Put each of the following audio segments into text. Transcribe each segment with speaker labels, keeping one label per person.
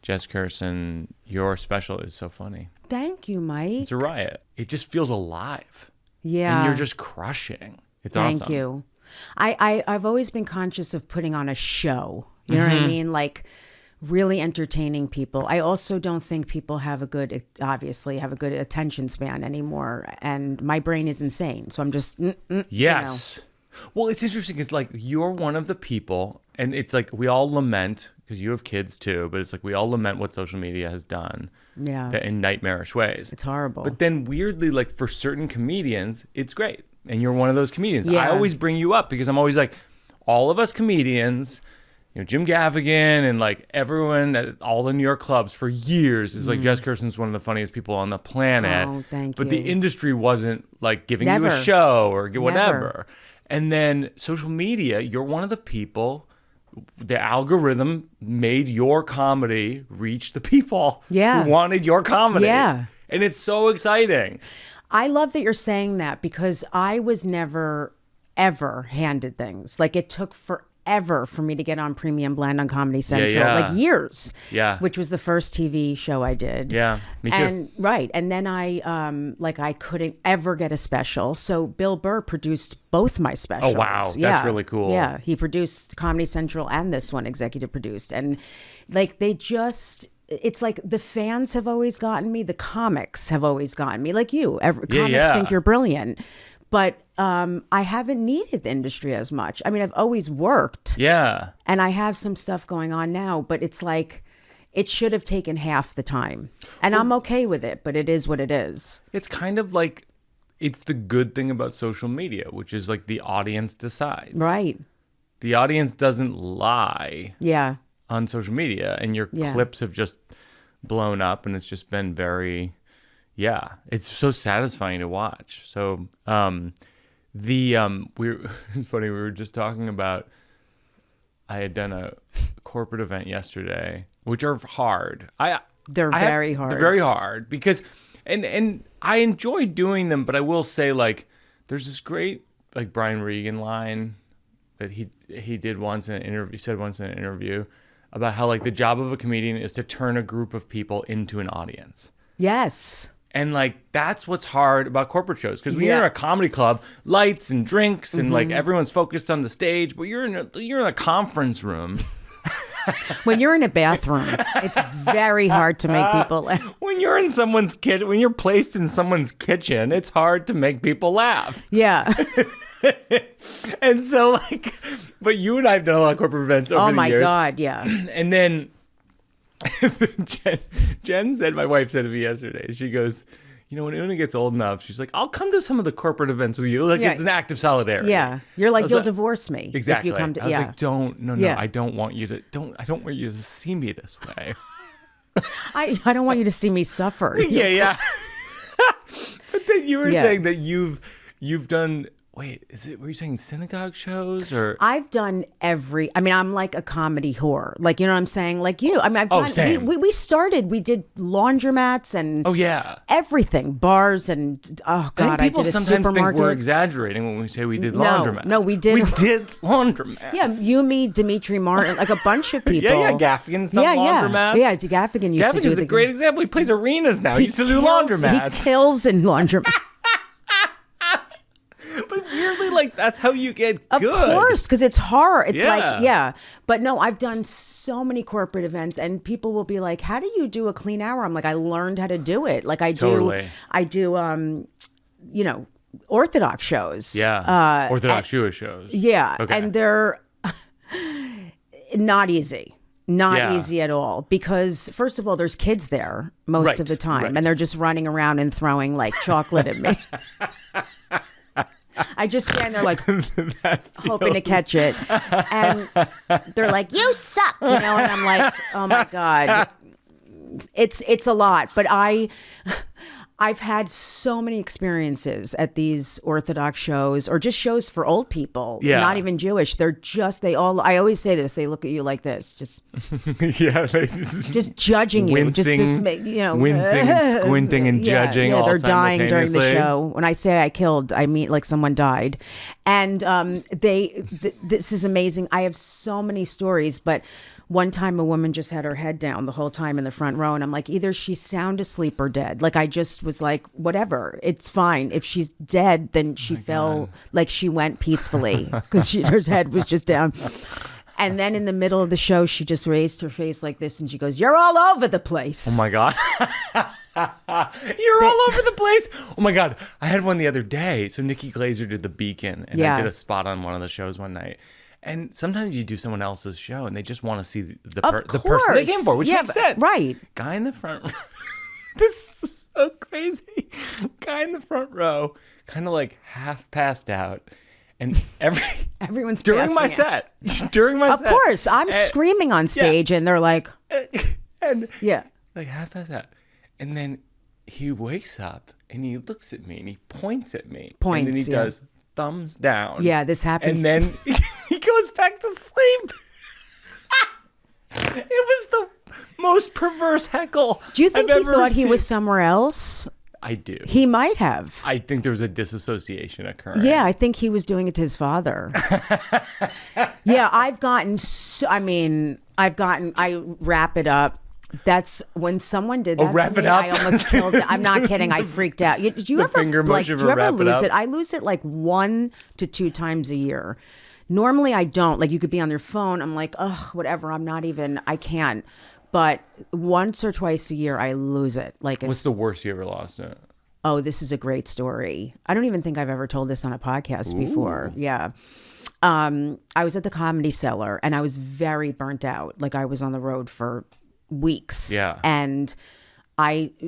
Speaker 1: Jess Kirson, your special is so funny.
Speaker 2: Thank you, Mike.
Speaker 1: It's a riot. It just feels alive.
Speaker 2: Yeah.
Speaker 1: And you're just crushing. It's awesome.
Speaker 2: Thank you. I've always been conscious of putting on a show. You know what I mean? Like really entertaining people. I also don't think people obviously have a good attention span anymore. And my brain is insane. So I'm just,
Speaker 1: yes. Well, it's interesting. It's like you're one of the people, and it's like we all lament, because you have kids too, but it's like we all lament what social media has done in nightmarish ways.
Speaker 2: It's horrible.
Speaker 1: But then weirdly, like for certain comedians, it's great. And you're one of those comedians.
Speaker 2: Yeah.
Speaker 1: I always bring you up because I'm always like, all of us comedians, Jim Gaffigan and like everyone at all the New York clubs for years is like, Jess Kirson's one of the funniest people on the planet.
Speaker 2: Oh, thank
Speaker 1: but
Speaker 2: you.
Speaker 1: the industry wasn't like giving you a show or whatever.
Speaker 2: Never.
Speaker 1: And then social media, you're one of the people, the algorithm made your comedy reach the people who wanted your comedy.
Speaker 2: Yeah.
Speaker 1: And it's so exciting.
Speaker 2: I love that you're saying that because I was never, ever handed things. Like it took forever for me to get on Premium Blend on Comedy Central, like years.
Speaker 1: Yeah.
Speaker 2: Which was the first TV show I did.
Speaker 1: Yeah, me too.
Speaker 2: And then I couldn't ever get a special. So Bill Burr produced both my specials.
Speaker 1: Oh, wow. That's really cool.
Speaker 2: Yeah. He produced Comedy Central and this one executive produced. And like they just... It's like the fans have always gotten me. The comics have always gotten me. Like you, comics think you're brilliant. But I haven't needed the industry as much. I mean, I've always worked.
Speaker 1: Yeah.
Speaker 2: And I have some stuff going on now. But it's like it should have taken half the time. And I'm okay with it. But it is what it is.
Speaker 1: It's kind of like it's the good thing about social media, which is like the audience decides.
Speaker 2: Right.
Speaker 1: The audience doesn't lie.
Speaker 2: Yeah.
Speaker 1: On social media, and your clips have just blown up, and it's just been very, it's so satisfying to watch. So, it's funny, we were just talking about, I had done a corporate event yesterday, which are hard.
Speaker 2: They're very hard.
Speaker 1: They're very hard because, and I enjoy doing them, but I will say, like, there's this great, like, Brian Regan line that he did once in an interview, he said once in an interview, about how like the job of a comedian is to turn a group of people into an audience.
Speaker 2: Yes.
Speaker 1: And like that's what's hard about corporate shows, because when you're in a comedy club, lights and drinks and like everyone's focused on the stage, but you're in a conference room.
Speaker 2: When you're in a bathroom, it's very hard to make people laugh.
Speaker 1: When you're in someone's kitchen, when you're placed in someone's kitchen, it's hard to make people laugh.
Speaker 2: Yeah.
Speaker 1: And so like, but you and I have done a lot of corporate events over the years.
Speaker 2: Oh my God, yeah.
Speaker 1: And then Jen said, my wife said to me yesterday, she goes, when Una gets old enough, she's like, I'll come to some of the corporate events with you. Like it's an act of solidarity.
Speaker 2: Yeah. You're like, you'll divorce me.
Speaker 1: Exactly.
Speaker 2: If you come to,
Speaker 1: I was like, I don't want you to see me this way.
Speaker 2: I don't want you to see me suffer.
Speaker 1: Yeah. But then you were saying that you've done, were you saying synagogue shows or?
Speaker 2: I've done I'm like a comedy whore. Like, you know what I'm saying? Like you. I mean, I've done,
Speaker 1: same.
Speaker 2: we did laundromats and everything, bars and, oh God, I did a
Speaker 1: sometimes
Speaker 2: supermarket.
Speaker 1: Think we're exaggerating when we say we did laundromats.
Speaker 2: No, we did.
Speaker 1: We did laundromats.
Speaker 2: Yeah, you, me, Dimitri Martin, like a bunch of people.
Speaker 1: Gaffigan's done laundromats.
Speaker 2: Yeah, Gaffigan used to do
Speaker 1: Gaffigan's a great example. He plays arenas now. He used to do laundromats.
Speaker 2: He kills in laundromats.
Speaker 1: But weirdly, like, that's how you get good.
Speaker 2: Of course, because it's hard. It's like. But no, I've done so many corporate events, and people will be like, how do you do a clean hour? I'm like, I learned how to do it. Like, I do, Orthodox shows.
Speaker 1: Yeah. Orthodox Jewish shows.
Speaker 2: Yeah.
Speaker 1: Okay.
Speaker 2: And they're not easy. Not easy at all, because first of all, there's kids there most of the time, and they're just running around and throwing like chocolate at me. I just stand there like hoping to catch it, and they're like, "You suck," and I'm like, "Oh my God, it's a lot." But I've had so many experiences at these Orthodox shows or just shows for old people, not even Jewish. I always say this, they look at you like this, just just judging you,
Speaker 1: wincing, wincing and squinting and judging.
Speaker 2: Yeah,
Speaker 1: all
Speaker 2: they're dying during the
Speaker 1: simultaneously.
Speaker 2: show. When I say I killed, I mean like someone died. And this is amazing. I have so many stories, but One time a woman just had her head down the whole time in the front row, and I'm like, either she's sound asleep or dead. Like, I just was like, whatever, it's fine. If she's dead, then she fell, like she went peacefully because her head was just down. And then in the middle of the show, she just raised her face like this and she goes, "You're all over the place."
Speaker 1: Oh my God. You're all over the place. Oh my God. I had one the other day. So Nikki Glazer did The Beacon, and I did a spot on one of the shows one night. And sometimes you do someone else's show and they just want to see the person they came for, which makes sense.
Speaker 2: Right.
Speaker 1: Guy in the front row. This is so crazy. Guy in the front row, kind of like half passed out. And
Speaker 2: everyone's
Speaker 1: during my set. During my set.
Speaker 2: Of course. I'm screaming on stage and they're like,
Speaker 1: and like half passed out. And then he wakes up and he looks at me and he points at me. And then he does thumbs down.
Speaker 2: Yeah, this happens.
Speaker 1: And then he goes back to sleep. It was the most perverse heckle.
Speaker 2: Do you think
Speaker 1: he
Speaker 2: thought he was somewhere else?
Speaker 1: I do.
Speaker 2: He might have.
Speaker 1: I think there was a disassociation occurring.
Speaker 2: Yeah, I think he was doing it to his father. Yeah, I wrap it up. That's when someone did that
Speaker 1: wrap
Speaker 2: to me,
Speaker 1: it up.
Speaker 2: I almost killed it. I'm not kidding. I freaked out. Did you ever
Speaker 1: finger motion
Speaker 2: do you ever
Speaker 1: lose
Speaker 2: it? I lose it like 1 to 2 times a year. Normally I don't. Like, you could be on your phone. I'm like, ugh, whatever. I can't. But once or twice a year, I lose it. Like,
Speaker 1: what's the worst you ever lost it?
Speaker 2: Oh, this is a great story. I don't even think I've ever told this on a podcast before. Yeah. I was at the Comedy Cellar and I was very burnt out. Like, I was on the road for weeks.
Speaker 1: Yeah.
Speaker 2: And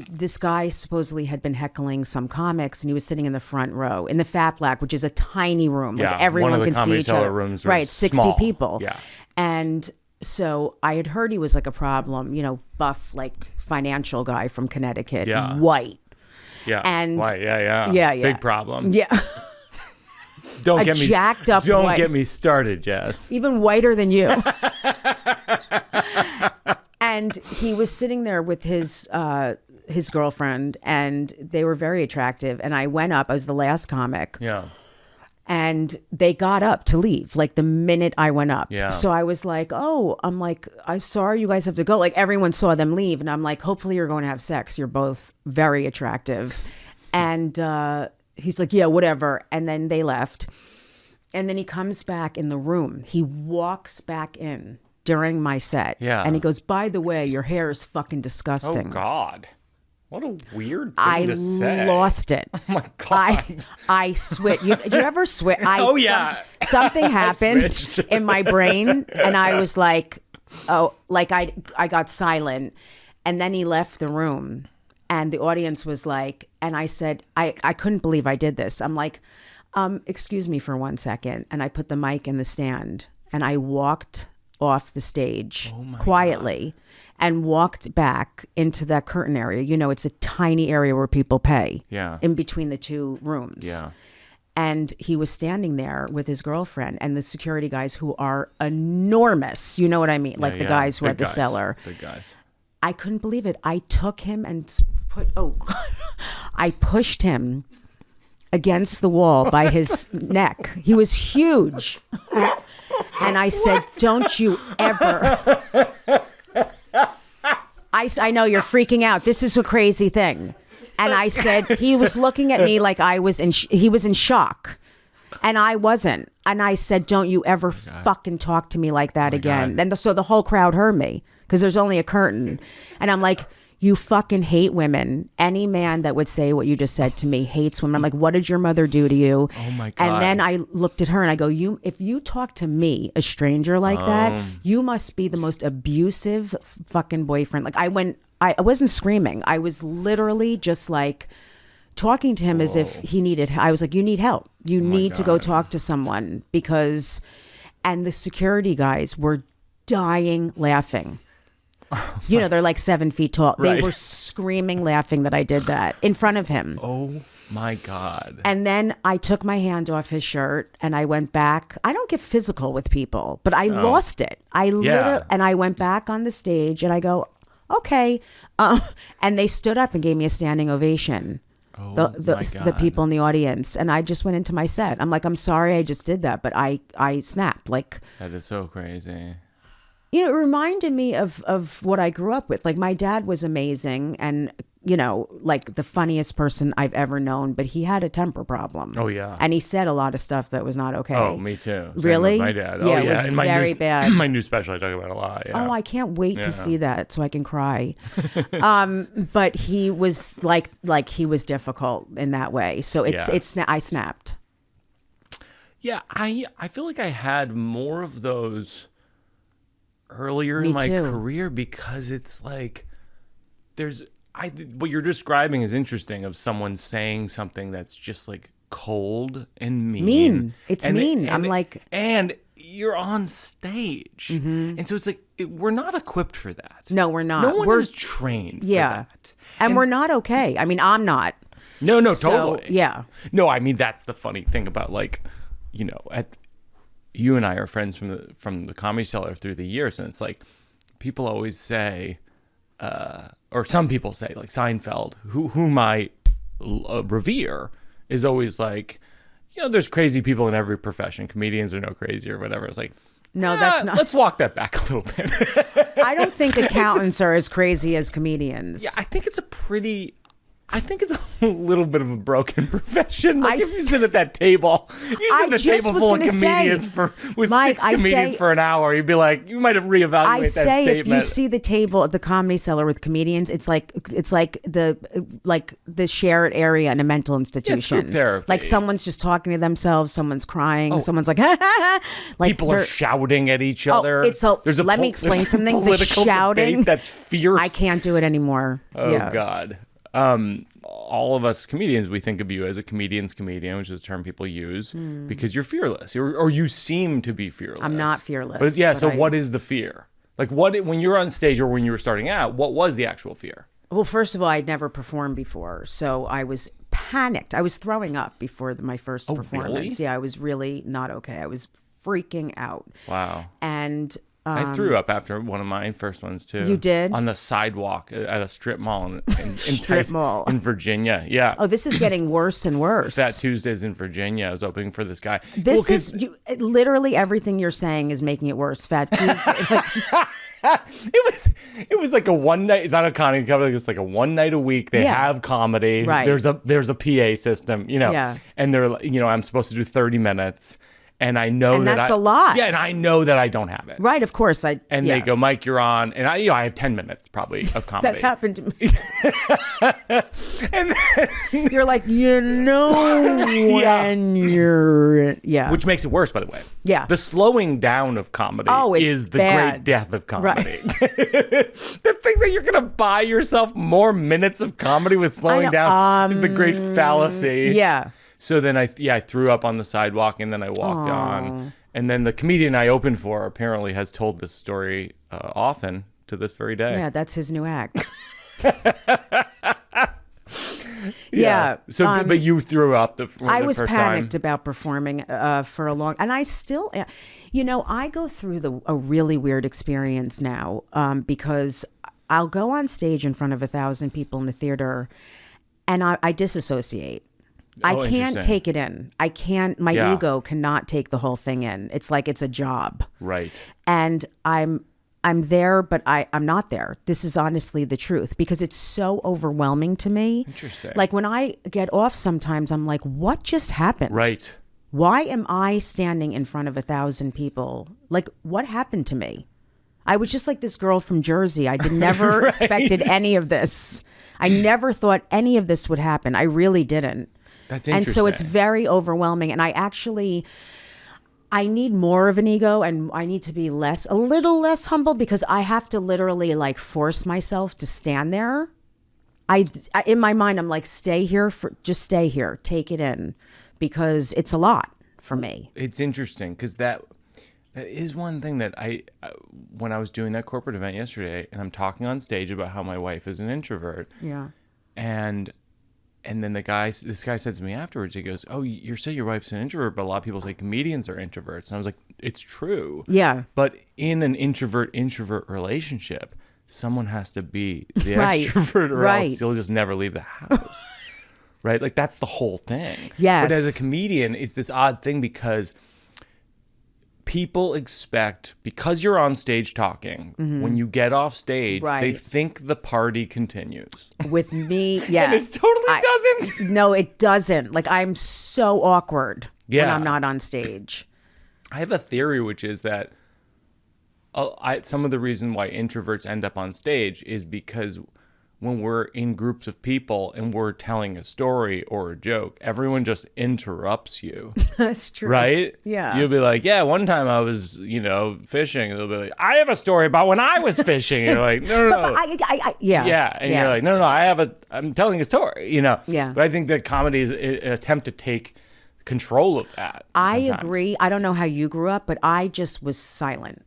Speaker 2: this guy supposedly had been heckling some comics, and he was sitting in the front row in the Fat Black, which is a tiny room. Like, everyone can see each other.
Speaker 1: Rooms
Speaker 2: right. 60
Speaker 1: small.
Speaker 2: people.
Speaker 1: Yeah.
Speaker 2: And so I had heard he was like a problem, buff, like financial guy from Connecticut, white.
Speaker 1: Yeah.
Speaker 2: And
Speaker 1: white. Yeah. Big problem.
Speaker 2: Yeah.
Speaker 1: Don't get me started, Jess.
Speaker 2: Even whiter than you. And he was sitting there with his girlfriend, and they were very attractive. And I went up. I was the last comic.
Speaker 1: Yeah.
Speaker 2: And they got up to leave, like, the minute I went up.
Speaker 1: Yeah.
Speaker 2: So I was like, I'm sorry you guys have to go. Like, everyone saw them leave. And I'm like, hopefully you're going to have sex. You're both very attractive. And he's like, yeah, whatever. And then they left. And then he comes back in the room. He walks back in during my set.
Speaker 1: Yeah.
Speaker 2: And he goes, by the way, your hair is fucking disgusting.
Speaker 1: Oh, God. What a weird thing to say.
Speaker 2: I lost it.
Speaker 1: Oh, my God.
Speaker 2: I switch. You ever switch?
Speaker 1: Oh, yeah.
Speaker 2: Something happened in my brain, and I was like, I got silent. And then he left the room, and the audience was like, and I said, I couldn't believe I did this. I'm like, excuse me for 1 second. And I put the mic in the stand, and I walked off the stage quietly. God. And walked back into that curtain area. It's a tiny area where people pay. Yeah. In between the two rooms.
Speaker 1: Yeah.
Speaker 2: And he was standing there with his girlfriend and the security guys, who are enormous. You know what I mean? Like the guys who are at the cellar.
Speaker 1: Big guys.
Speaker 2: I couldn't believe it. I took him and I pushed him against the wall by his neck. He was huge. And I said, don't you ever... I know you're freaking out. This is a crazy thing. And I said, he was looking at me like he was in shock. And I wasn't. And I said, don't you ever fucking talk to me like that again. And so the whole crowd heard me, because there's only a curtain. And I'm like, you fucking hate women. Any man that would say what you just said to me hates women. I'm like, what did your mother do to you?
Speaker 1: Oh my God.
Speaker 2: And then I looked at her and I go, if you talk to me, a stranger like that, you must be the most abusive fucking boyfriend. Like, I wasn't screaming. I was literally just like talking to him as if he needed, I was like, you need help. You need to go talk to someone, and the security guys were dying laughing. They're like 7 feet tall. Right. They were screaming, laughing that I did that in front of him.
Speaker 1: Oh my God.
Speaker 2: And then I took my hand off his shirt and I went back. I don't get physical with people, but I lost it. And I went back on the stage and I go, okay. And they stood up and gave me a standing ovation. The people in the audience. And I just went into my set. I'm like, I'm sorry I just did that, but I snapped. Like,
Speaker 1: that is so crazy.
Speaker 2: It reminded me of what I grew up with. Like my dad was amazing and, like the funniest person I've ever known, but he had a temper problem.
Speaker 1: Oh, yeah.
Speaker 2: And he said a lot of stuff that was not okay.
Speaker 1: Oh, me too. Same
Speaker 2: Really?
Speaker 1: with my dad.
Speaker 2: Yeah,
Speaker 1: oh,
Speaker 2: it was
Speaker 1: and
Speaker 2: very bad.
Speaker 1: My new special, I talk about it a lot. Yeah.
Speaker 2: Oh, I can't wait to see that so I can cry. But he was like he was difficult in that way. So I snapped.
Speaker 1: Yeah, I feel like I had more of those earlier
Speaker 2: Me
Speaker 1: in my
Speaker 2: too.
Speaker 1: career because it's like what you're describing is interesting of someone saying something that's just like cold and mean.
Speaker 2: It's mean. I'm like,
Speaker 1: and you're on stage, and so it's like we're not equipped for that.
Speaker 2: No, we're not.
Speaker 1: No one
Speaker 2: we're
Speaker 1: is trained. For that.
Speaker 2: And we're not okay. I mean, I'm not.
Speaker 1: No,
Speaker 2: So,
Speaker 1: totally.
Speaker 2: yeah.
Speaker 1: No, I mean that's the funny thing about like, you and I are friends from the Comedy Cellar through the years, and it's like people always say, or some people say, like Seinfeld, whom I revere, is always like, there's crazy people in every profession. Comedians are no crazy or whatever. It's like,
Speaker 2: no, that's not.
Speaker 1: Let's walk that back a little bit.
Speaker 2: I don't think accountants are as crazy as comedians.
Speaker 1: Yeah, I think it's a little bit of a broken profession. Like if you sit at that table, you sit at a table full of comedians with
Speaker 2: Mike,
Speaker 1: 6 comedians for an hour, you'd be like, you might have reevaluated that statement.
Speaker 2: If you see the table at the Comedy Cellar with comedians, it's like the shared area in a mental institution.
Speaker 1: Yeah, it's group therapy.
Speaker 2: Like someone's just talking to themselves, someone's crying, someone's like, like
Speaker 1: people are shouting at each other.
Speaker 2: Let me explain something. The
Speaker 1: political
Speaker 2: shouting,
Speaker 1: debate that's fierce.
Speaker 2: I can't do it anymore.
Speaker 1: Oh God. All of us comedians, we think of you as a comedian's comedian, which is a term people use because you're fearless, or you seem to be fearless.
Speaker 2: I'm not fearless.
Speaker 1: But what is the fear? Like when you're on stage or when you were starting out, what was the actual fear?
Speaker 2: Well, first of all, I'd never performed before, so I was panicked. I was throwing up before my first performance.
Speaker 1: Really?
Speaker 2: Yeah, I was really not okay. I was freaking out.
Speaker 1: Wow.
Speaker 2: And
Speaker 1: I threw up after one of my first ones too.
Speaker 2: You did?
Speaker 1: On the sidewalk at a strip mall
Speaker 2: Strip mall
Speaker 1: in Virginia. Yeah.
Speaker 2: Oh, this is getting worse and worse.
Speaker 1: Fat Tuesdays in Virginia. I was opening for this guy.
Speaker 2: Literally everything you're saying is making it worse. Fat Tuesday.
Speaker 1: It was like a one night. It's not a comedy club. It's like a one night a week. They have comedy.
Speaker 2: Right.
Speaker 1: There's a PA system.
Speaker 2: Yeah.
Speaker 1: And they're I'm supposed to do 30 minutes. And I know
Speaker 2: that's a lot.
Speaker 1: Yeah, and I know that I don't have it.
Speaker 2: Right, of course.
Speaker 1: They go, Mike, you're on. And I have 10 minutes probably of comedy.
Speaker 2: That's happened to me. And then, you're like, when you're... Yeah.
Speaker 1: Which makes it worse, by the way.
Speaker 2: Yeah.
Speaker 1: The slowing down of comedy is the great death of comedy. Right. The thing that you're going to buy yourself more minutes of comedy with slowing down is the great fallacy.
Speaker 2: Yeah.
Speaker 1: So then I threw up on the sidewalk and then I walked on. And then the comedian I opened for apparently has told this story often to this very day.
Speaker 2: Yeah, that's his new act.
Speaker 1: Yeah. So, but you threw up
Speaker 2: I was
Speaker 1: first
Speaker 2: panicked
Speaker 1: time.
Speaker 2: about performing for a long, and I still, I go through a really weird experience now because I'll go on stage in front of 1,000 people in a theater, and I disassociate. I can't take it in. I can't. My ego cannot take the whole thing in. It's like it's a job.
Speaker 1: Right.
Speaker 2: And I'm there, but I'm not there. This is honestly the truth because it's so overwhelming to me.
Speaker 1: Interesting.
Speaker 2: Like when I get off sometimes, I'm like, what just happened?
Speaker 1: Right.
Speaker 2: Why am I standing in front of 1,000 people? Like, what happened to me? I was just like this girl from Jersey. I never expected any of this. I never thought any of this would happen. I really didn't.
Speaker 1: That's interesting.
Speaker 2: And so it's very overwhelming. And I need more of an ego and I need to be a little less humble because I have to literally like force myself to stand there. I in my mind, I'm like, just stay here, take it in because it's a lot for me.
Speaker 1: It's interesting because that is one thing that when I was doing that corporate event yesterday and I'm talking on stage about how my wife is an introvert.
Speaker 2: Yeah.
Speaker 1: And then this guy said to me afterwards, he goes, oh, you say your wife's an introvert, but a lot of people say comedians are introverts. And I was like, it's true.
Speaker 2: Yeah.
Speaker 1: But in an introvert relationship, someone has to be the extrovert or else you'll just never leave the house. Right? Like that's the whole thing.
Speaker 2: Yes.
Speaker 1: But as a comedian, it's this odd thing because people expect, because you're on stage talking, when you get off stage,
Speaker 2: Right.
Speaker 1: they think the party continues.
Speaker 2: With me, yeah.
Speaker 1: And it totally doesn't.
Speaker 2: No, it doesn't. Like, I'm so awkward when
Speaker 1: Yeah.
Speaker 2: I'm not on stage.
Speaker 1: I have a theory, which is that some of the reason why introverts end up on stage is because when we're in groups of people and we're telling a story or a joke, everyone just interrupts you.
Speaker 2: That's true.
Speaker 1: Right?
Speaker 2: Yeah.
Speaker 1: You'll be like, yeah, one time I was, fishing. And they'll be like, I have a story about when I was fishing. And you're like, no.
Speaker 2: Yeah.
Speaker 1: Yeah. And you're like, no, I'm telling a story,
Speaker 2: Yeah.
Speaker 1: But I think that comedy is an attempt to take control of that.
Speaker 2: I
Speaker 1: sometimes.
Speaker 2: agree. I don't know how you grew up, but I just was silent.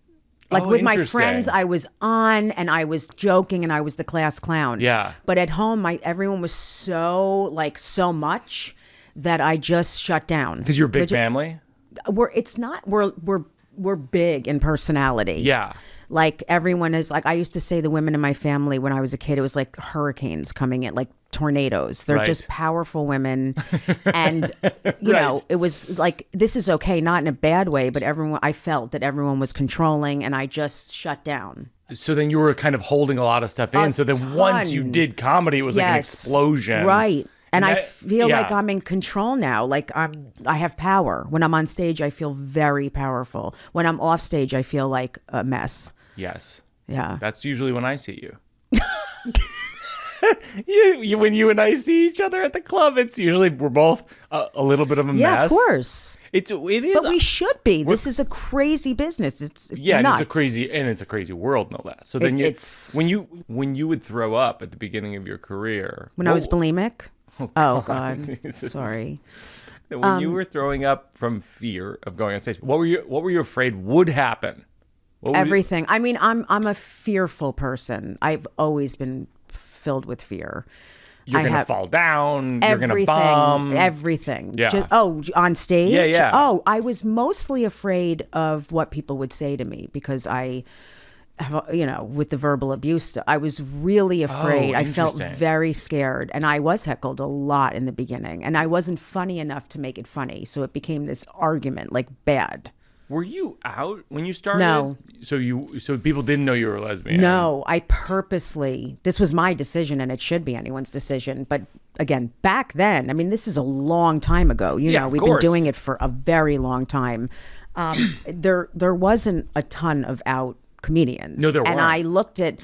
Speaker 2: Like
Speaker 1: Oh,
Speaker 2: with my
Speaker 1: interesting.
Speaker 2: friends, I was on and I was joking and I was the class clown.
Speaker 1: Yeah.
Speaker 2: But at home, everyone was so much that I just shut down.
Speaker 1: Because you're a big family?
Speaker 2: We're big in personality.
Speaker 1: Yeah.
Speaker 2: Like everyone is like, I used to say the women in my family when I was a kid, it was like hurricanes coming in, like tornadoes. They're
Speaker 1: Right.
Speaker 2: just powerful women. And, you know, it was like, this is okay, not in a bad way, but I felt that everyone was controlling and I just shut down.
Speaker 1: So then you were kind of holding a lot of stuff in. So then once you did comedy, it was like an explosion.
Speaker 2: Right. And I
Speaker 1: that-
Speaker 2: feel
Speaker 1: yeah.
Speaker 2: like I'm in control now. Like I have power. When I'm on stage, I feel very powerful. When I'm off stage, I feel like a mess.
Speaker 1: Yes.
Speaker 2: Yeah.
Speaker 1: That's usually when I see you. When you and I see each other at the club, it's usually we're both a little bit of a mess.
Speaker 2: Yeah, of course.
Speaker 1: It is.
Speaker 2: But we should be. This is a crazy business. It's
Speaker 1: Yeah,
Speaker 2: nuts.
Speaker 1: and it's a crazy world, no less. So then
Speaker 2: it's
Speaker 1: when you would throw up at the beginning of your career,
Speaker 2: When I was bulimic. Oh God.
Speaker 1: Jesus.
Speaker 2: Sorry.
Speaker 1: When you were throwing up from fear of going on stage, what were you afraid would happen?
Speaker 2: Everything. I mean, I'm a fearful person. I've always been filled with fear.
Speaker 1: You're gonna fall down. You're gonna
Speaker 2: Everything.
Speaker 1: bomb.
Speaker 2: Everything.
Speaker 1: Yeah.
Speaker 2: On stage?
Speaker 1: Yeah.
Speaker 2: Oh, I was mostly afraid of what people would say to me because with the verbal abuse stuff, I was really afraid. I felt
Speaker 1: interesting.
Speaker 2: very scared. And I was heckled a lot in the beginning. And I wasn't funny enough to make it funny. So it became this argument, like bad.
Speaker 1: Were you out when you started?
Speaker 2: No.
Speaker 1: So people didn't know you were a lesbian?
Speaker 2: No, I purposely, this was my decision and it should be anyone's decision. But again, back then, I mean, this is a long time ago. You know,
Speaker 1: of
Speaker 2: we've
Speaker 1: course.
Speaker 2: been doing it for a very long time. There wasn't a ton of out comedians.
Speaker 1: No, there
Speaker 2: And
Speaker 1: weren't.
Speaker 2: I looked at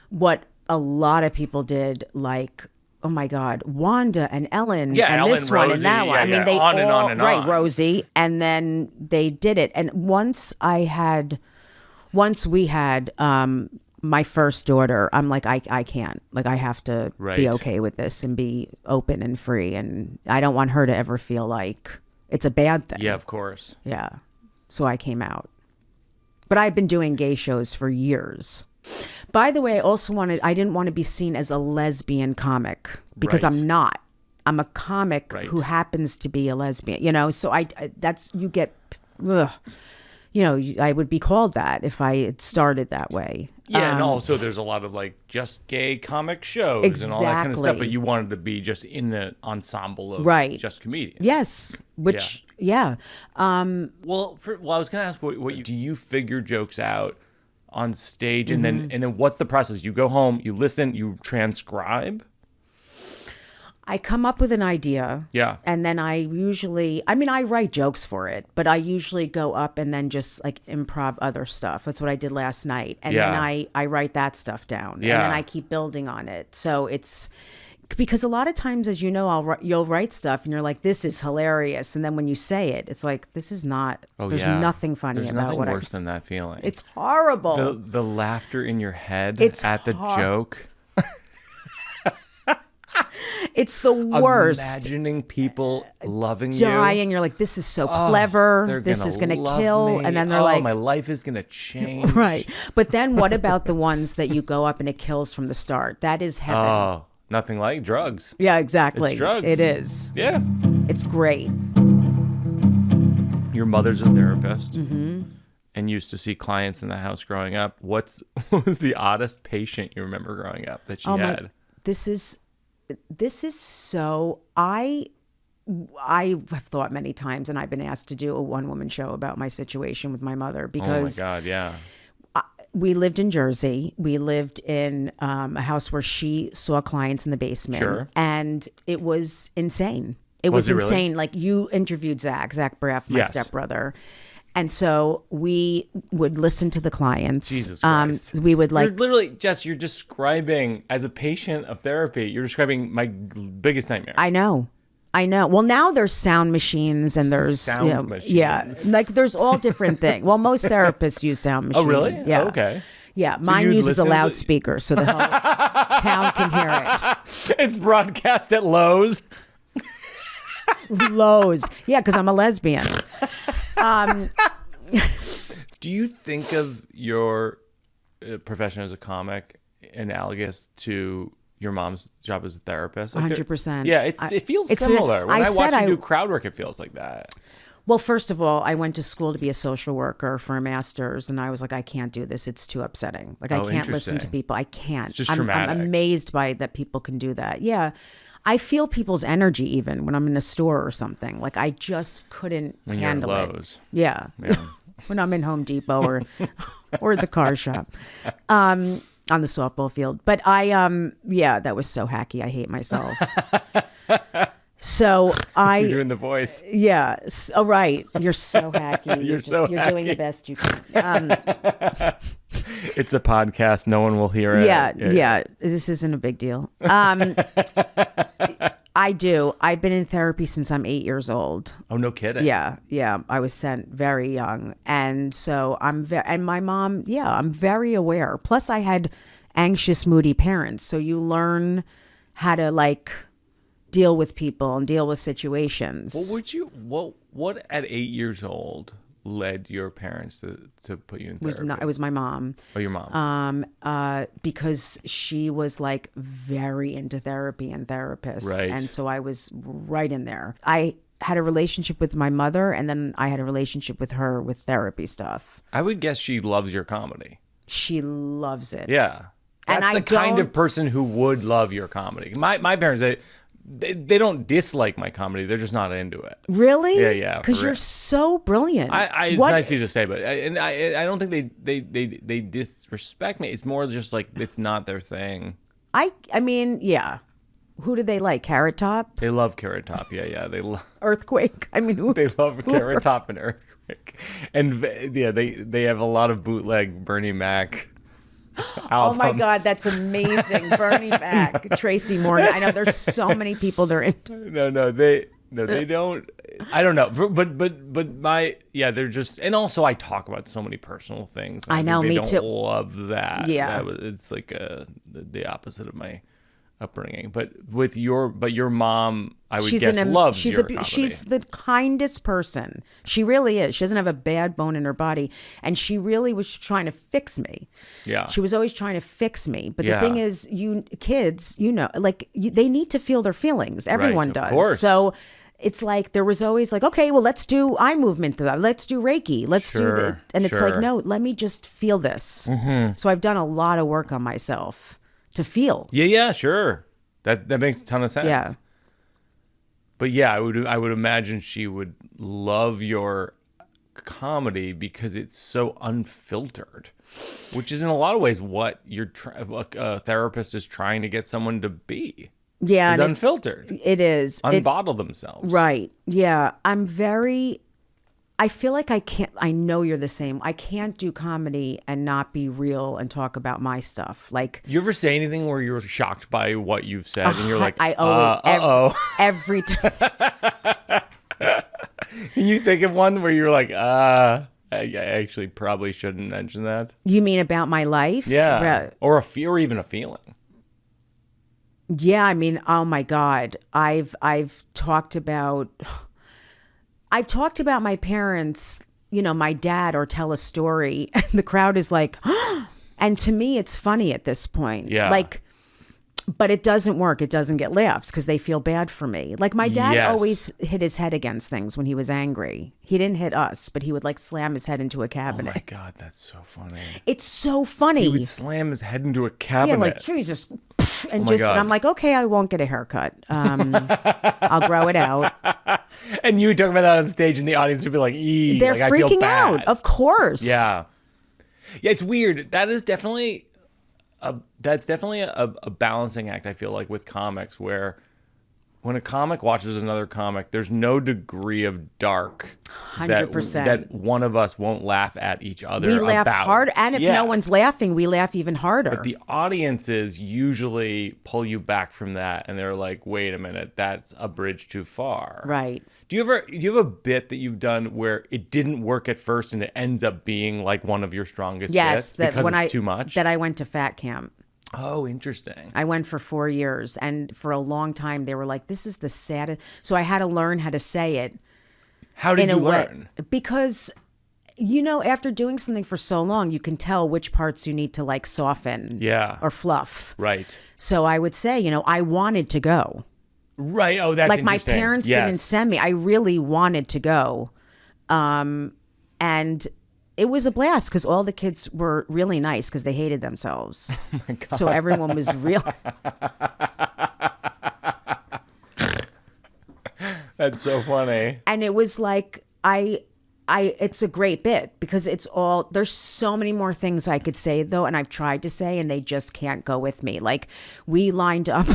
Speaker 2: what a lot of people did, like, oh my God, Wanda and Ellen
Speaker 1: Yeah,
Speaker 2: and
Speaker 1: Ellen,
Speaker 2: this one
Speaker 1: Rosie,
Speaker 2: and that one.
Speaker 1: yeah,
Speaker 2: I mean,
Speaker 1: yeah,
Speaker 2: they
Speaker 1: on and
Speaker 2: all,
Speaker 1: on and
Speaker 2: right,
Speaker 1: on.
Speaker 2: Rosie. And then they did it. And once we had my first daughter, I'm like, I can't. Like, I have to
Speaker 1: Right.
Speaker 2: be okay with this and be open and free. And I don't want her to ever feel like it's a bad thing.
Speaker 1: Yeah, of course.
Speaker 2: Yeah. So I came out. But I've been doing gay shows for years. By the way, I didn't want to be seen as a lesbian comic because
Speaker 1: Right.
Speaker 2: I'm not. I'm a comic
Speaker 1: Right.
Speaker 2: who happens to be a lesbian, so I would be called that if I had started that way.
Speaker 1: Yeah, and also there's a lot of like just gay comic shows and all that kind of stuff,
Speaker 2: Exactly.
Speaker 1: but you wanted to be just in the ensemble of
Speaker 2: Right.
Speaker 1: just comedians.
Speaker 2: Yes. Which, yeah.
Speaker 1: Well, I was going to ask do you figure jokes out on stage and then what's the process? You go home, you listen, you transcribe?
Speaker 2: I come up with an idea.
Speaker 1: Yeah.
Speaker 2: And then I write jokes for it, but I usually go up and then just like improv other stuff. That's what I did last night. And then I write that stuff down.
Speaker 1: Yeah.
Speaker 2: And then I keep building on it. So it's because a lot of times, as you know, you'll write stuff and you're like, this is hilarious. And then when you say it, it's like, this is not, there's nothing funny
Speaker 1: There's
Speaker 2: about
Speaker 1: nothing
Speaker 2: what
Speaker 1: worse than that feeling.
Speaker 2: It's horrible.
Speaker 1: The laughter in your head
Speaker 2: It's
Speaker 1: at the joke.
Speaker 2: It's the worst.
Speaker 1: Imagining people loving
Speaker 2: Dying,
Speaker 1: you.
Speaker 2: you're like, this is so clever. This is gonna
Speaker 1: love
Speaker 2: kill.
Speaker 1: me.
Speaker 2: And then they're like,
Speaker 1: my life is gonna change.
Speaker 2: right. But then what about the ones that you go up and it kills from the start? That is heaven.
Speaker 1: Oh, nothing like drugs.
Speaker 2: Yeah, exactly.
Speaker 1: It's drugs.
Speaker 2: It is.
Speaker 1: Yeah.
Speaker 2: It's great.
Speaker 1: Your mother's a therapist and used to see clients in the house growing up. What was the oddest patient you remember growing up that she had?
Speaker 2: This is so, I I have thought many times, and I've been asked to do a one-woman show about my situation with my mother because
Speaker 1: oh my God, yeah.
Speaker 2: we lived in Jersey. We lived in a house where she saw clients in the basement.
Speaker 1: Sure.
Speaker 2: And it was insane. It was
Speaker 1: it really?
Speaker 2: insane. Like, you interviewed Zach Braff, my
Speaker 1: Yes.
Speaker 2: stepbrother. And so we would listen to the clients.
Speaker 1: Jesus Christ.
Speaker 2: We would like...
Speaker 1: You're literally, Jess, you're describing, as a patient of therapy, you're describing my biggest nightmare.
Speaker 2: I know. Well, now there's sound machines and there's
Speaker 1: Sound machines.
Speaker 2: Yeah, like there's all different things. Well, most therapists use sound machines.
Speaker 1: Oh, really?
Speaker 2: Yeah.
Speaker 1: Oh, okay.
Speaker 2: Yeah, mine
Speaker 1: you'd
Speaker 2: uses a
Speaker 1: listen to
Speaker 2: loudspeaker so the whole town can hear
Speaker 1: It's broadcast at Lowe's.
Speaker 2: it. Lowe's. Yeah, because I'm a lesbian.
Speaker 1: Do you think of your profession as a comic analogous to your mom's job as a therapist? Like
Speaker 2: 100%.
Speaker 1: Yeah, it feels similar. When I watch you do crowd work, it feels like that.
Speaker 2: Well, first of all, I went to school to be a social worker for a master's, and I was like, I can't do this. It's too upsetting. Like, I can't listen to people. I can't.
Speaker 1: It's just traumatic.
Speaker 2: I'm amazed by that people can do that. Yeah. I feel people's energy even when I'm in a store or something. Like, I just couldn't handle
Speaker 1: you're at
Speaker 2: it.
Speaker 1: Lowe's.
Speaker 2: Yeah. When I'm in Home Depot or the car shop. On the softball field. But that was so hacky. I hate myself. So
Speaker 1: You're doing the voice.
Speaker 2: Yeah. Oh, right. You're so hacky. You're doing the best you can.
Speaker 1: It's a podcast. No one will hear it.
Speaker 2: Yeah. This isn't a big deal. I do. I've been in therapy since I'm 8 years old.
Speaker 1: Oh, no kidding.
Speaker 2: Yeah. I was sent very young. And so and my mom, I'm very aware. Plus I had anxious, moody parents. So you learn how to like deal with people and deal with situations.
Speaker 1: What at 8 years old led your parents to put you in therapy?
Speaker 2: It was my mom.
Speaker 1: Oh, your mom.
Speaker 2: Because she was like very into therapy and therapists.
Speaker 1: Right.
Speaker 2: And so I was right in there. I had a relationship with my mother, and then I had a relationship with her with therapy stuff.
Speaker 1: I would guess she loves your comedy.
Speaker 2: She loves it.
Speaker 1: Yeah. That's
Speaker 2: And
Speaker 1: the kind of person who would love your comedy. My parents, they don't dislike my comedy. They're just not into it.
Speaker 2: Really?
Speaker 1: Yeah.
Speaker 2: Because you're so brilliant.
Speaker 1: It's nice of you to say, but I don't think they disrespect me. It's more just like it's not their thing.
Speaker 2: I mean, yeah. Who do they like? Carrot Top?
Speaker 1: They love Carrot Top. Yeah. They love
Speaker 2: Earthquake. I mean,
Speaker 1: they love Carrot Top and Earthquake, and yeah, they have a lot of bootleg Bernie Mac. Albums.
Speaker 2: Oh my God, that's amazing. Bernie Mac, Tracy Morgan. I know there's so many people they're into.
Speaker 1: No, they don't. I don't know, but they're just, and also I talk about so many personal things.
Speaker 2: I know, me too.
Speaker 1: Love that.
Speaker 2: Yeah,
Speaker 1: it's like the opposite of my upbringing. But your mom, I would guess, loves your comedy.
Speaker 2: She's the kindest person. She really is. She doesn't have a bad bone in her body, and she really was trying to fix me.
Speaker 1: Yeah,
Speaker 2: she was always trying to fix me. But the thing is, kids, they need to feel their feelings. Everyone does. Of course. So it's like there was always like, okay, well, let's do eye movement. Let's do Reiki. Let's do that. And it's like, no, let me just feel this. Mm-hmm. So I've done a lot of work on myself to feel.
Speaker 1: Yeah, sure. That makes a ton of sense.
Speaker 2: Yeah.
Speaker 1: But yeah, I would imagine she would love your comedy because it's so unfiltered, which is in a lot of ways what a therapist is trying to get someone to be.
Speaker 2: Yeah,
Speaker 1: is unfiltered.
Speaker 2: It is.
Speaker 1: Unbottle themselves.
Speaker 2: Right. Yeah. I feel like I know you're the same. I can't do comedy and not be real and talk about my stuff. Like,
Speaker 1: you ever say anything where you're shocked by what you've said and you're like,
Speaker 2: every time.
Speaker 1: Can you think of one where you're like, I actually probably shouldn't mention that?
Speaker 2: You mean about my life?
Speaker 1: Yeah. Or even a feeling.
Speaker 2: Yeah, I mean, oh my God. I've talked about my parents, my dad, or tell a story, and the crowd is like, and to me, it's funny at this point.
Speaker 1: Yeah.
Speaker 2: Like, but it doesn't work. It doesn't get laughs because they feel bad for me. Like, my dad always hit his head against things when he was angry. He didn't hit us, but he would like slam his head into a cabinet.
Speaker 1: Oh my God, that's so funny.
Speaker 2: It's so funny.
Speaker 1: He would slam his head into a cabinet.
Speaker 2: Yeah, like, Jesus. and
Speaker 1: my
Speaker 2: and I'm
Speaker 1: God.
Speaker 2: like, okay, I won't get a haircut. I'll grow it out.
Speaker 1: And you talk about that on stage, and the audience would be like, "Ee,
Speaker 2: They're
Speaker 1: like, I feel
Speaker 2: freaking
Speaker 1: bad."
Speaker 2: out. Of course.
Speaker 1: Yeah. Yeah, it's weird. That is definitely a balancing act, I feel like, with comics, where when a comic watches another comic, there's no degree of dark
Speaker 2: 100%.
Speaker 1: that one of us won't laugh at each other.
Speaker 2: We laugh
Speaker 1: about.
Speaker 2: hard, and if
Speaker 1: Yeah.
Speaker 2: no one's laughing, we laugh even harder.
Speaker 1: But the audiences usually pull you back from that, and they're like, "Wait a minute, that's a bridge too far."
Speaker 2: Right.
Speaker 1: Do you have a bit that you've done where it didn't work at first, and it ends up being like one of your strongest
Speaker 2: Yes,
Speaker 1: bits because it's too much?
Speaker 2: that I went to fat camp.
Speaker 1: Oh, interesting.
Speaker 2: I went for 4 years, and for a long time they were like, "This is the saddest." So I had to learn how to say it.
Speaker 1: How did you
Speaker 2: way.
Speaker 1: learn?
Speaker 2: Because, after doing something for so long, you can tell which parts you need to like soften,
Speaker 1: Yeah.
Speaker 2: or fluff.
Speaker 1: Right.
Speaker 2: So I would say, I wanted to go.
Speaker 1: Right. Oh, that's
Speaker 2: Like my
Speaker 1: interesting.
Speaker 2: parents
Speaker 1: Yes.
Speaker 2: didn't send me. I really wanted to go, and it was a blast because all the kids were really nice because they hated themselves. Oh my God. So everyone was real.
Speaker 1: That's so funny.
Speaker 2: And it was like, it's a great bit because there's so many more things I could say though. And I've tried to say, and they just can't go with me. Like we lined up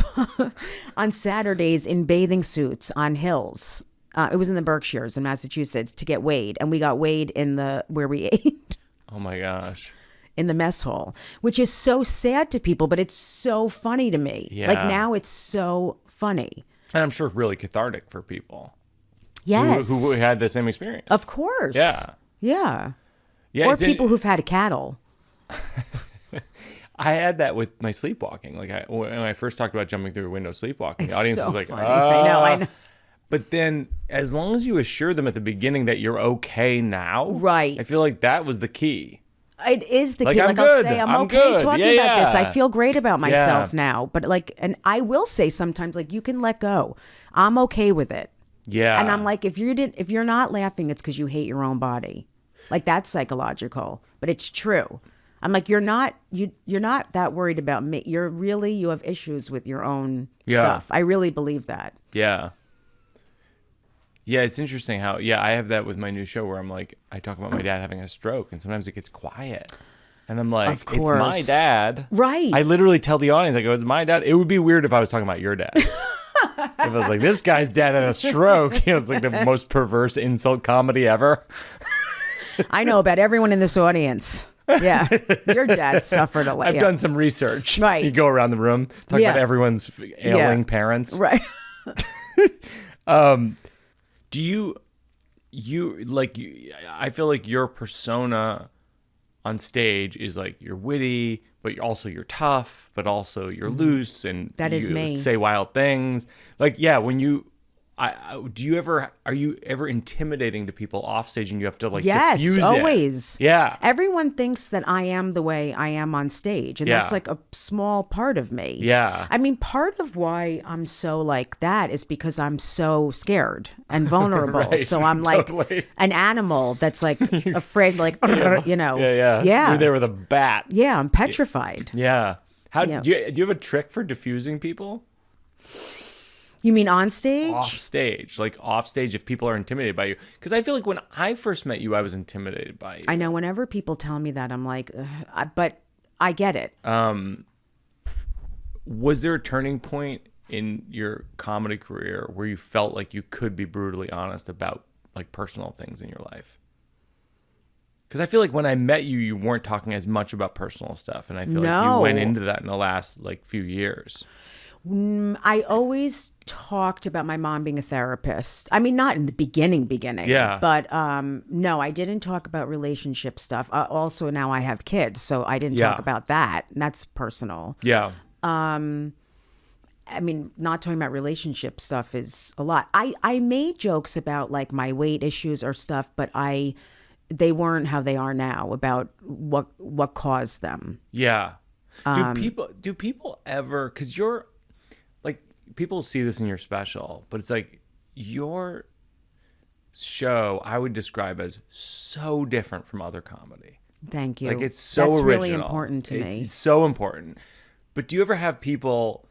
Speaker 2: on Saturdays in bathing suits on hills. It was in the Berkshires in Massachusetts to get weighed. And we got weighed where we ate.
Speaker 1: Oh my gosh.
Speaker 2: In the mess hall, which is so sad to people, but it's so funny to me.
Speaker 1: Yeah.
Speaker 2: Like now it's so funny.
Speaker 1: And I'm sure really cathartic for people.
Speaker 2: Yes.
Speaker 1: Who had the same experience.
Speaker 2: Of course.
Speaker 1: Yeah.
Speaker 2: Yeah.
Speaker 1: Yeah.
Speaker 2: Or people who've had a cattle.
Speaker 1: I had that with my sleepwalking. Like when I first talked about jumping through a window sleepwalking,
Speaker 2: It's
Speaker 1: the audience
Speaker 2: so
Speaker 1: was like,
Speaker 2: funny. I know.
Speaker 1: But then as long as you assure them at the beginning that you're okay now,
Speaker 2: Right.
Speaker 1: I feel like that was the key.
Speaker 2: It is the
Speaker 1: Like,
Speaker 2: key.
Speaker 1: I'm
Speaker 2: Like
Speaker 1: good.
Speaker 2: I'll say, I'm
Speaker 1: I'm
Speaker 2: okay
Speaker 1: good.
Speaker 2: talking
Speaker 1: Yeah,
Speaker 2: about this. I
Speaker 1: yeah.
Speaker 2: feel great about myself
Speaker 1: Yeah.
Speaker 2: now. But and I will say sometimes, like, you can let go. I'm okay with it.
Speaker 1: Yeah.
Speaker 2: And I'm like, if you're not laughing, it's because you hate your own body. Like that's psychological, but it's true. I'm like, you're not that worried about me. You have issues with your own stuff. I really believe that.
Speaker 1: Yeah. Yeah, it's interesting how, I have that with my new show where I'm like, I talk about my dad having a stroke and sometimes it gets quiet. And I'm like,
Speaker 2: Of
Speaker 1: it's
Speaker 2: course.
Speaker 1: my dad.
Speaker 2: Right.
Speaker 1: I literally tell the audience, I go, it's my dad. It would be weird if I was talking about your dad. If I was like, this guy's dad had a stroke. It's like the most perverse insult comedy ever.
Speaker 2: I know about everyone in this audience. Yeah. Your dad suffered a lot.
Speaker 1: I've done some research.
Speaker 2: Right.
Speaker 1: You go around the room, talk
Speaker 2: Yeah.
Speaker 1: about everyone's ailing parents.
Speaker 2: Right.
Speaker 1: Do I feel like your persona on stage is like you're witty, but you're tough, but also you're loose and
Speaker 2: That is
Speaker 1: you
Speaker 2: me.
Speaker 1: say wild things. Like, when you, are you ever intimidating to people off stage and you have to like
Speaker 2: Yes,
Speaker 1: diffuse it?
Speaker 2: always.
Speaker 1: Yeah.
Speaker 2: Everyone thinks that I am the way I am on stage, and
Speaker 1: Yeah.
Speaker 2: that's like a small part of me.
Speaker 1: Yeah.
Speaker 2: I mean, part of why I'm so like that is because I'm so scared and vulnerable.
Speaker 1: Right,
Speaker 2: So I'm like
Speaker 1: totally.
Speaker 2: an animal that's like afraid, like,
Speaker 1: Yeah.
Speaker 2: Yeah.
Speaker 1: You're there with a bat.
Speaker 2: Yeah, I'm petrified.
Speaker 1: Yeah. How
Speaker 2: Yeah.
Speaker 1: do you have a trick for diffusing people?
Speaker 2: You mean on stage?
Speaker 1: Off stage, if people are intimidated by you, because I feel like when I first met you, I was intimidated by you.
Speaker 2: I know whenever people tell me that, I'm like, ugh, but I get it.
Speaker 1: Was there a turning point in your comedy career where you felt like you could be brutally honest about like personal things in your life? Because I feel like when I met you, you weren't talking as much about personal stuff, and I feel like you
Speaker 2: No.
Speaker 1: went into that in the last like few years.
Speaker 2: I always talked about my mom being a therapist. I mean, not in the beginning.
Speaker 1: Yeah.
Speaker 2: But no, I didn't talk about relationship stuff. Also, now I have kids, so I didn't
Speaker 1: Yeah.
Speaker 2: talk about that. And that's personal.
Speaker 1: Yeah.
Speaker 2: I mean, not talking about relationship stuff is a lot. I made jokes about like my weight issues or stuff, but they weren't how they are now about what caused them.
Speaker 1: Yeah. Do people ever, because you're like, people see this in your special, but it's like your show I would describe as so different from other comedy.
Speaker 2: Thank you.
Speaker 1: Like it's so
Speaker 2: That's
Speaker 1: original.
Speaker 2: really important to me.
Speaker 1: It's so important. But do you ever have people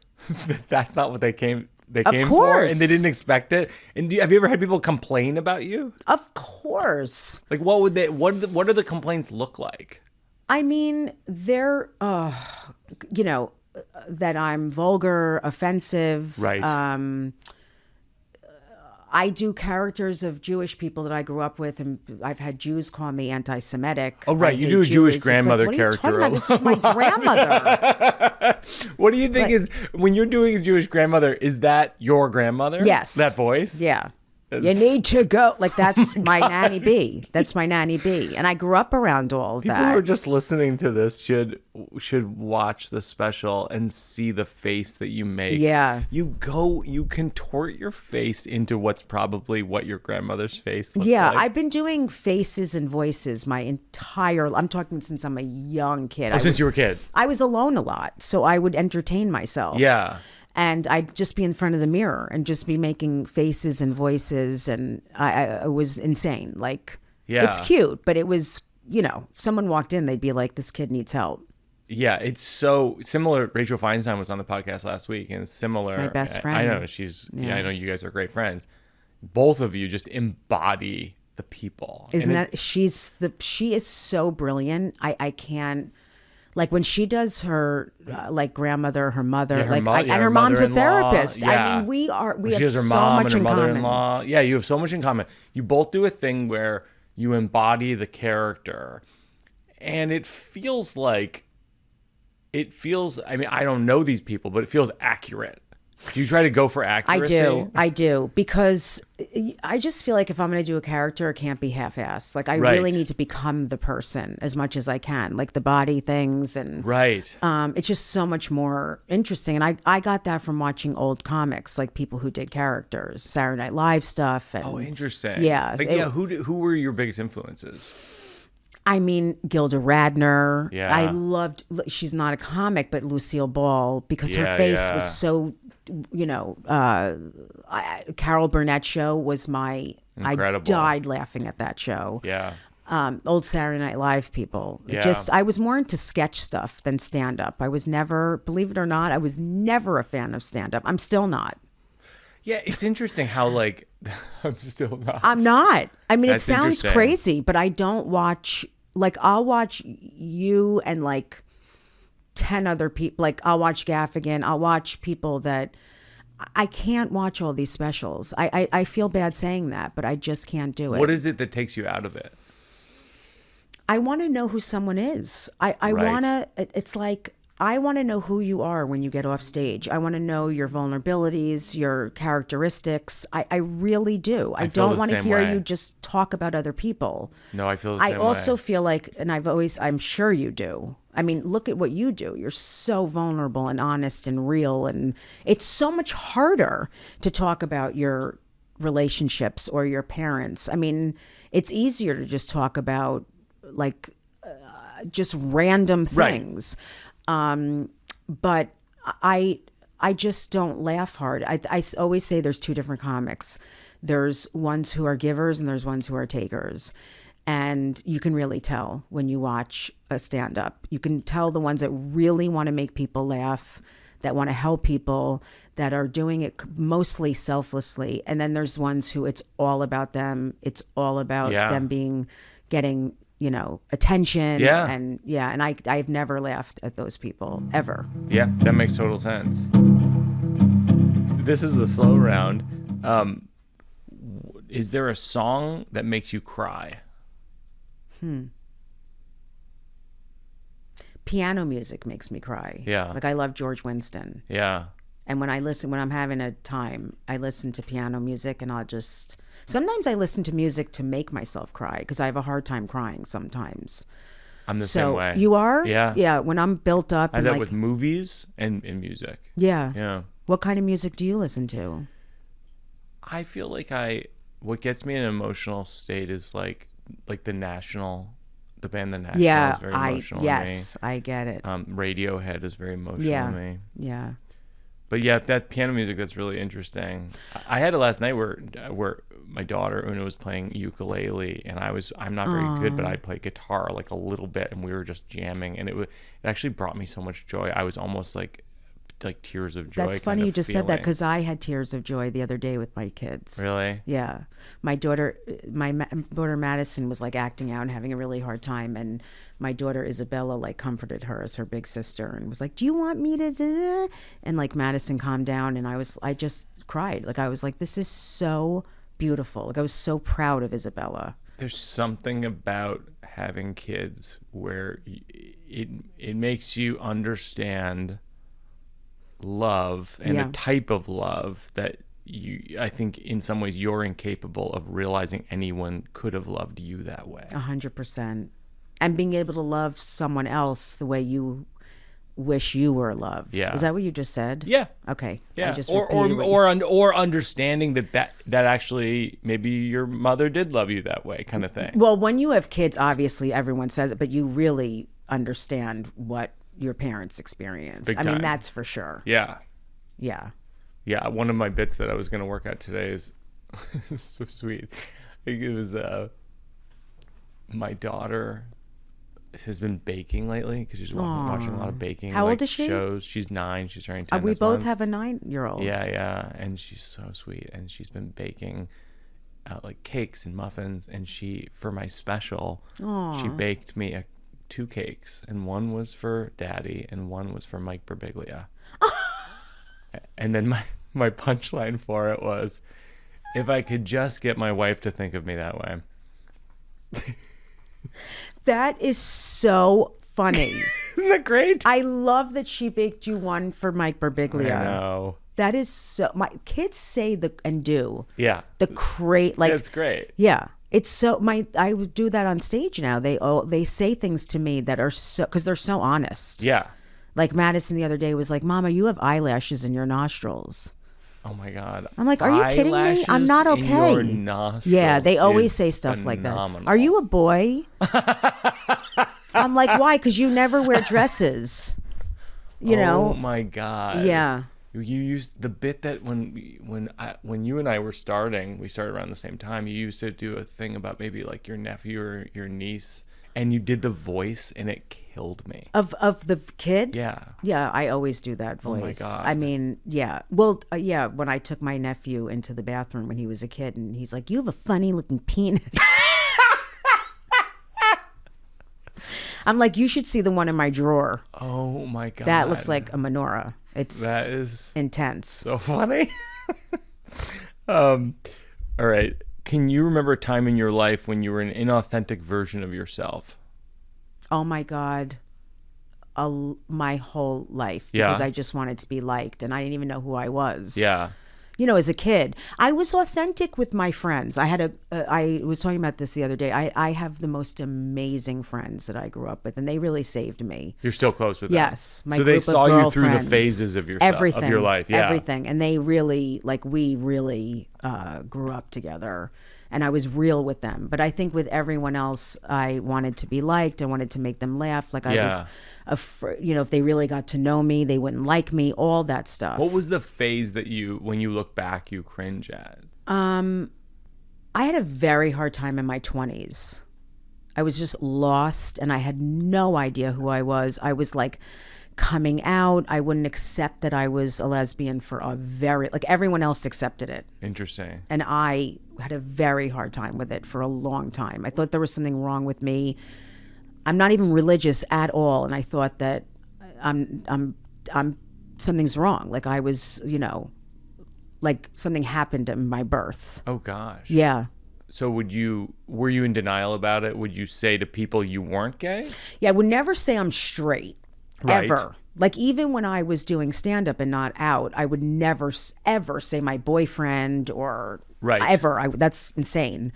Speaker 1: That's not what they came for,
Speaker 2: course.
Speaker 1: and they didn't expect it. And have you ever had people complain about you?
Speaker 2: Of course.
Speaker 1: Like, what do the complaints look like?
Speaker 2: I mean, they're, that I'm vulgar, offensive.
Speaker 1: Right.
Speaker 2: I do characters of Jewish people that I grew up with, and I've had Jews call me anti-Semitic.
Speaker 1: Oh, right. You do a Jewish grandmother character.
Speaker 2: What are you talking about? This is my grandmother.
Speaker 1: What do you think is, when you're doing a Jewish grandmother, is that your grandmother?
Speaker 2: Yes.
Speaker 1: That voice?
Speaker 2: Yeah. You need to go. Like, that's my nanny B. That's my nanny B. And I grew up around all of
Speaker 1: People
Speaker 2: that.
Speaker 1: who are just listening to this should watch the special and see the face that you make.
Speaker 2: Yeah.
Speaker 1: You contort your face into what's probably what your grandmother's face looks
Speaker 2: Yeah,
Speaker 1: like.
Speaker 2: I've been doing faces and voices I'm talking since I'm a young kid.
Speaker 1: Since you were a kid.
Speaker 2: I was alone a lot, so I would entertain myself.
Speaker 1: Yeah.
Speaker 2: And I'd just be in front of the mirror and just be making faces and voices, and I was insane. Like,
Speaker 1: Yeah.
Speaker 2: It's cute, but it was, if someone walked in, they'd be like, this kid needs help.
Speaker 1: Yeah, it's so similar. Rachel Feinstein was on the podcast last week, and it's similar.
Speaker 2: My best friend.
Speaker 1: I know I know you guys are great friends. Both of you just embody the people.
Speaker 2: She is so brilliant. I can't. Like, when she does her grandmother, her mother, and her mom's a therapist.
Speaker 1: Yeah.
Speaker 2: I mean, we have
Speaker 1: has her
Speaker 2: so
Speaker 1: mom
Speaker 2: much
Speaker 1: and her
Speaker 2: in common.
Speaker 1: mother-in-law. Yeah, you have so much in common. You both do a thing where you embody the character, and it feels. I mean, I don't know these people, but it feels accurate. Do you try to go for accuracy?
Speaker 2: I do, because I just feel like if I'm going to do a character, it can't be half-assed. Like, I really need to become the person as much as I can, like the body things, and
Speaker 1: right.
Speaker 2: It's just so much more interesting. And I got that from watching old comics, like people who did characters, Saturday Night Live stuff. And,
Speaker 1: oh, interesting.
Speaker 2: Yeah.
Speaker 1: Who were your biggest influences?
Speaker 2: I mean, Gilda Radner.
Speaker 1: Yeah.
Speaker 2: I loved, she's not a comic, but Lucille Ball, because her face was so, Carol Burnett show was
Speaker 1: Incredible.
Speaker 2: I died laughing at that show.
Speaker 1: Yeah.
Speaker 2: Old Saturday Night Live people.
Speaker 1: Yeah.
Speaker 2: I was more into sketch stuff than stand-up. I was never, believe it or not, I was never a fan of stand-up. I'm still not.
Speaker 1: Yeah, it's interesting how, I'm still not.
Speaker 2: I'm not. I mean,
Speaker 1: That's
Speaker 2: it sounds
Speaker 1: interesting.
Speaker 2: crazy, but I don't watch, I'll watch you and 10 other people. I'll watch Gaffigan. I'll watch people that I can't watch all these specials. I feel bad saying that, but I just can't do it.
Speaker 1: What is it that takes you out of it?
Speaker 2: I want to know who someone is. I
Speaker 1: Right.
Speaker 2: want to, it's like, I want to know who you are when you get off stage. I want to know your vulnerabilities, your characteristics. I really do. I
Speaker 1: feel
Speaker 2: don't
Speaker 1: the
Speaker 2: want to
Speaker 1: same
Speaker 2: hear
Speaker 1: way.
Speaker 2: you just talk about other people.
Speaker 1: No, I feel the same
Speaker 2: I also
Speaker 1: way.
Speaker 2: feel like, and I'm sure you do. I mean, look at what you do. You're so vulnerable and honest and real. And it's so much harder to talk about your relationships or your parents. I mean, it's easier to just talk about just random things. Right. But I just don't laugh hard. I always say there's two different comics. There's ones who are givers and there's ones who are takers. And you can really tell when you watch a stand-up. You can tell the ones that really want to make people laugh, that want to help people, that are doing it mostly selflessly. And then there's ones who it's all about them. It's all about them getting, attention.
Speaker 1: Yeah.
Speaker 2: And I've never laughed at those people, ever.
Speaker 1: Yeah, that makes total sense. This is the slow round. Is there a song that makes you cry?
Speaker 2: Piano music makes me cry.
Speaker 1: Yeah.
Speaker 2: I love George Winston.
Speaker 1: Yeah.
Speaker 2: And when I'm having a time, I listen to piano music, and sometimes I listen to music to make myself cry, because I have a hard time crying sometimes.
Speaker 1: I'm the same way.
Speaker 2: You are?
Speaker 1: Yeah.
Speaker 2: Yeah. When I'm built up.
Speaker 1: I have that with movies and music.
Speaker 2: Yeah.
Speaker 1: Yeah.
Speaker 2: What kind of music do you listen to?
Speaker 1: I feel like what gets me in an emotional state is like the National, the band The National is very emotional to me.
Speaker 2: Yes, I get it.
Speaker 1: Radiohead is very emotional to me.
Speaker 2: Yeah.
Speaker 1: But yeah, that piano music, that's really interesting. I had it last night where my daughter Una was playing ukulele, and I'm not very good, but I play guitar a little bit, and we were just jamming, and it actually brought me so much joy. I was almost like tears of joy.
Speaker 2: That's funny you just said that, because I had tears of joy the other day with my kids.
Speaker 1: Really?
Speaker 2: Yeah. My daughter Madison was like acting out and having a really hard time, and my daughter Isabella like comforted her as her big sister and was like, do you want me to, and like Madison calmed down, and I just cried. Like I was like, this is so beautiful. Like I was so proud of Isabella.
Speaker 1: There's something about having kids where it makes you understand love and a type of love that I think in some ways you're incapable of realizing anyone could have loved you that way.
Speaker 2: 100%. And being able to love someone else the way you wish you were loved.
Speaker 1: Yeah.
Speaker 2: Is that what you just said?
Speaker 1: Yeah.
Speaker 2: Okay.
Speaker 1: Yeah.
Speaker 2: I just
Speaker 1: or understanding that actually maybe your mother did love you that way, kind of thing.
Speaker 2: Well, when you have kids, obviously everyone says it, but you really understand what your parents experienced.
Speaker 1: Big
Speaker 2: I mean,
Speaker 1: time.
Speaker 2: that's for sure.
Speaker 1: Yeah.
Speaker 2: Yeah.
Speaker 1: Yeah. One of my bits that I was going to work out today is so sweet. It was my daughter has been baking lately because she's watching a lot of baking.
Speaker 2: How old is she?
Speaker 1: Shows. She's 9. She's turning 10
Speaker 2: We
Speaker 1: this
Speaker 2: both
Speaker 1: month.
Speaker 2: have a 9-year-old.
Speaker 1: Yeah, and she's so sweet, and she's been baking like cakes and muffins, and for my special, she baked me 2 cakes, and one was for Daddy, and one was for Mike Birbiglia. And then my punchline for it was, if I could just get my wife to think of me that way.
Speaker 2: That is so funny.
Speaker 1: Isn't that great?
Speaker 2: I love that she baked you one for Mike Birbiglia.
Speaker 1: I know.
Speaker 2: That is so. My kids say and do.
Speaker 1: Yeah.
Speaker 2: It's
Speaker 1: great.
Speaker 2: Yeah. It's so I would do that on stage now. They say things to me that are so, because they're so honest.
Speaker 1: Yeah.
Speaker 2: Like Madison the other day was like, Mama, you have eyelashes in your nostrils.
Speaker 1: Oh my God.
Speaker 2: I'm like, are you kidding me? I'm not okay.
Speaker 1: In your nostrils
Speaker 2: yeah, they always say stuff
Speaker 1: phenomenal.
Speaker 2: like that. Are you a boy? I'm like, why? Because you never wear dresses. You know?
Speaker 1: Oh my God.
Speaker 2: Yeah.
Speaker 1: You used the bit that when you and I were starting, we started around the same time. You used to do a thing about maybe like your nephew or your niece, and you did the voice, and it killed me.
Speaker 2: Of the kid?
Speaker 1: Yeah.
Speaker 2: Yeah, I always do that voice.
Speaker 1: Oh my God.
Speaker 2: I mean, yeah. Well, yeah, when I took my nephew into the bathroom when he was a kid, and he's like, you have a funny looking penis. I'm like, you should see the one in my drawer.
Speaker 1: Oh my God.
Speaker 2: That looks like a menorah.
Speaker 1: That is
Speaker 2: intense.
Speaker 1: So funny. All right. Can you remember a time in your life when you were an inauthentic version of yourself?
Speaker 2: Oh my God. My whole life.
Speaker 1: Yeah.
Speaker 2: Because I just wanted to be liked, and I didn't even know who I was.
Speaker 1: Yeah.
Speaker 2: You know, as a kid, I was authentic with my friends. I was talking about this the other day. I have the most amazing friends that I grew up with, and they really saved me.
Speaker 1: You're still close with them?
Speaker 2: Yes.
Speaker 1: So they saw you through the phases of your life. Yeah.
Speaker 2: Everything. And they really, we really grew up together. And I was real with them. But I think with everyone else, I wanted to be liked. I wanted to make them laugh. I was if they really got to know me, they wouldn't like me, all that stuff.
Speaker 1: What was the phase that when you look back, you cringe at?
Speaker 2: I had a very hard time in my 20s. I was just lost, and I had no idea who I was. I was like coming out. I wouldn't accept that I was a lesbian for everyone else accepted it.
Speaker 1: Interesting.
Speaker 2: And I had a very hard time with it for a long time. I thought there was something wrong with me. I'm not even religious at all, and I thought that I'm something's wrong. Like I was, like something happened in my birth.
Speaker 1: Oh gosh.
Speaker 2: Yeah.
Speaker 1: So were you in denial about it? Would you say to people you weren't gay?
Speaker 2: Yeah, I would never say I'm straight.
Speaker 1: Right.
Speaker 2: Ever. Like even when I was doing stand-up and not out, I would never ever say my boyfriend or ever. That's insane.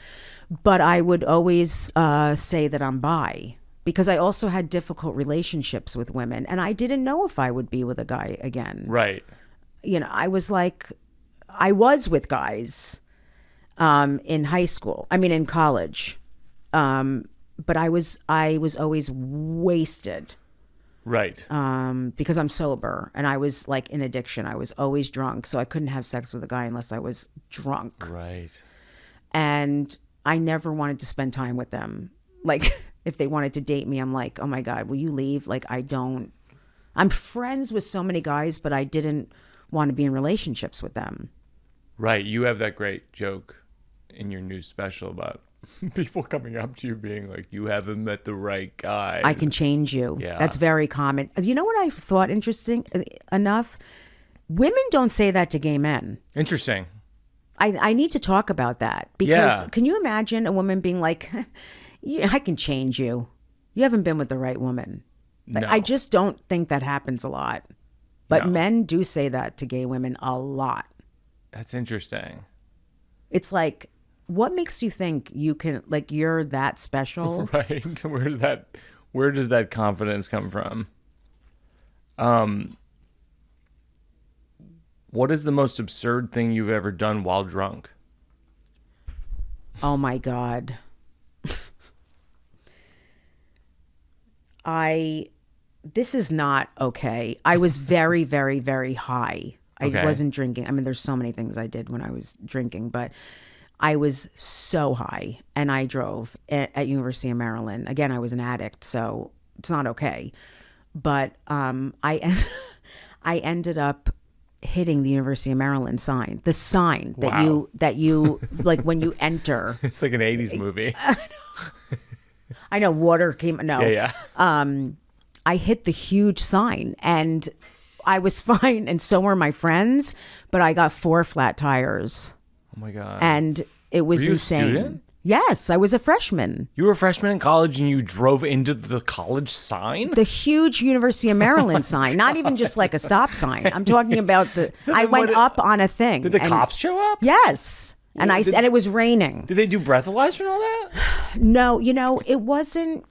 Speaker 2: But I would always say that I'm bi, because I also had difficult relationships with women, and I didn't know if I would be with a guy again.
Speaker 1: Right.
Speaker 2: I was with guys in high school. I mean, in college. But I was always wasted.
Speaker 1: Right.
Speaker 2: Because I'm sober, and I was like in addiction. I was always drunk, so I couldn't have sex with a guy unless I was drunk.
Speaker 1: Right.
Speaker 2: And I never wanted to spend time with them. Like if they wanted to date me, I'm like, oh my God, will you leave? Like I don't I'm friends with so many guys, but I didn't want to be in relationships with them.
Speaker 1: Right. You have that great joke in your new special about people coming up to you being like, you haven't met the right guy.
Speaker 2: I can change you.
Speaker 1: Yeah.
Speaker 2: That's very common. You know what I thought interesting enough? Women don't say that to gay men.
Speaker 1: Interesting.
Speaker 2: I need to talk about that because can you imagine a woman being like, yeah, I can change you. You haven't been with the right woman.
Speaker 1: No.
Speaker 2: I just don't think that happens a lot. But men do say that to gay women a lot.
Speaker 1: That's interesting.
Speaker 2: It's like, what makes you think you can, like, you're that special?
Speaker 1: Right. Where does that confidence come from? What is the most absurd thing you've ever done while drunk?
Speaker 2: Oh my God. This is not okay. I was very, very, very high.
Speaker 1: Okay.
Speaker 2: I wasn't drinking. I mean, there's so many things I did when I was drinking, but I was so high and I drove at University of Maryland. Again, I was an addict, so it's not okay. But I ended up hitting the University of Maryland sign. The sign that you like when you enter.
Speaker 1: It's like an 80s movie.
Speaker 2: I know water came. No.
Speaker 1: Yeah.
Speaker 2: I hit the huge sign and I was fine, and so were my friends, but I got 4 flat tires.
Speaker 1: Oh my God.
Speaker 2: And it was
Speaker 1: Were you
Speaker 2: insane.
Speaker 1: a student?
Speaker 2: Yes, I was a freshman.
Speaker 1: You were a freshman in college and you drove into the college sign?
Speaker 2: The huge University of Maryland sign, not even just like a stop sign. I'm talking about I went up on a thing.
Speaker 1: Did the cops show up?
Speaker 2: Yes. And and it was raining.
Speaker 1: Did they do breathalyzer and all that?
Speaker 2: No, it wasn't.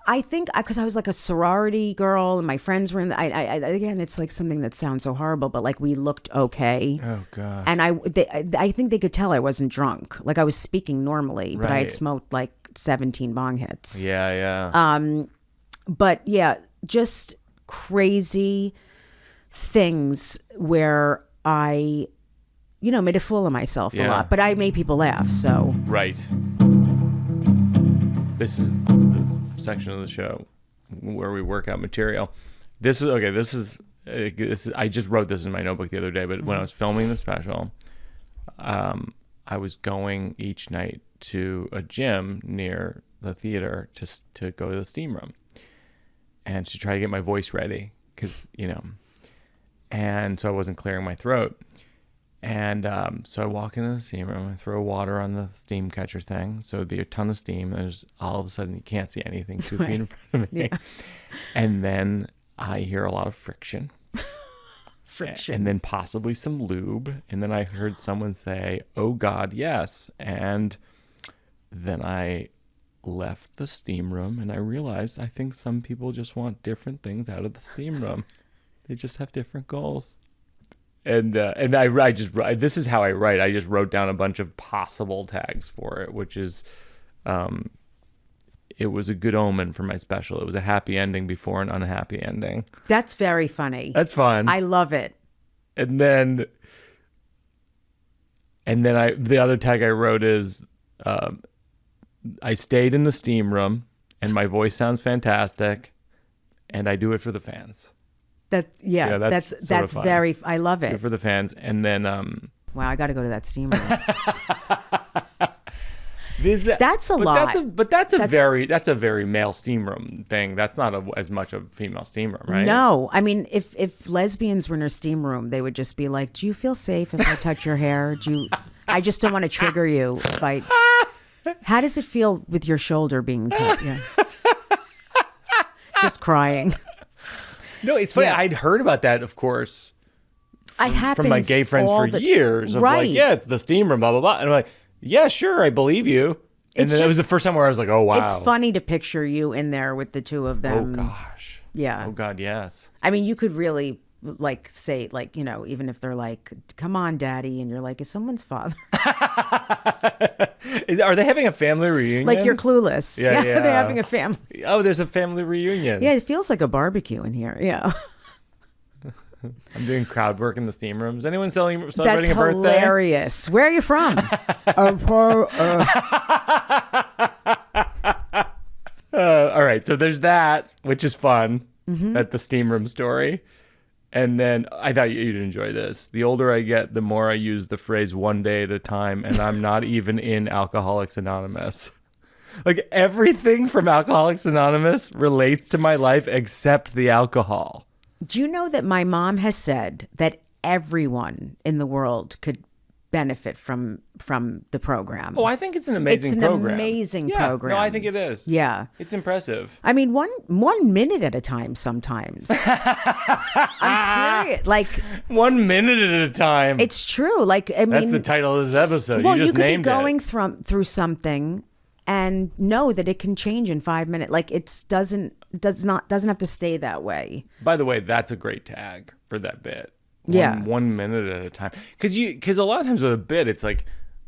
Speaker 2: I think because I was like a sorority girl and my friends were in again, it's like something that sounds so horrible, but like we looked okay.
Speaker 1: Oh God.
Speaker 2: And I think they could tell I wasn't drunk. Like I was speaking normally, but I had smoked like 17 bong hits.
Speaker 1: Yeah.
Speaker 2: But yeah, just crazy things where I, made a fool of myself a lot, but I made people laugh. So
Speaker 1: right. This is the section of the show where we work out material. This is I just wrote this in my notebook the other day, but when I was filming the special, I was going each night to a gym near the theater to go to the steam room and to try to get my voice ready because and so I wasn't clearing my throat. And so I walk into the steam room, I throw water on the steam catcher thing, so it'd be a ton of steam. There's all of a sudden you can't see anything 2 feet in front of me. Yeah. And then I hear a lot of friction. And then possibly some lube. And then I heard someone say, "Oh God, yes." And then I left the steam room and I realized I think some people just want different things out of the steam room. They just have different goals. And I just this is how I write. I just wrote down a bunch of possible tags for it, which is, it was a good omen for my special. It was a happy ending before an unhappy ending.
Speaker 2: That's very funny.
Speaker 1: That's fun.
Speaker 2: I love it.
Speaker 1: And then the other tag I wrote is, I stayed in the steam room and my voice sounds fantastic, and I do it for the fans. That's
Speaker 2: very. I love it.
Speaker 1: For the fans, and then
Speaker 2: wow, I got to go to that steam room.
Speaker 1: That's
Speaker 2: a lot.
Speaker 1: That's a very male steam room thing. That's not as much a female steam room, right?
Speaker 2: No, I mean, if lesbians were in a steam room, they would just be like, "Do you feel safe if I touch your hair? I just don't want to trigger you if I." How does it feel with your shoulder being touched? Yeah. Just crying.
Speaker 1: No, it's funny. Yeah. I'd heard about that, of course, from my gay friends for years. Of like, yeah, it's the steam room, blah, blah, blah. And I'm like, yeah, sure, I believe you. And then it was the first time where I was like, oh, wow.
Speaker 2: It's funny to picture you in there with the two of them.
Speaker 1: Oh, gosh.
Speaker 2: Yeah.
Speaker 1: Oh, God, yes.
Speaker 2: I mean, you could really say, even if they're like, come on, daddy. And you're like, is someone's father?
Speaker 1: Are they having a family reunion?
Speaker 2: Like you're clueless.
Speaker 1: Yeah.
Speaker 2: They're having a family.
Speaker 1: Oh, there's a family reunion.
Speaker 2: Yeah, it feels like a barbecue in here. Yeah.
Speaker 1: I'm doing crowd work in the steam room. Is anyone celebrating a birthday?
Speaker 2: That's hilarious. Where are you from?
Speaker 1: All right, so there's that, which is fun. at the steam room story. And then I thought you'd enjoy this. The older I get, the more I use the phrase one day at a time, and I'm not even in Alcoholics Anonymous. Like everything from Alcoholics Anonymous relates to my life except the alcohol.
Speaker 2: Do you know that my mom has said that everyone in the world could benefit from the program?
Speaker 1: Oh, I think it's an amazing program.
Speaker 2: It's an amazing program.
Speaker 1: No, I think it is.
Speaker 2: Yeah.
Speaker 1: It's impressive.
Speaker 2: I mean, one minute at a time sometimes. I'm serious. Like
Speaker 1: 1 minute at a time.
Speaker 2: It's true. Like, I mean,
Speaker 1: that's the title of this episode.
Speaker 2: Well,
Speaker 1: you just
Speaker 2: could
Speaker 1: named
Speaker 2: be going
Speaker 1: it.
Speaker 2: through something and know that it can change in 5 minutes. Like doesn't have to stay that way.
Speaker 1: By the way, that's a great tag for that bit.
Speaker 2: Yeah.
Speaker 1: 1 minute at a time. Because a lot of times with a bit, it's like,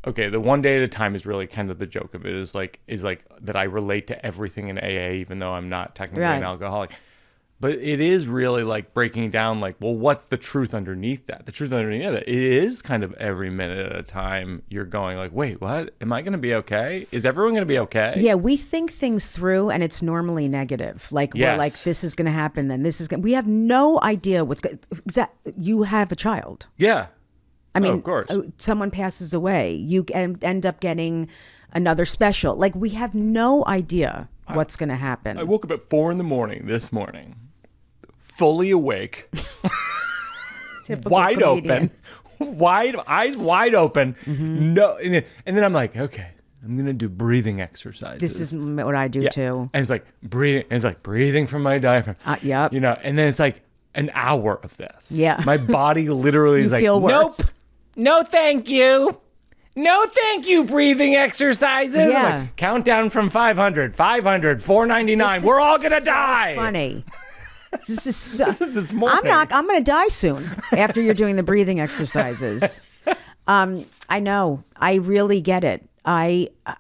Speaker 1: okay, the one day at a time is really kind of the joke of it is like that I relate to everything in AA, even though I'm not technically an alcoholic. But it is really like breaking down like, well, what's the truth underneath that? The truth underneath that, it is kind of every minute at a time you're going like, wait, what? Am I going to be okay? Is everyone going to be okay?
Speaker 2: Yeah, we think things through and it's normally negative. Like, we're like, this is going to happen, then this is going to... We have no idea what's going to... You have a child.
Speaker 1: Yeah.
Speaker 2: I mean,
Speaker 1: of course.
Speaker 2: Someone passes away. You end up getting another special. Like, we have no idea what's going to happen.
Speaker 1: I woke up at 4 a.m. this morning. Fully awake, wide
Speaker 2: comedian.
Speaker 1: open, eyes wide open. No, and then I'm like, okay, I'm gonna do breathing exercises.
Speaker 2: This is what I do too.
Speaker 1: And it's like breathing. It's like breathing from my diaphragm.
Speaker 2: Yep.
Speaker 1: You know, and then it's like an hour of this.
Speaker 2: Yeah.
Speaker 1: My body literally is like,
Speaker 2: feel
Speaker 1: nope,
Speaker 2: worse.
Speaker 1: no, thank you. No, thank you, breathing exercises.
Speaker 2: Yeah.
Speaker 1: Like, countdown from 500, 499. We're all going to die.
Speaker 2: Funny. This is so...
Speaker 1: This is this morning.
Speaker 2: I'm going to die soon after you're doing the breathing exercises. I know. I really get it.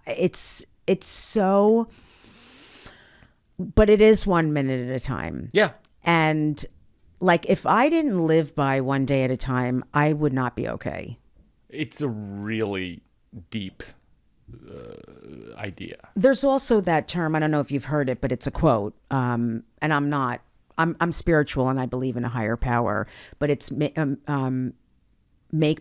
Speaker 2: It's so... But it is 1 minute at a time.
Speaker 1: Yeah.
Speaker 2: And like, if I didn't live by one day at a time, I would not be okay. It's
Speaker 1: a really deep idea.
Speaker 2: There's also that term, I don't know if you've heard it, but it's a quote. And I'm spiritual and I believe in a higher power, but it's make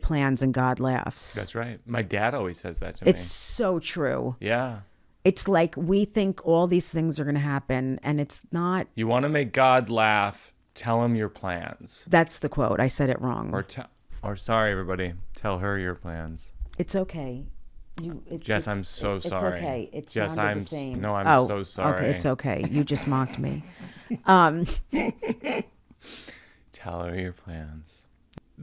Speaker 2: plans and God laughs.
Speaker 1: That's right. My dad always says that to me.
Speaker 2: It's so true.
Speaker 1: Yeah.
Speaker 2: It's like we think all these things are going to happen and it's not.
Speaker 1: You want to make God laugh, tell him your plans.
Speaker 2: That's the quote. I said it wrong.
Speaker 1: Or sorry, everybody, tell her your plans.
Speaker 2: It's okay.
Speaker 1: Jess, I'm so sorry.
Speaker 2: It's okay. It's
Speaker 1: Jess,
Speaker 2: the same.
Speaker 1: No, I'm so sorry.
Speaker 2: Okay, it's okay. You just mocked me.
Speaker 1: Tell her your plans.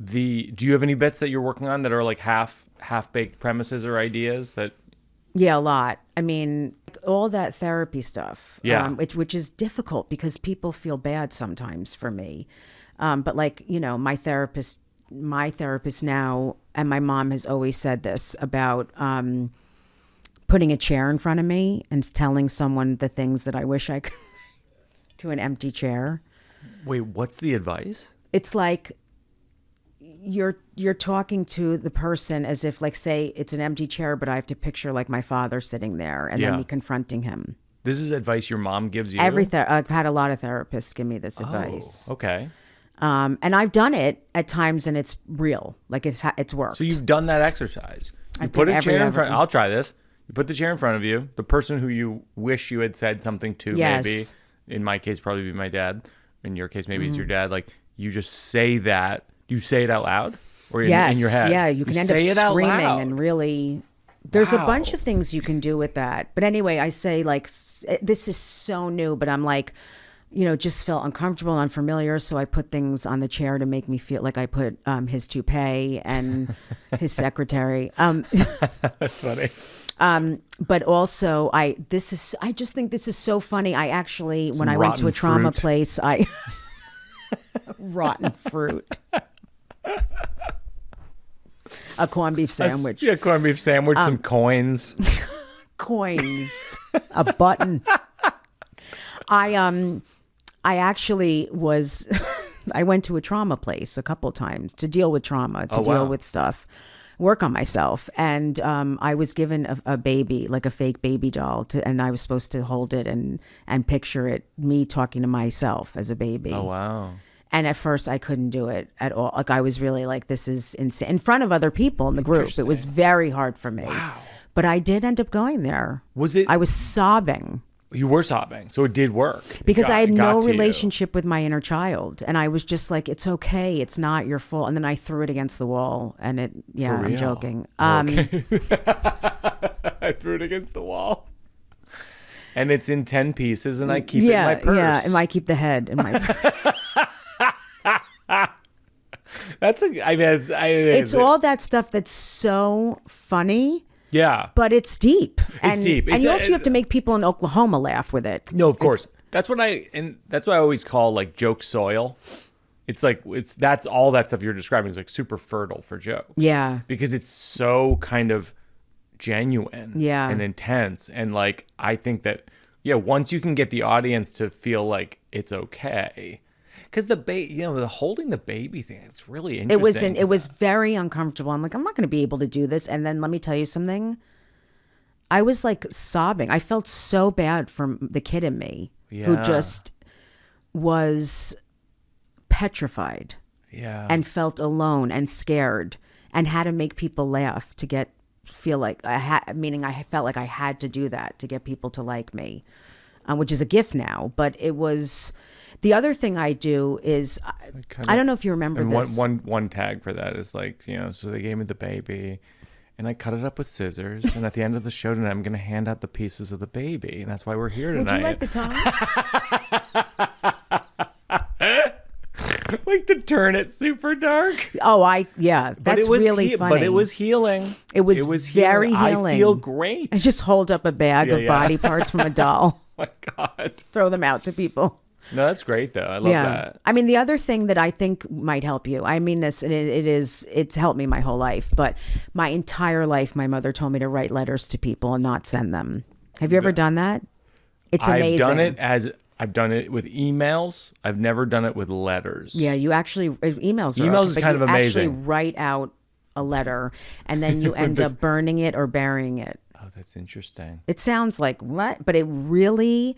Speaker 1: Do you have any bits that you're working on that are like half-baked premises or ideas that?
Speaker 2: Yeah, a lot. I mean, all that therapy stuff.
Speaker 1: Yeah.
Speaker 2: Which is difficult because people feel bad sometimes for me. But like, you know, my therapist now, and my mom has always said this about putting a chair in front of me and telling someone the things that I wish I could to an empty chair.
Speaker 1: Wait, what's the advice?
Speaker 2: It's like you're talking to the person as if, like, say it's an empty chair, but I have to picture like my father sitting there and then me confronting him.
Speaker 1: This is advice your mom gives you?
Speaker 2: I've had a lot of therapists give me this advice.
Speaker 1: Okay.
Speaker 2: And I've done it at times, and it's real. Like it's worked.
Speaker 1: So you've done that exercise. You
Speaker 2: I've
Speaker 1: put
Speaker 2: done
Speaker 1: a chair in front.
Speaker 2: everything.
Speaker 1: I'll try this. You put the chair in front of you. The person who you wish you had said something to,
Speaker 2: Yes.
Speaker 1: maybe. In my case, probably be my dad. In your case, maybe it's your dad. Like, you just say that. You say it out loud, or in your head.
Speaker 2: Yeah, you can end up screaming and really. There's a bunch of things you can do with that. But anyway, I say, like, this is so new, but I'm like, you know, just felt uncomfortable and unfamiliar. So I put things on the chair to make me feel like I put his toupee and his secretary.
Speaker 1: That's funny.
Speaker 2: But also I just think this is so funny. I actually, when I went to a
Speaker 1: rotten
Speaker 2: trauma
Speaker 1: fruit.
Speaker 2: place, rotten fruit. A corned beef sandwich.
Speaker 1: Yeah, corned beef sandwich, some coins.
Speaker 2: Coins. A button. I actually was I went to a trauma place a couple times to deal with trauma, to deal with stuff. work on myself. And I was given a baby, like a fake baby doll, and I was supposed to hold it and picture it, me talking to myself as a baby.
Speaker 1: Oh, wow.
Speaker 2: And at first I couldn't do it at all. Like I was really like, this is insane. In front of other people in the group. It was very hard for me.
Speaker 1: Wow.
Speaker 2: But I did end up going there.
Speaker 1: Was it?
Speaker 2: I was sobbing.
Speaker 1: You were sobbing. So it did work.
Speaker 2: Because I had no relationship with my inner child. And I was just like, it's okay. It's not your fault. And then I threw it against the wall. And it, yeah, I'm joking.
Speaker 1: Okay. I threw it against the wall. And it's in 10 pieces and I keep it in my purse.
Speaker 2: Yeah, and I keep the head in my purse. It's all that stuff that's so funny.
Speaker 1: Yeah.
Speaker 2: But it's deep.
Speaker 1: It's deep.
Speaker 2: And you also have to make people in Oklahoma laugh with it.
Speaker 1: No, of course. That's what I always call like joke soil. It's like, that's all that stuff you're describing is like super fertile for jokes.
Speaker 2: Yeah.
Speaker 1: Because it's so kind of genuine and intense. And like, I think that, once you can get the audience to feel like it's okay. Because the holding the baby thing, it's really interesting.
Speaker 2: It was very uncomfortable. I'm like, I'm not going to be able to do this. And then let me tell you something. I was like sobbing. I felt so bad for the kid in me who just was petrified and felt alone and scared and had to make people laugh to feel like I felt like I had to do that to get people to like me, which is a gift now. But it was... The other thing I do is, I don't know if you remember this.
Speaker 1: One tag for that is like, so they gave me the baby and I cut it up with scissors. And at the end of the show tonight, I'm going to hand out the pieces of the baby. And that's why we're here tonight.
Speaker 2: Would you like the tongue?
Speaker 1: Like to turn it super dark.
Speaker 2: Oh, that's really funny.
Speaker 1: But it was healing.
Speaker 2: It was very healing.
Speaker 1: I feel great.
Speaker 2: I just hold up a bag of body parts from a doll.
Speaker 1: Oh my God.
Speaker 2: Throw them out to people.
Speaker 1: No, that's great though. I love that.
Speaker 2: I mean, the other thing that I think might help you, I mean this, and it's helped me my whole life, but my entire life, my mother told me to write letters to people and not send them. Have you ever done that? It's amazing.
Speaker 1: I've done it with emails. I've never done it with letters.
Speaker 2: Yeah, you actually, emails
Speaker 1: is kind of amazing.
Speaker 2: You actually write out a letter and then you end up burning it or burying it.
Speaker 1: Oh, that's interesting.
Speaker 2: It sounds like what? But it really...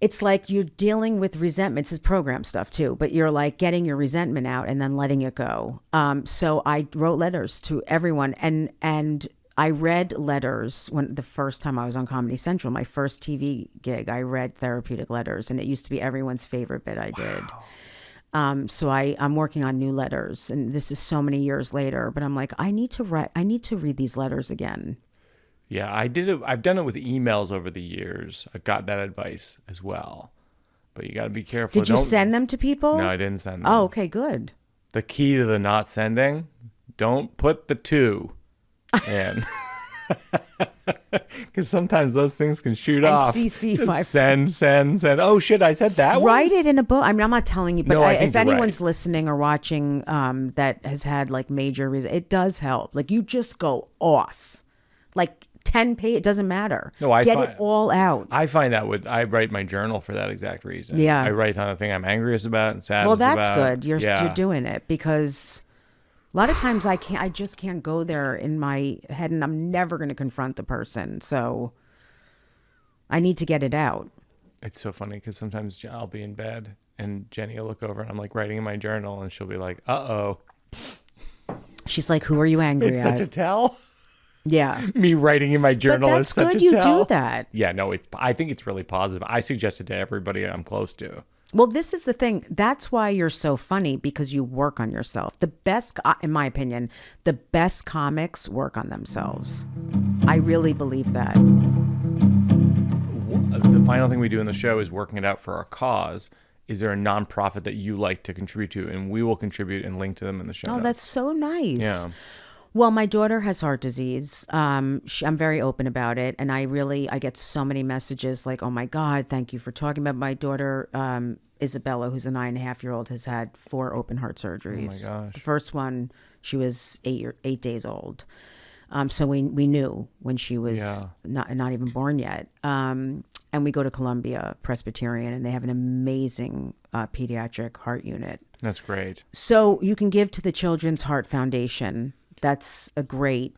Speaker 2: It's like you're dealing with resentment. It's program stuff too, but you're like getting your resentment out and then letting it go. So I wrote letters to everyone, and I read letters when the first time I was on Comedy Central, my first TV gig. I read therapeutic letters, and it used to be everyone's favorite bit I did. So I'm working on new letters, and this is so many years later. But I'm like, I need to read these letters again.
Speaker 1: Yeah, I did it. I've done it with emails over the years. I got that advice as well. But you got to be careful.
Speaker 2: Did you send them to people?
Speaker 1: No, I didn't send them.
Speaker 2: Oh, okay, good.
Speaker 1: The key to the not sending, don't put the 2 in. Because sometimes those things can shoot off.
Speaker 2: CC 5.
Speaker 1: Send. Oh, shit, I said that one?
Speaker 2: Write it in a book. I mean, I'm not telling you, but
Speaker 1: No,
Speaker 2: if anyone's listening or watching that has had like major reason, it does help. Like you just go off. Like 10 pages, it doesn't matter.
Speaker 1: No,
Speaker 2: Get it all out.
Speaker 1: I find that I write my journal for that exact reason.
Speaker 2: Yeah.
Speaker 1: I write on the thing I'm angriest about and sad
Speaker 2: about. Well, that's
Speaker 1: about.
Speaker 2: good. You're doing it because a lot of times I just can't go there in my head and I'm never going to confront the person. So I need to get it out.
Speaker 1: It's so funny because sometimes I'll be in bed and Jenny will look over and I'm like writing in my journal and she'll be like, uh-oh.
Speaker 2: She's like, who are you angry at?
Speaker 1: It's such a tell.
Speaker 2: Yeah.
Speaker 1: Me writing in my journal is such a tell.
Speaker 2: But that's good you do that.
Speaker 1: Yeah, no, I think it's really positive. I suggest it to everybody I'm close to.
Speaker 2: Well, this is the thing. That's why you're so funny, because you work on yourself. The best, in my opinion, the best comics work on themselves. I really believe that.
Speaker 1: The final thing we do in the show is working it out for our cause. Is there a nonprofit that you like to contribute to? And we will contribute and link to them in the show notes.
Speaker 2: That's so nice.
Speaker 1: Yeah.
Speaker 2: Well, my daughter has heart disease. I'm very open about it. And I get so many messages like, oh my God, thank you for talking about my daughter. Isabella, who's a 9.5-year-old, has had 4 open heart surgeries.
Speaker 1: Oh my gosh.
Speaker 2: The first one, she was 8 days old. So we knew when she was not even born yet. And we go to Columbia Presbyterian, and they have an amazing pediatric heart unit.
Speaker 1: That's great.
Speaker 2: So you can give to the Children's Heart Foundation. that's a great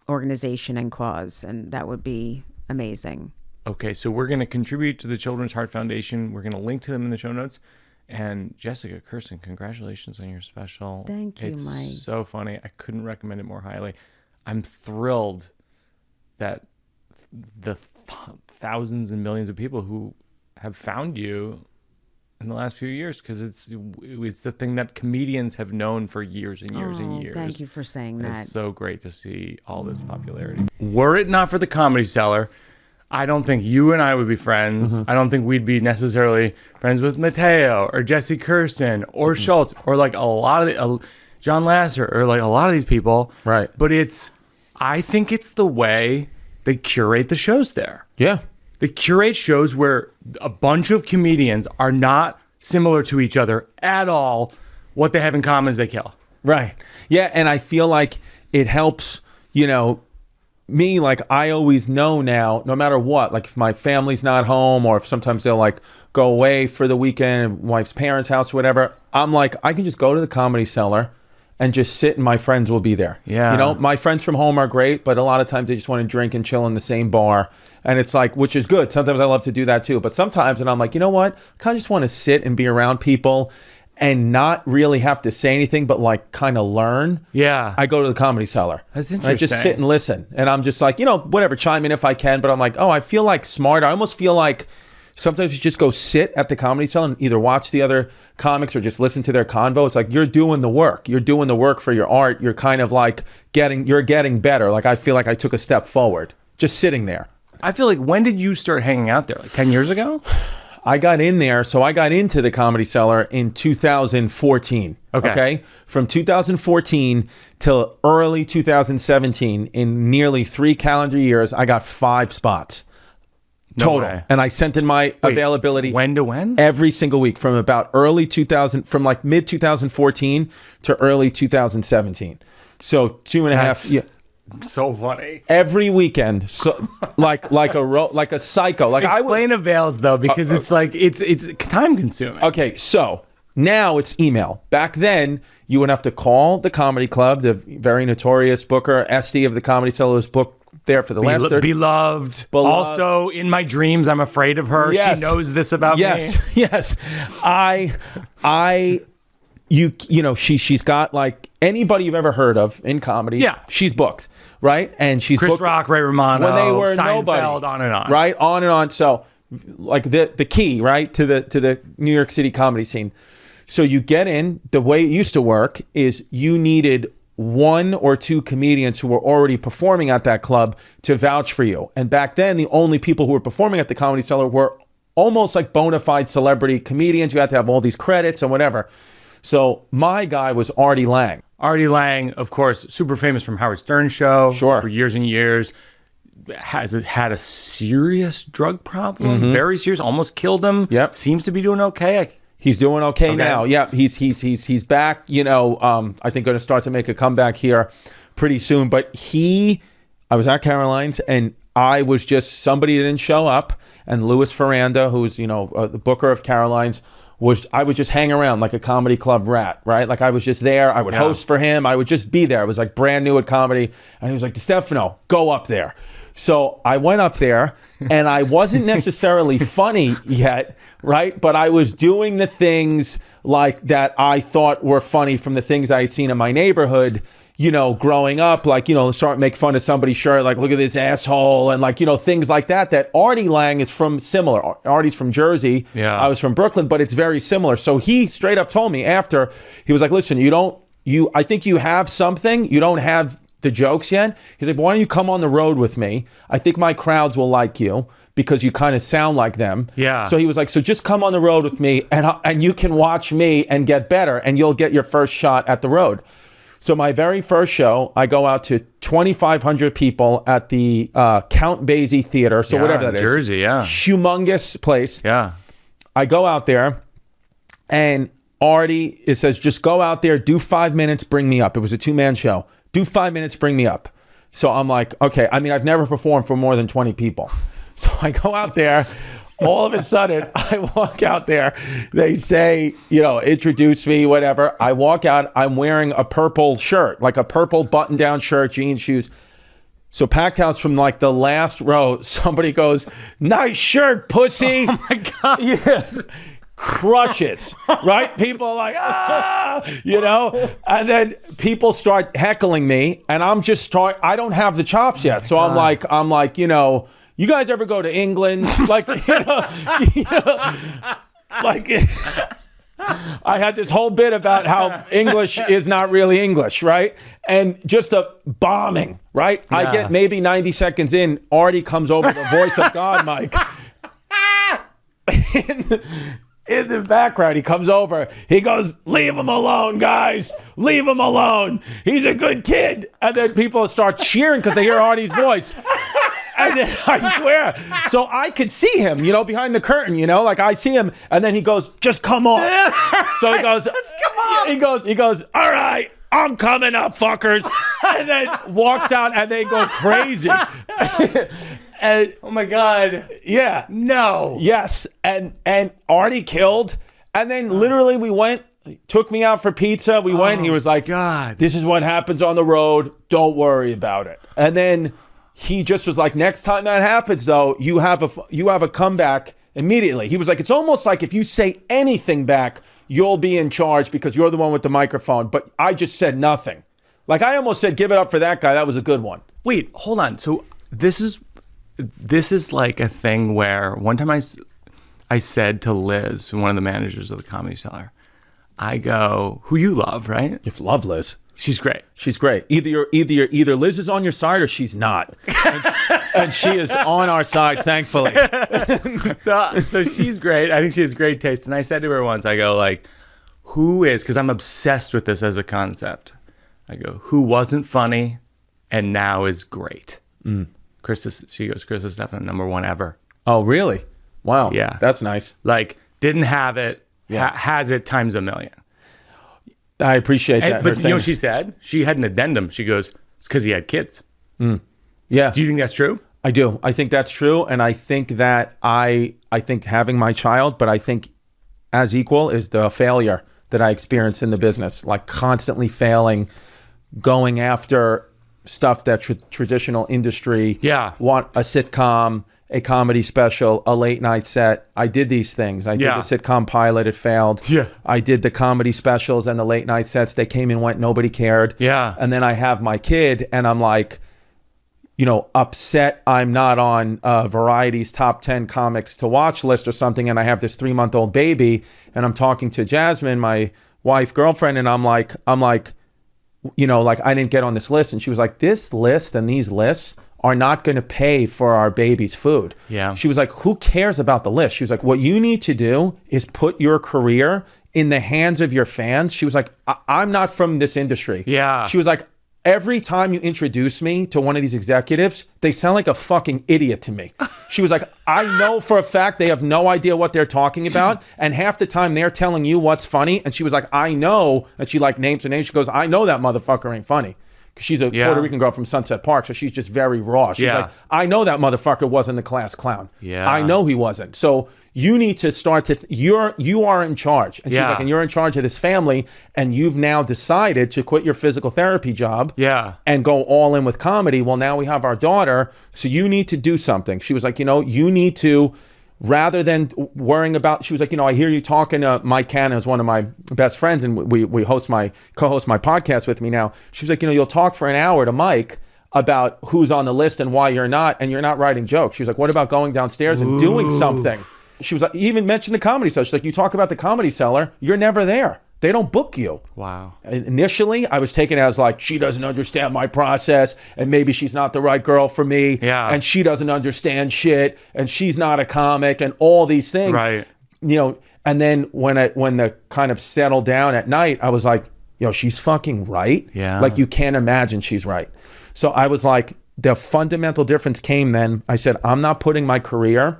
Speaker 2: organization and cause, and that would be amazing.
Speaker 1: Okay, so we're going to contribute to the Children's Heart Foundation. We're going to link to them in the show notes. And Jessica, Kirson, congratulations on your special.
Speaker 2: Thank you, Mike.
Speaker 1: It's so funny. I couldn't recommend it more highly. I'm thrilled that the thousands and millions of people who have found you in the last few years, because it's the thing that comedians have known for years and years and years.
Speaker 2: Thank you for saying that.
Speaker 1: It's so great to see all this popularity. Were it not for the Comedy Cellar, I don't think you and I would be friends. I don't think we'd be necessarily friends with Mateo or Jesse Kirson or Schultz or like a lot of John Lasser or like a lot of these people.
Speaker 3: Right.
Speaker 1: But I think it's the way they curate the shows there.
Speaker 3: Yeah.
Speaker 1: They curate shows where a bunch of comedians are not similar to each other at all. What they have in common is they kill.
Speaker 3: Right. Yeah. And I feel like it helps, me, like I always know now, no matter what, like if my family's not home or if sometimes they'll like go away for the weekend, wife's parents' house or whatever, I'm like, I can just go to the Comedy Cellar and just sit and my friends will be there.
Speaker 1: Yeah.
Speaker 3: My friends from home are great, but a lot of times they just want to drink and chill in the same bar. And it's like, which is good. Sometimes I love to do that too. But sometimes, and I'm like, you know what? I kind of just want to sit and be around people and not really have to say anything, but like kind of learn.
Speaker 1: Yeah.
Speaker 3: I go to the Comedy Cellar.
Speaker 1: That's
Speaker 3: And
Speaker 1: interesting.
Speaker 3: I just sit and listen. And I'm just like, whatever, chime in if I can. But I'm like, I feel like smart. I almost feel like sometimes you just go sit at the Comedy Cellar and either watch the other comics or just listen to their convo. It's like you're doing the work. You're doing the work for your art. You're kind of like you're getting better. Like I feel like I took a step forward just sitting there.
Speaker 1: I feel like, when did you start hanging out there? Like 10 years ago?
Speaker 3: I got in there. So I got into the Comedy Cellar in 2014. Okay. From 2014 till early 2017, in nearly 3 calendar years, I got 5 spots.
Speaker 1: No
Speaker 3: Total.
Speaker 1: way.
Speaker 3: And I sent in my availability
Speaker 1: When to when?
Speaker 3: every single week from about early 2000, from like mid 2014 to early 2017. So 2.5 years.
Speaker 1: So funny.
Speaker 3: Every weekend, so like a psycho. Like
Speaker 1: Explain avails though, because it's like it's time consuming.
Speaker 3: Okay, so now it's email. Back then, you would have to call the comedy club. The very notorious booker, Esty of the Comedy Cellar, was booked there for the last 30.
Speaker 1: Beloved. Also, in my dreams, I'm afraid of her.
Speaker 3: Yes.
Speaker 1: She knows this about me.
Speaker 3: Yes. She's got like anybody you've ever heard of in comedy.
Speaker 1: Yeah.
Speaker 3: She's booked, right? And she's
Speaker 1: Chris
Speaker 3: booked
Speaker 1: Rock, Ray Romano,
Speaker 3: when they were
Speaker 1: Seinfeld,
Speaker 3: nobody,
Speaker 1: on and on.
Speaker 3: right? On and on. So, like the key, right, to the New York City comedy scene. So you get in. The way it used to work is you needed 1 or 2 comedians who were already performing at that club to vouch for you. And back then, the only people who were performing at the Comedy Cellar were almost like bona fide celebrity comedians. You had to have all these credits and whatever. So my guy was Artie Lang.
Speaker 1: Artie Lang, of course, super famous from Howard Stern show.
Speaker 3: Sure.
Speaker 1: For years and years. Has had a serious drug problem. Very serious. Almost killed him.
Speaker 3: Yep.
Speaker 1: Seems to be doing okay.
Speaker 3: He's doing okay now. Yeah, he's back. I think going to start to make a comeback here pretty soon. But I was at Caroline's and I was just somebody that didn't show up. And Louis Ferranda, who's the booker of Caroline's, I would just hang around like a comedy club rat, right? Like I was just there. I would host for him. I would just be there. I was like brand new at comedy, and he was like, "DeStefano, go up there." So I went up there, and I wasn't necessarily funny yet, right? But I was doing the things like that I thought were funny from the things I had seen in my neighborhood, growing up, like, start make fun of somebody's shirt, like, look at this asshole, and like, things like that Artie Lang is from similar. Artie's from Jersey.
Speaker 1: Yeah.
Speaker 3: I was from Brooklyn, but it's very similar. So he straight up told me after, he was like, listen, I think you have something, you don't have the jokes yet. He's like, but why don't you come on the road with me? I think my crowds will like you because you kind of sound like them.
Speaker 1: Yeah.
Speaker 3: So he was like, so just come on the road with me and you can watch me and get better and you'll get your first shot at the road. So my very first show, I go out to 2,500 people at the Count Basie Theater. So whatever that is.
Speaker 1: Jersey, yeah.
Speaker 3: Humongous place.
Speaker 1: Yeah.
Speaker 3: I go out there and Artie, it says, just go out there, do 5 minutes, bring me up. It was a 2-man show. Do 5 minutes, bring me up. So I'm like, okay. I mean, I've never performed for more than 20 people. So I go out there. all of a sudden, I walk out there. They say, introduce me, whatever. I walk out. I'm wearing a purple shirt, like a purple button-down shirt, jeans, shoes. So packed house from like the last row. Somebody goes, "Nice shirt, pussy."
Speaker 1: Oh my God.
Speaker 3: Yeah. Crushes, right? People are like, and then people start heckling me, and I'm just I don't have the chops yet. So I'm like, you guys ever go to England? Like, like I had this whole bit about how English is not really English, right? And just a bombing, right? Yeah. I get maybe 90 seconds in, Artie comes over, the voice of God, Mike. In the background, he comes over. He goes, "Leave him alone, guys. Leave him alone. He's a good kid." And then people start cheering because they hear Artie's voice. And then I swear, so I could see him, behind the curtain, like I see him. And then he goes, "Just come off." So he goes, "Come on." He goes, "All right, I'm coming up, fuckers." And then walks out, and they go crazy. And,
Speaker 1: oh my God.
Speaker 3: Yeah.
Speaker 1: No.
Speaker 3: Yes. And Artie killed. And then literally we went, took me out for pizza. We went, he was like,
Speaker 1: God,
Speaker 3: "This is what happens on the road. Don't worry about it." And then he just was like, "Next time that happens though, you have a comeback immediately." He was like, "It's almost like if you say anything back, you'll be in charge because you're the one with the microphone." But I just said nothing. Like I almost said, "Give it up for that guy. That was a good one."
Speaker 1: Wait, hold on. So this is like a thing where one time I said to Liz, one of the managers of the Comedy Cellar, I go, who you love, right?
Speaker 3: You love Liz.
Speaker 1: She's great.
Speaker 3: She's great. Either Liz is on your side or she's not. And she is on our side, thankfully.
Speaker 1: So she's great. I think she has great taste. And I said to her once, I go like, who is, because I'm obsessed with this as a concept. I go, who wasn't funny and now is great? She goes, Chris is definitely number one ever.
Speaker 3: Oh, really? Wow.
Speaker 1: Yeah.
Speaker 3: That's nice.
Speaker 1: Like, didn't have it, has it times a million.
Speaker 3: I appreciate that.
Speaker 1: But you know what she said? She had an addendum. She goes, it's because he had kids.
Speaker 3: Yeah.
Speaker 1: Do you think that's true?
Speaker 3: I do. I think that's true. And I think that I think having my child, but I think as equal is the failure that I experienced in the business, like constantly failing, going after stuff that traditional industry want, a sitcom, a comedy special, a late night set. I did these things. I did the sitcom pilot, it failed.
Speaker 1: Yeah.
Speaker 3: I did the comedy specials and the late night sets. They came and went, nobody cared.
Speaker 1: Yeah.
Speaker 3: And then I have my kid and I'm like, upset I'm not on Variety's top 10 comics to watch list or something. And I have this 3-month-old baby and I'm talking to Jasmine, my wife, girlfriend, and I'm like, I didn't get on this list. And she was like, this list and these lists are not going to pay for our baby's food.
Speaker 1: Yeah.
Speaker 3: She was like, who cares about the list? She was like, what you need to do is put your career in the hands of your fans. She was like, I'm not from this industry.
Speaker 1: Yeah.
Speaker 3: She was like, every time you introduce me to one of these executives, they sound like a fucking idiot to me. She was like, I know for a fact they have no idea what they're talking about. And half the time they're telling you what's funny. And she was like, I know. And she like names her name. She goes, I know that motherfucker ain't funny. Because she's a Puerto Rican girl from Sunset Park. So she's just very raw. She's like, I know that motherfucker wasn't the class clown.
Speaker 1: Yeah.
Speaker 3: I know he wasn't. So you need to start to, you are in charge. And she's like, and you're in charge of this family. And you've now decided to quit your physical therapy job and go all in with comedy. Well, now we have our daughter. So you need to do something. She was like, you need to, rather than worrying about, she was like, I hear you talking to Mike Cannon, who's one of my best friends, and we co-host my podcast with me now. She was like, you'll talk for an hour to Mike about who's on the list and why you're not, and you're not writing jokes. She was like, what about going downstairs and doing something? She was like, even mentioned the Comedy Cellar. She's like, you talk about the Comedy Cellar, you're never there. They don't book you.
Speaker 1: Wow.
Speaker 3: Initially, I was taken as like, she doesn't understand my process and maybe she's not the right girl for me.
Speaker 1: Yeah.
Speaker 3: And she doesn't understand shit and she's not a comic and all these things.
Speaker 1: Right.
Speaker 3: And then when the kind of settled down at night, I was like, she's fucking right.
Speaker 1: Yeah.
Speaker 3: Like you can't imagine she's right. So I was like, the fundamental difference came then. I said, I'm not putting my career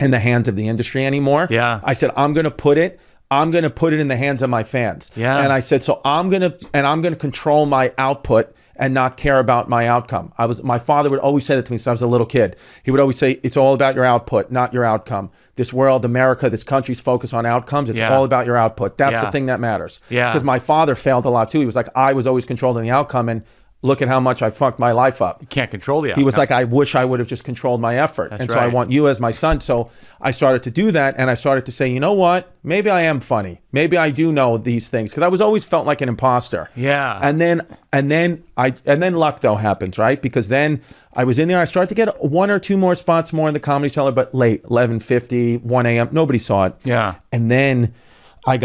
Speaker 3: in the hands of the industry anymore.
Speaker 1: Yeah.
Speaker 3: I said, I'm going to put it in the hands of my fans.
Speaker 1: Yeah.
Speaker 3: And I said, so I'm going to control my output and not care about my outcome. My father would always say that to me since I was a little kid. He would always say, it's all about your output, not your outcome. This world, America, this country's focused on outcomes. It's all about your output. That's the thing that matters.
Speaker 1: Yeah.
Speaker 3: Because my father failed a lot too. He was like, I was always controlling the outcome, and look at how much I fucked my life up.
Speaker 1: You can't control the outcome.
Speaker 3: He was like, I wish I would have just controlled my effort.
Speaker 1: That's
Speaker 3: and so I want you as my son. So I started to do that, and I started to say, you know what? Maybe I am funny. Maybe I do know these things, because I was always felt like an imposter.
Speaker 1: Yeah.
Speaker 3: And then luck though happens, right? Because then I was in there. I started to get 1 or 2 more spots more in the Comedy Cellar, but late, 11:50, 1 a.m. Nobody saw it.
Speaker 1: Yeah.
Speaker 3: And then I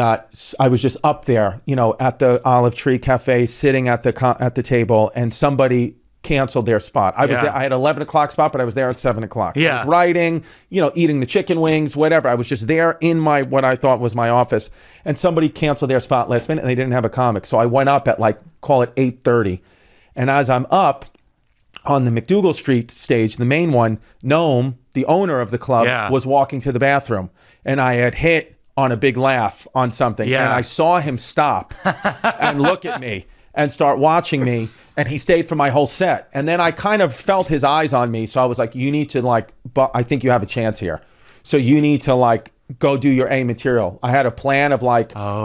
Speaker 3: was just up there, at the Olive Tree Cafe, sitting at the table, and somebody canceled their spot. I was there. I had 11 o'clock spot, but I was there at 7 o'clock.
Speaker 1: Yeah.
Speaker 3: I was writing, eating the chicken wings, whatever. I was just there in what I thought was my office, and somebody canceled their spot last minute, and they didn't have a comic. So I went up at call it 8:30, and as I'm up on the McDougal Street stage, the main one, Noam, the owner of the club, was walking to the bathroom, and I had hit on a big laugh on something. And I saw him stop and look at me and start watching me. And he stayed for my whole set. And then I kind of felt his eyes on me. So I was like, you need to but I think you have a chance here. So you need to go do your A material. I had a plan of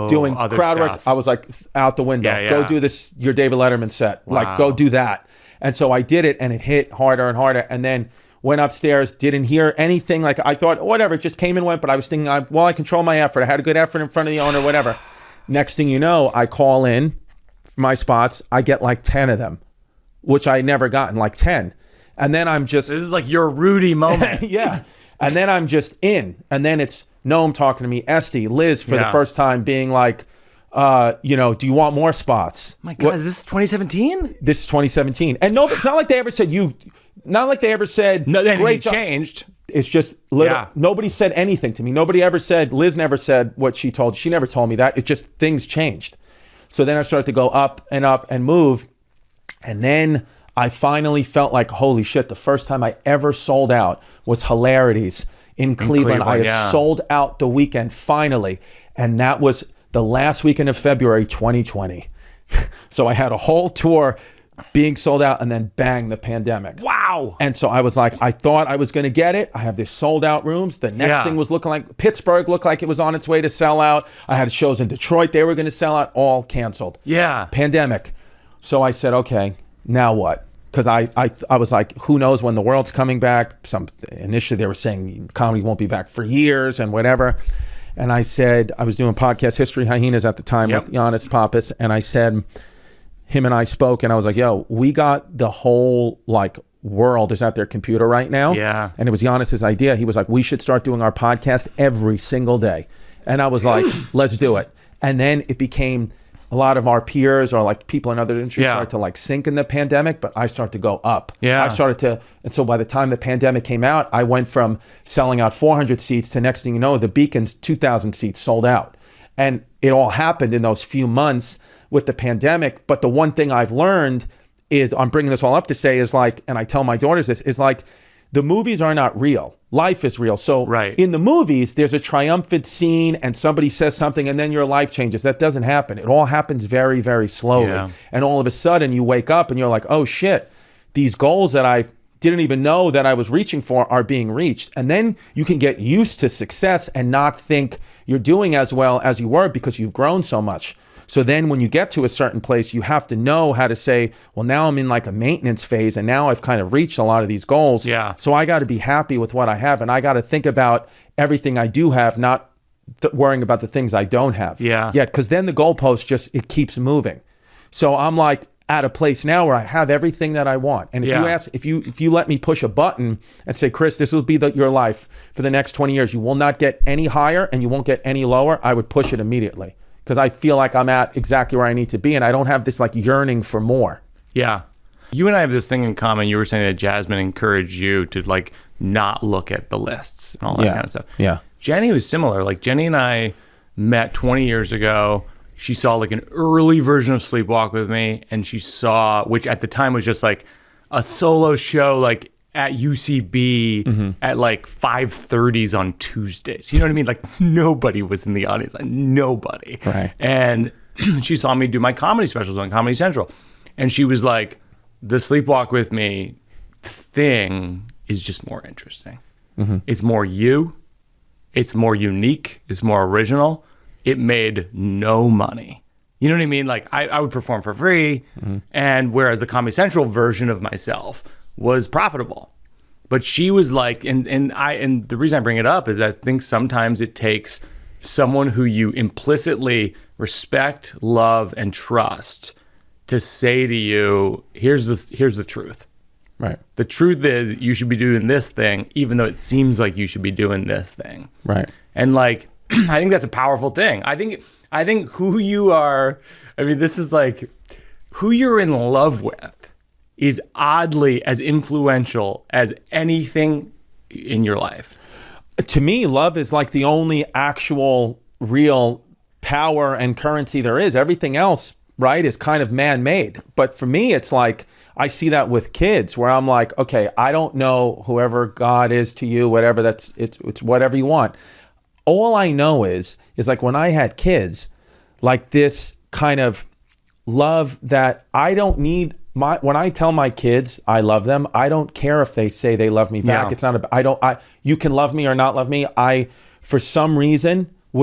Speaker 3: doing crowd work. I was out the window.
Speaker 1: Yeah.
Speaker 3: Go do your David Letterman set.
Speaker 1: Wow.
Speaker 3: Go do that. And so I did it, and it hit harder and harder. And then went upstairs, didn't hear anything. I thought, whatever, it just came and went. But I was thinking, I control my effort. I had a good effort in front of the owner, whatever. Next thing you know, I call in for my spots. I get 10 of them, which I never gotten, 10. And then I'm just...
Speaker 1: This is your Rudy moment.
Speaker 3: Yeah. And then I'm just in. And then it's Noam talking to me, Esty, Liz for the first time being do you want more spots?
Speaker 1: My God, is this 2017?
Speaker 3: This is 2017. And no, it's not like they ever said
Speaker 1: No, then
Speaker 3: great
Speaker 1: it
Speaker 3: job.
Speaker 1: changed.
Speaker 3: It's just nobody said anything to me. Nobody ever said, Liz never said what she told. She never told me that. It just, things changed. So then I started to go up and move. And then I finally felt like, holy shit, the first time I ever sold out was Hilarities in Cleveland. I had sold out the weekend finally. And that was the last weekend of February 2020. So I had a whole tour being sold out, and then bang, the pandemic.
Speaker 1: Wow.
Speaker 3: And so I was like, I thought I was going to get it. I have these sold out rooms. The next thing was looking like Pittsburgh looked like it was on its way to sell out. I had shows in Detroit. They were going to sell out, all canceled.
Speaker 1: Yeah.
Speaker 3: Pandemic. So I said, okay, now what? Because I was like, who knows when the world's coming back? Initially they were saying comedy won't be back for years and whatever. And I said, I was doing podcast History Hyenas at the time with Giannis Pappas. And I said, him and I spoke, and I was like, yo, we got the whole world is at their computer right now.
Speaker 1: Yeah.
Speaker 3: And it was Giannis's idea. He was like, we should start doing our podcast every single day. And I was like, let's do it. And then it became a lot of our peers or people in other industries started to sink in the pandemic, but I started to go up.
Speaker 1: Yeah.
Speaker 3: And so by the time the pandemic came out, I went from selling out 400 seats to, next thing you know, the Beacon's 2,000 seats sold out. And it all happened in those few months with the pandemic. But the one thing I've learned is, I'm bringing this all up to say, is and I tell my daughters this, is the movies are not real. Life is real. So in the movies, there's a triumphant scene and somebody says something and then your life changes. That doesn't happen. It all happens very, very slowly. Yeah. And all of a sudden you wake up and you're like, oh shit, these goals that I didn't even know that I was reaching for are being reached. And then you can get used to success and not think you're doing as well as you were because you've grown so much. So then when you get to a certain place, you have to know how to say, well, now I'm in a maintenance phase and now I've kind of reached a lot of these goals.
Speaker 1: Yeah.
Speaker 3: So I got to be happy with what I have, and I got to think about everything I do have, not worrying about the things I don't have.
Speaker 1: Yeah.
Speaker 3: Yet, because then the goalpost it keeps moving. So I'm at a place now where I have everything that I want. And if you let me push a button and say, Chris, this will be your life for the next 20 years, you will not get any higher and you won't get any lower, I would push it immediately. Because I feel like I'm at exactly where I need to be, and I don't have this yearning for more.
Speaker 1: Yeah. You and I have this thing in common. You were saying that Jasmine encouraged you to not look at the lists and all that kind of stuff.
Speaker 3: Yeah.
Speaker 1: Jenny was similar. Jenny and I met 20 years ago. She saw an early version of Sleepwalk with me, and she saw, which at the time was just a solo show at UCB at 5:30s on Tuesdays. You know what I mean? Nobody was in the audience. Nobody.
Speaker 3: Right.
Speaker 1: And she saw me do my comedy specials on Comedy Central. And she was like, the sleepwalk with me thing is just more interesting. It's more you. It's more unique. It's more original. It made no money. You know what I mean? Like I would perform for free, and whereas the Comedy Central version of myself was profitable. But she was like, and the reason I bring it up is I think sometimes it takes someone who you implicitly respect, love, and trust to say to you, here's the truth.
Speaker 3: Right.
Speaker 1: The truth is you should be doing this thing, even though it seems like you should be doing this thing.
Speaker 3: Right.
Speaker 1: And like, I think that's a powerful thing. I think who you are, I mean, this is like who you're in love with is oddly as influential as anything in your life.
Speaker 3: To me, love is like the only actual real power and currency there is. Everything else, right, is kind of man-made. But for me, it's like, I see that with kids where I'm like, okay, I don't know whoever God is to you, whatever, it's whatever you want. All I know is like when I had kids, like this kind of love that I don't need. When I tell my kids I love them, I don't care if they say they love me back.
Speaker 1: Yeah.
Speaker 3: It's not you can love me or not love me. For some reason you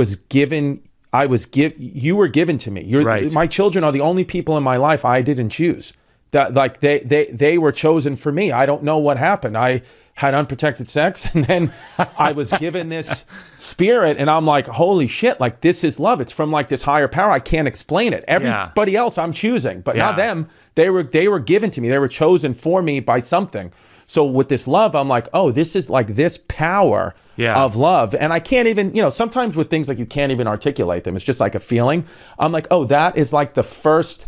Speaker 3: were given to me.
Speaker 1: Right.
Speaker 3: My children are the only people in my life I didn't choose. That like they were chosen for me. I don't know what happened. I had unprotected sex, and then I was given this spirit, and I'm like, holy shit, like this is love. It's from like this higher power. I can't explain it. Everybody else I'm choosing, but not them. They were given to me. They were chosen for me by something. So with this love, I'm like, oh, this is like this power of love. And I can't even, sometimes with things like you can't even articulate them. It's just like a feeling. I'm like, oh, that is like the first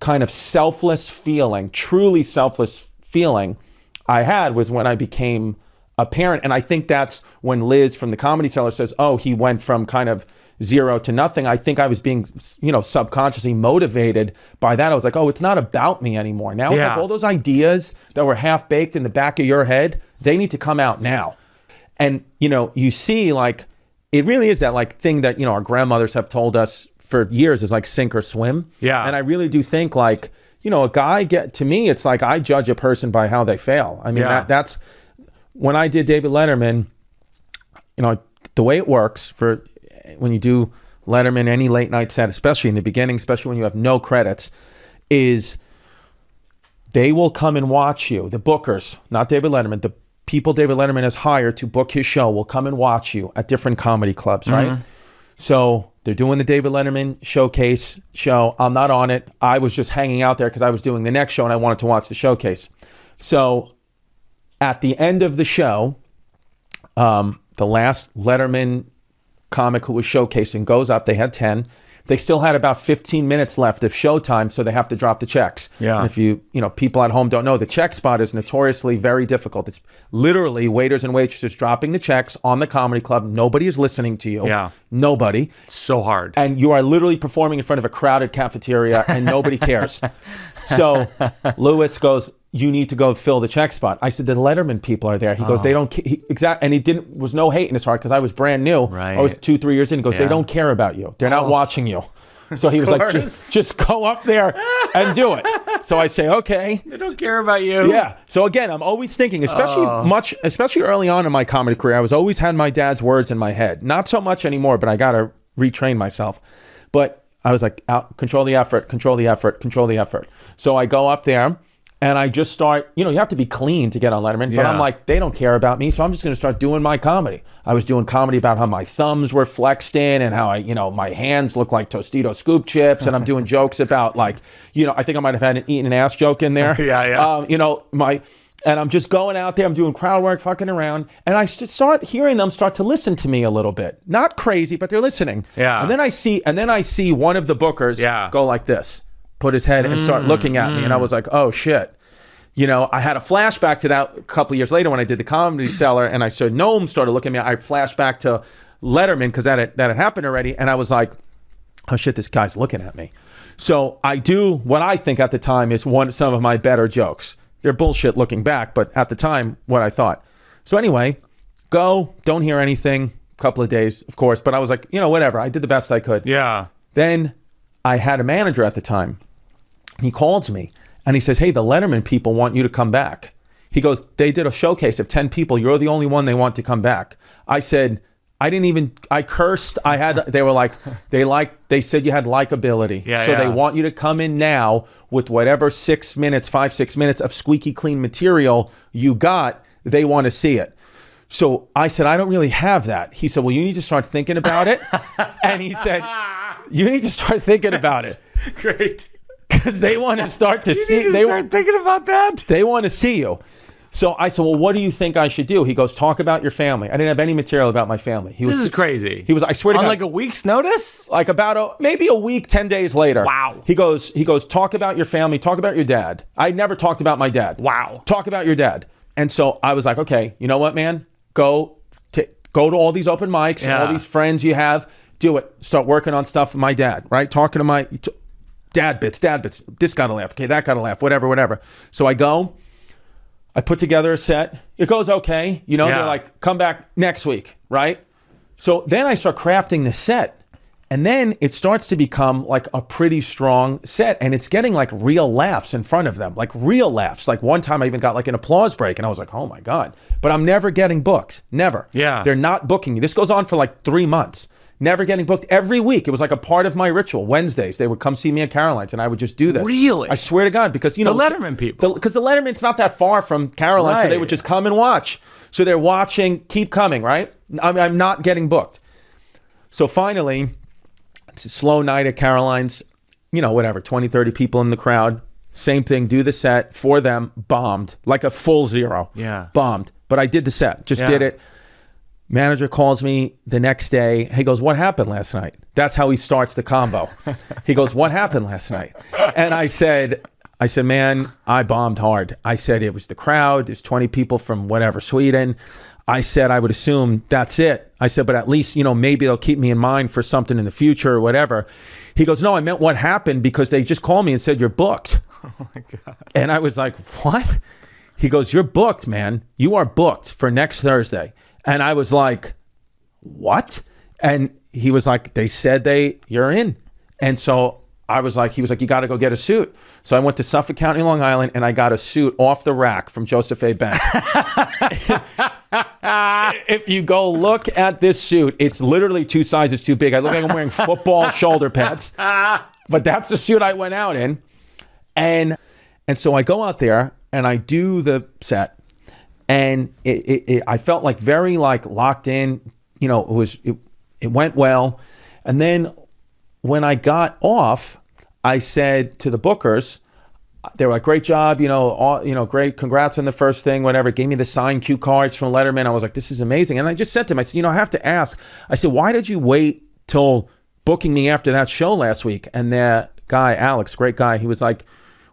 Speaker 3: kind of selfless feeling, truly selfless feeling I had was when I became a parent. And I think that's when Liz from the Comedy Cellar says, oh, he went from kind of zero to nothing. I think I was being, subconsciously motivated by that. I was like, oh, it's not about me anymore. Now it's like all those ideas that were half baked in the back of your head, they need to come out now. And, you see like, it really is that like thing that, our grandmothers have told us for years is like sink or swim. Yeah. And I really do think like, a guy to me, it's like I judge a person by how they fail. I mean, that's when I did David Letterman, the way it works for when you do Letterman, any late night set, especially in the beginning, especially when you have no credits, is they will come and watch you. The bookers, not David Letterman, the people David Letterman has hired to book his show will come and watch you at different comedy clubs, right? So they're doing the David Letterman showcase show. I'm not on it. I was just hanging out there because I was doing the next show and I wanted to watch the showcase. So at the end of the show, the last Letterman comic who was showcasing goes up. They had 10. They still had about 15 minutes left of showtime, so they have to drop the checks. Yeah. And if people at home don't know, the check spot is notoriously very difficult. It's literally waiters and waitresses dropping the checks on the comedy club. Nobody is listening to you. Yeah. Nobody.
Speaker 1: It's so hard.
Speaker 3: And you are literally performing in front of a crowded cafeteria and nobody cares. So Lewis goes, you need to go fill the check spot. I said, the Letterman people are there. He goes, they don't and was no hate in his heart because I was brand new. Right. I was 2-3 years in. He goes, they don't care about you. They're not watching you. So he was like, just go up there and do it. So I say, okay.
Speaker 1: They don't care about you.
Speaker 3: Yeah. So again, I'm always thinking, especially early on in my comedy career, I was always had my dad's words in my head. Not so much anymore, but I got to retrain myself. But I was like, control the effort, control the effort, control the effort. So I go up there. And I just start, you have to be clean to get on Letterman. But I'm like, they don't care about me, so I'm just going to start doing my comedy. I was doing comedy about how my thumbs were flexed in and how my hands look like Tostito scoop chips. And I'm doing jokes about like, I think I might have had an eating an ass joke in there. And I'm just going out there. I'm doing crowd work, fucking around. And I start hearing them start to listen to me a little bit. Not crazy, but they're listening. Yeah. And then I see one of the bookers go like this. Put his head and start looking at me. And I was like, oh shit. I had a flashback to that a couple of years later when I did the Comedy Cellar and I saw Noam started looking at me. I flashed back to Letterman because that had happened already. And I was like, oh shit, this guy's looking at me. So I do what I think at the time is some of my better jokes. They're bullshit looking back, but at the time, what I thought. So anyway, don't hear anything, couple of days, of course. But I was like, whatever. I did the best I could.
Speaker 1: Yeah.
Speaker 3: Then I had a manager at the time. He calls me and he says, hey, the Letterman people want you to come back. He goes, they did a showcase of 10 people. You're the only one they want to come back. I said, I cursed. They were like, they said you had likability. So they want you to come in now with whatever 6 minutes, 5-6 minutes of squeaky clean material you got. They want to see it. So I said, I don't really have that. He said, well, you need to start thinking about it. And he said, you need to start thinking about it.
Speaker 1: Great.
Speaker 3: Because they want to start to see.
Speaker 1: They start thinking about that.
Speaker 3: They want to see you. So I said, well, what do you think I should do? He goes, talk about your family. I didn't have any material about my family.
Speaker 1: This is crazy.
Speaker 3: He was, I swear to God.
Speaker 1: On like a week's notice?
Speaker 3: Like about maybe a week, 10 days later.
Speaker 1: Wow.
Speaker 3: He goes, talk about your family, talk about your dad. I never talked about my dad.
Speaker 1: Wow.
Speaker 3: Talk about your dad. And so I was like, okay, you know what, man? Go to all these open mics, all these friends you have, do it. Start working on stuff with my dad, right? Talking to my dad bits. This got to laugh. Okay, that got to laugh. Whatever. So I go. I put together a set. It goes okay. They're like, come back next week, right? So then I start crafting the set. And then it starts to become like a pretty strong set. And it's getting like real laughs in front of them. Like real laughs. Like one time I even got like an applause break. And I was like, oh my God. But I'm never getting booked. Never.
Speaker 1: Yeah.
Speaker 3: They're not booking me. This goes on for like 3 months. Never getting booked. Every week. It was like a part of my ritual. Wednesdays, they would come see me at Caroline's and I would just do this.
Speaker 1: Really?
Speaker 3: I swear to God, because,
Speaker 1: the Letterman people.
Speaker 3: Because the Letterman's not that far from Caroline's, so they would just come and watch. So they're watching, keep coming, right? I'm not getting booked. So finally, it's a slow night at Caroline's, 20, 30 people in the crowd. Same thing, do the set for them, bombed. Like a full zero.
Speaker 1: Yeah.
Speaker 3: Bombed. But I did the set, did it. Manager calls me the next day. He goes, what happened last night? That's how he starts the combo. He goes, what happened last night? And I said, man, I bombed hard. I said, it was the crowd. There's 20 people from Sweden. I said, I would assume that's it. I said, but at least, maybe they'll keep me in mind for something in the future or whatever. He goes, no, I meant what happened because they just called me and said, you're booked.
Speaker 1: Oh my God.
Speaker 3: And I was like, what? He goes, you're booked, man. You are booked for next Thursday. And I was like, what? And he was like, they said you're in. And so I was like, he was like, you got to go get a suit. So I went to Suffolk County, Long Island, and I got a suit off the rack from Joseph A. Bank. If you go look at this suit, it's literally 2 sizes too big. I look like I'm wearing football shoulder pads. But that's the suit I went out in. And so I go out there and I do the set. And I felt like very like locked in, it went well. And then when I got off, I said to the bookers, they were like, great job, great, congrats on the first thing, whatever. Gave me the signed cue cards from Letterman. I was like, this is amazing. And I just said to him, I said, I have to ask. I said, why did you wait till booking me after that show last week? And the guy, Alex, great guy, he was like,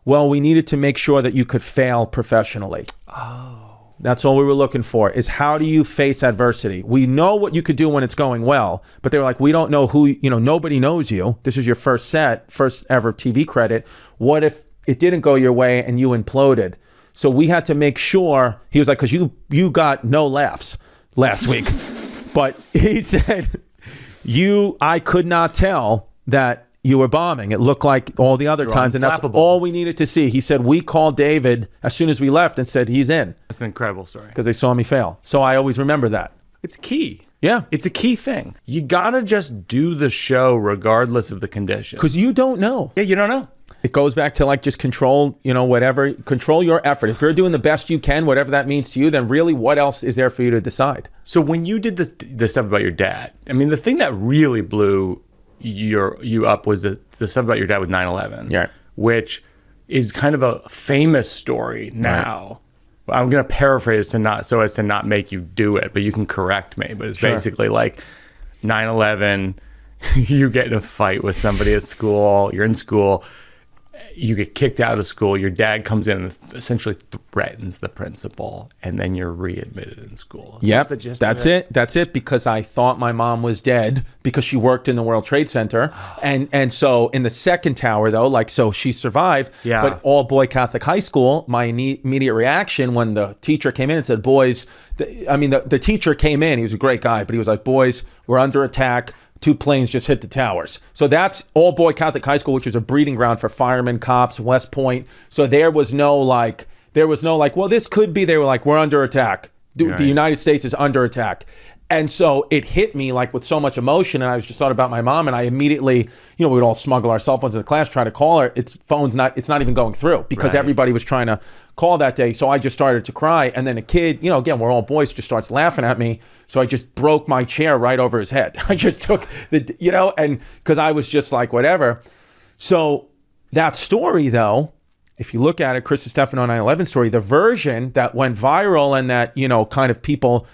Speaker 3: well, we needed to make sure that you could fail professionally. Oh. That's all we were looking for, is how do you face adversity? We know what you could do when it's going well, but they were like, we don't know who, nobody knows you. This is your first set, first ever TV credit. What if it didn't go your way and you imploded? So we had to make sure, he was like, because you got no laughs last week. But he said, I could not tell that you were bombing. It looked like all the other times, and that's all we needed to see. He said, we called David as soon as we left and said, he's in.
Speaker 1: That's an incredible story.
Speaker 3: Because they saw me fail. So I always remember that.
Speaker 1: It's key.
Speaker 3: Yeah.
Speaker 1: It's a key thing. You got to just do the show regardless of the conditions.
Speaker 3: Because you don't know.
Speaker 1: Yeah, you don't know.
Speaker 3: It goes back to like just control, control your effort. If you're doing the best you can, whatever that means to you, then really what else is there for you to decide? So
Speaker 1: when you did the stuff about your dad, I mean, the thing that really blew you up was the stuff about your dad with 9/11,
Speaker 3: yeah,
Speaker 1: which is kind of a famous story now. Right. I'm going to paraphrase so as to not make you do it, but you can correct me. But it's basically like 9/11, you get in a fight with somebody at school, you're in school, you get kicked out of school, your dad comes in and essentially threatens the principal, and then you're readmitted in school.
Speaker 3: Yep, that's it. That's it, because I thought my mom was dead because she worked in the World Trade Center. And so in the second tower, though, so she survived, but all-boy Catholic high school, my immediate reaction when the teacher came in and said, boys, the teacher came in, he was a great guy, but he was like, boys, we're under attack. 2 planes just hit the towers. So that's all boy Catholic high school, which was a breeding ground for firemen, cops, West Point. So there was no like, well, this could be. They were like, we're under attack. The United States is under attack. And so it hit me like with so much emotion, and I was just thought about my mom, and I immediately, we would all smuggle our cell phones into class, try to call her. It's not even going through because everybody was trying to call that day. So I just started to cry, and then a kid, again, we're all boys, just starts laughing at me. So I just broke my chair right over his head. I just took and because I was just like, whatever. So that story though, if you look at it, Chris Stefano 9/11 story, the version that went viral and that, kind of people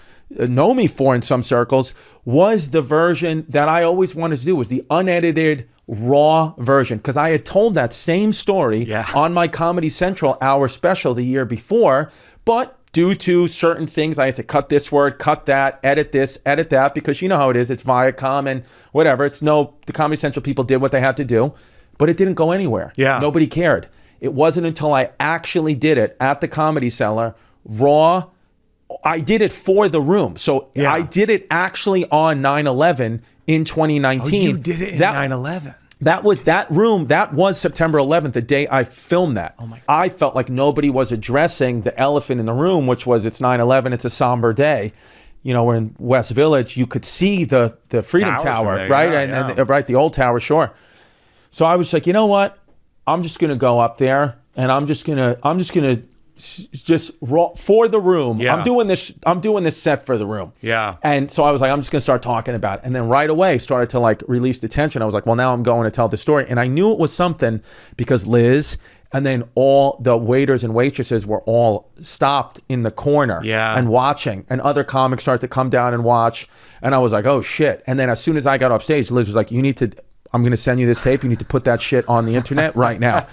Speaker 3: know me for in some circles was the version that I always wanted to do, was the unedited raw version, because I had told that same story on my Comedy Central hour special the year before, but due to certain things I had to cut this word, cut that, edit this, edit that, because you know how it is, it's Viacom and whatever, the Comedy Central people did what they had to do, but it didn't go anywhere. Nobody cared. It wasn't until I actually did it at the Comedy Cellar, raw. I did it for the room. So I did it actually on 9/11 in 2019.
Speaker 1: Oh, you did it in 9/11.
Speaker 3: That was September 11th, the day I filmed that.
Speaker 1: Oh my God.
Speaker 3: I felt like nobody was addressing the elephant in the room, which was it's 9/11, it's a somber day. We're in West Village. You could see the Freedom Tower,
Speaker 1: there,
Speaker 3: right? And right, the old tower, sure. So I was like, you know what? I'm just gonna go up there and I'm just gonna just raw for the room. I'm doing this set for the room. And so I was like, I'm just gonna start talking about it. And then right away started to like release the tension. I was like, well, now I'm going to tell the story. And I knew it was something because Liz and then all the waiters and waitresses were all stopped in the corner and watching, and other comics started to come down and watch. And I was like, oh shit. And then as soon as I got off stage, Liz was like, I'm going to send you this tape. You need to put that shit on the internet right now.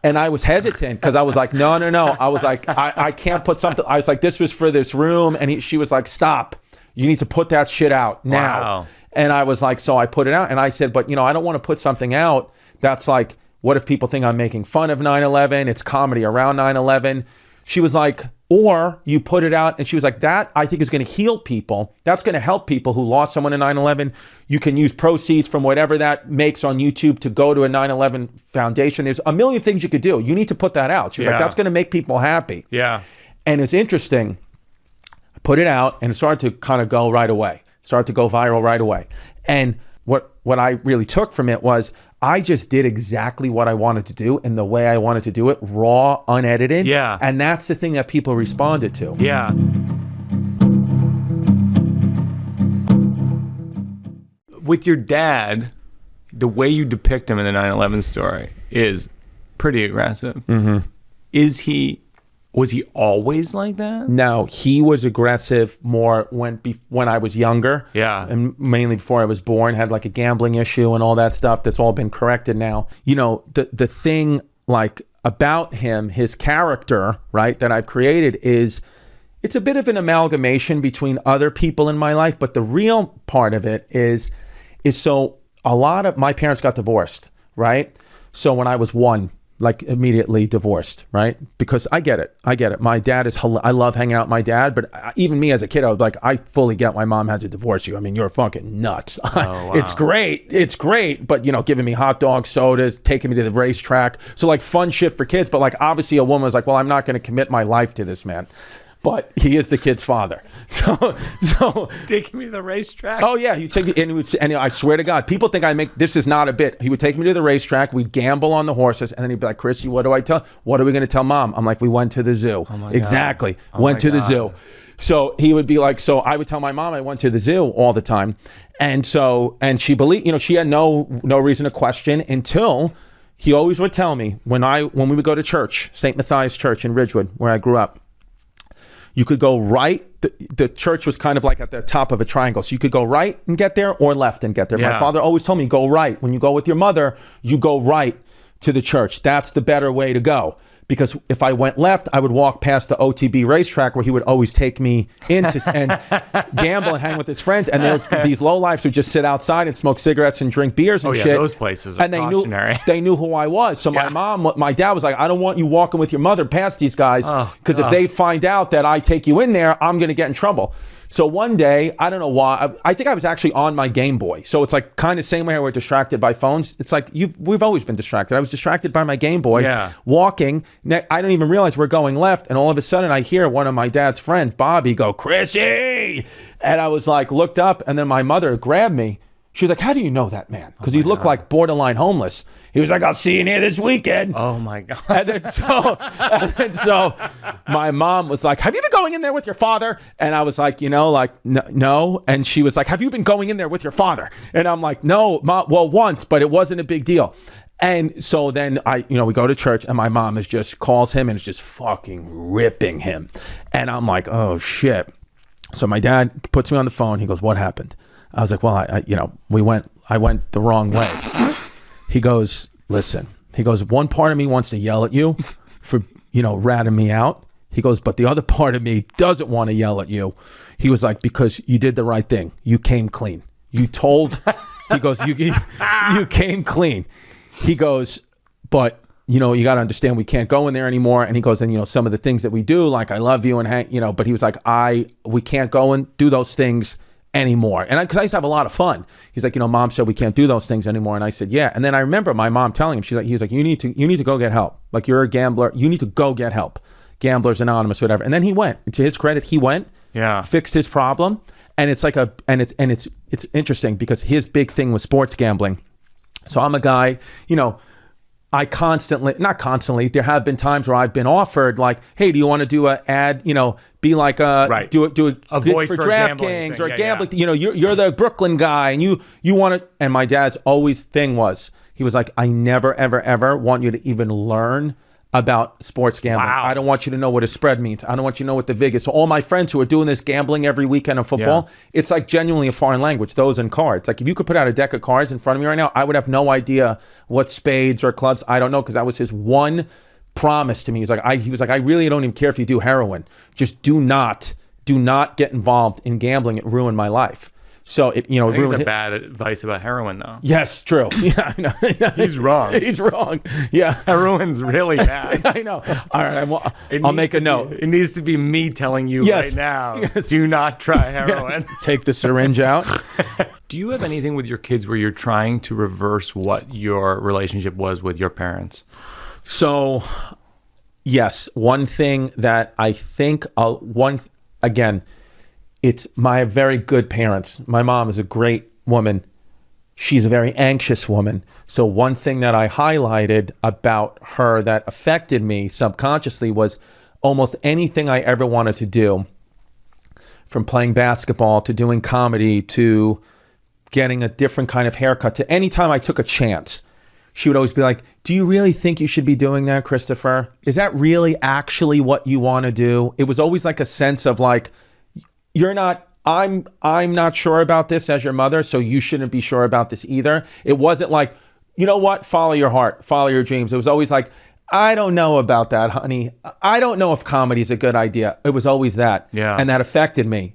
Speaker 3: And I was hesitant because I was like, no. I was like, I can't put something. I was like, this was for this room. And she was like, stop. You need to put that shit out now. Wow. And I was like, so I put it out. And I said, but I don't want to put something out that's like, what if people think I'm making fun of 9/11? It's comedy around 9/11. She was like, or you put it out, and she was like, that I think is going to heal people. That's going to help people who lost someone in 9/11. You can use proceeds from whatever that makes on YouTube to go to a 9/11 foundation. There's a million things you could do. You need to put that out. She was like, that's going to make people happy. And it's interesting. I put it out, and it started to kind of go right away. Started to go viral right away. And what I really took from it was I just did exactly what I wanted to do and the way I wanted to do it, raw, unedited. And that's the thing that people responded to.
Speaker 1: With your dad, the way you depict him in the 9/11 story is pretty aggressive. Was he always like that?
Speaker 3: No, he was aggressive more when I was younger. And mainly before I was born, had like a gambling issue and all that stuff. That's all been corrected now. The thing like about him, his character, right, that I've created is it's a bit of an amalgamation between other people in my life, but the real part of it is so a lot of my parents got divorced, right? So when I was 1, like immediately divorced, right? Because I get it. My dad is, I love hanging out with my dad, but even me as a kid, I was like, I fully get why mom had to divorce you. I mean, you're fucking nuts. Oh, wow. It's great. But giving me hot dogs, sodas, taking me to the racetrack. So like fun shit for kids. But like, obviously a woman was like, well, I'm not going to commit my life to this man. But he is the kid's father. So
Speaker 1: taking me to the racetrack.
Speaker 3: Oh yeah, he take me, and I swear to God, people think this is not a bit. He would take me to the racetrack. We'd gamble on the horses, and then he'd be like, "Chrissy, what do I tell? What are we going to tell mom?" I'm like, "We went to the zoo." Oh my exactly, God. Went to the zoo. So he would be like, so I would tell my mom I went to the zoo all the time, and she believed. She had no reason to question until he always would tell me when we would go to church, St. Matthias Church in Ridgewood, where I grew up. You could go right. The church was kind of like at the top of a triangle. So you could go right and get there or left and get there. My father always told me, go right. When you go with your mother, you go right to the church. That's the better way to go. because if I went left, I would walk past the OTB racetrack where he would always take me in and gamble and hang with his friends. And these lowlifes would just sit outside and smoke cigarettes and drink beers and shit.
Speaker 1: Those places are cautionary.
Speaker 3: They knew who I was. So my dad was like, I don't want you walking with your mother past these guys, because if they find out that I take you in there, I'm going to get in trouble. So one day, I don't know why, I think I was actually on my Game Boy. So it's like kind of same way we're distracted by phones. It's like we've always been distracted. I was distracted by my Game Boy, walking. I don't even realize we're going left. And all of a sudden I hear one of my dad's friends, Bobby, go, Chrissy. And I was like, looked up, and then my mother grabbed me. She was like, how do you know that man? Because he looked like borderline homeless. He was like, I'll see you in here this weekend.
Speaker 1: Oh, my God.
Speaker 3: And then so my mom was like, have you been going in there with your father? And I was like, no. And she was like, have you been going in there with your father? And I'm like, no, Mom, well, once, but it wasn't a big deal. And so then we go to church, and my mom calls him and is just fucking ripping him. And I'm like, oh, shit. So my dad puts me on the phone. He goes, what happened? I was like, well, I went the wrong way. He goes, listen, one part of me wants to yell at you for, ratting me out. He goes, but the other part of me doesn't want to yell at you. He was like, because you did the right thing. You came clean. He goes, you came clean. He goes, but you got to understand, we can't go in there anymore. And he goes, and some of the things that we do, like I love you and hang, but he was like, we can't go and do those things anymore. And because I used to have a lot of fun. He's like, Mom said we can't do those things anymore. And I said, yeah. And then I remember my mom telling him, he was like, you need to go get help. Like, you're a gambler. You need to go get help. Gamblers Anonymous, whatever. And then he went. To his credit, he went, fixed his problem. And it's like it's interesting because his big thing was sports gambling. So I'm a guy, I not constantly, there have been times where I've been offered like, hey, do you want to do an ad, be like do a
Speaker 1: voice for
Speaker 3: DraftKings or a gambling, you're the Brooklyn guy and you want to, and my dad's always thing was, he was like, I never, ever, ever want you to even learn about sports gambling. Wow. I don't want you to know what a spread means. I don't want you to know what the vig is. So all my friends who are doing this gambling every weekend of football, it's like genuinely a foreign language, those and cards. Like if you could put out a deck of cards in front of me right now, I would have no idea what spades or clubs. I don't know, because that was his one promise to me. He was like, I really don't even care if you do heroin. Just do not get involved in gambling. It ruined my life. So it,
Speaker 1: I think it's bad advice about heroin, though.
Speaker 3: Yes, true. Yeah, I know.
Speaker 1: He's wrong.
Speaker 3: He's wrong. Yeah,
Speaker 1: heroin's really bad.
Speaker 3: I know. All right, I'll make a note.
Speaker 1: It needs to be me telling you right now. Yes. Do not try heroin.
Speaker 3: Take the syringe out.
Speaker 1: Do you have anything with your kids where you're trying to reverse what your relationship was with your parents?
Speaker 3: So, yes, one thing that I think it's my very good parents. My mom is a great woman. She's a very anxious woman. So one thing that I highlighted about her that affected me subconsciously was almost anything I ever wanted to do, from playing basketball to doing comedy to getting a different kind of haircut to any time I took a chance. She would always be like, do you really think you should be doing that, Christopher? Is that really actually what you want to do? It was always like a sense of like, I'm not sure about this as your mother, so you shouldn't be sure about this either. It wasn't like, you know what, follow your heart, follow your dreams. It was always like, I don't know about that, honey. I don't know if comedy is a good idea. It was always that.
Speaker 1: Yeah.
Speaker 3: And that affected me.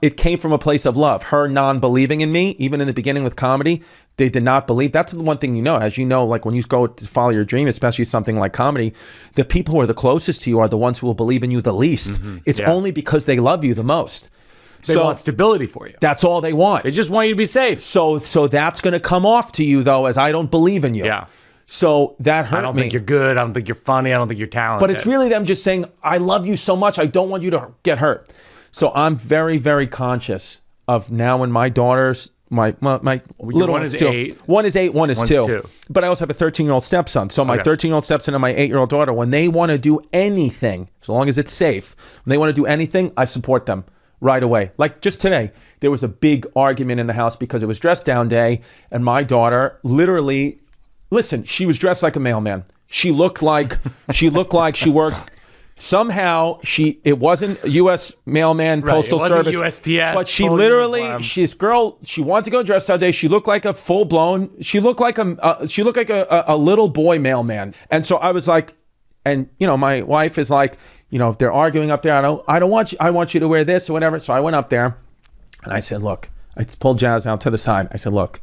Speaker 3: It came from a place of love. Her non-believing in me, even in the beginning with comedy, they did not believe. That's the one thing as you know, like when you go to follow your dream, especially something like comedy, the people who are the closest to you are the ones who will believe in you the least. Mm-hmm. It's only because they love you the most.
Speaker 1: They want stability for you.
Speaker 3: That's all they want.
Speaker 1: They just want you to be safe.
Speaker 3: So that's going to come off to you, though, as I don't believe in you.
Speaker 1: Yeah.
Speaker 3: So that hurt me.
Speaker 1: I don't think you're good. I don't think you're funny. I don't think you're talented.
Speaker 3: But it's really them just saying, I love you so much. I don't want you to get hurt. So I'm very, very conscious of now when my daughters, my little
Speaker 1: one is 8.
Speaker 3: One is 8, one is 2. But I also have a 13-year-old stepson. So my 13-year-old stepson and my 8-year-old daughter, when they want to do anything, so long as it's safe, when they want to do anything, I support them right away. Like just today, there was a big argument in the house because it was dress down day, and my daughter literally, listen, she was dressed like a mailman. She looked like she worked. Somehow it wasn't a U.S. mailman, postal service,
Speaker 1: USPS,
Speaker 3: but she literally, she wanted to go dress that day. She looked like a full blown. She looked like a little boy mailman, and so I was like, And my wife is like, if they're arguing up there, I want you to wear this or whatever. So I went up there and I said, look, I pulled Jazz out to the side. I said, look,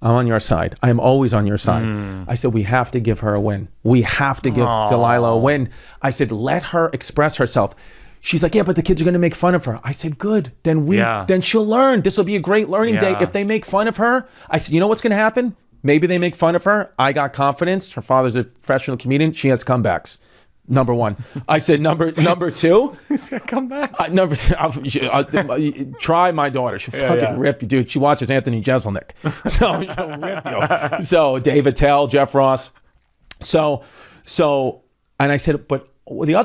Speaker 3: I'm on your side. I am always on your side. I said, we have to give her a win. We have to give Delilah a win. I said, let her express herself. She's like, yeah, but the kids are going to make fun of her. I said, good. Then she'll learn. This will be a great learning day. If they make fun of her, I said, you know what's going to happen? Maybe they make fun of her. I got confidence. Her father's a professional comedian. She has comebacks. Number one. I said, number two.
Speaker 1: He's got comebacks.
Speaker 3: Number two. I'll try my daughter. She'll fucking rip you, dude. She watches Anthony Jeselnik. So she'll rip you. So Dave Attell, Jeff Ross. So, and I said, but the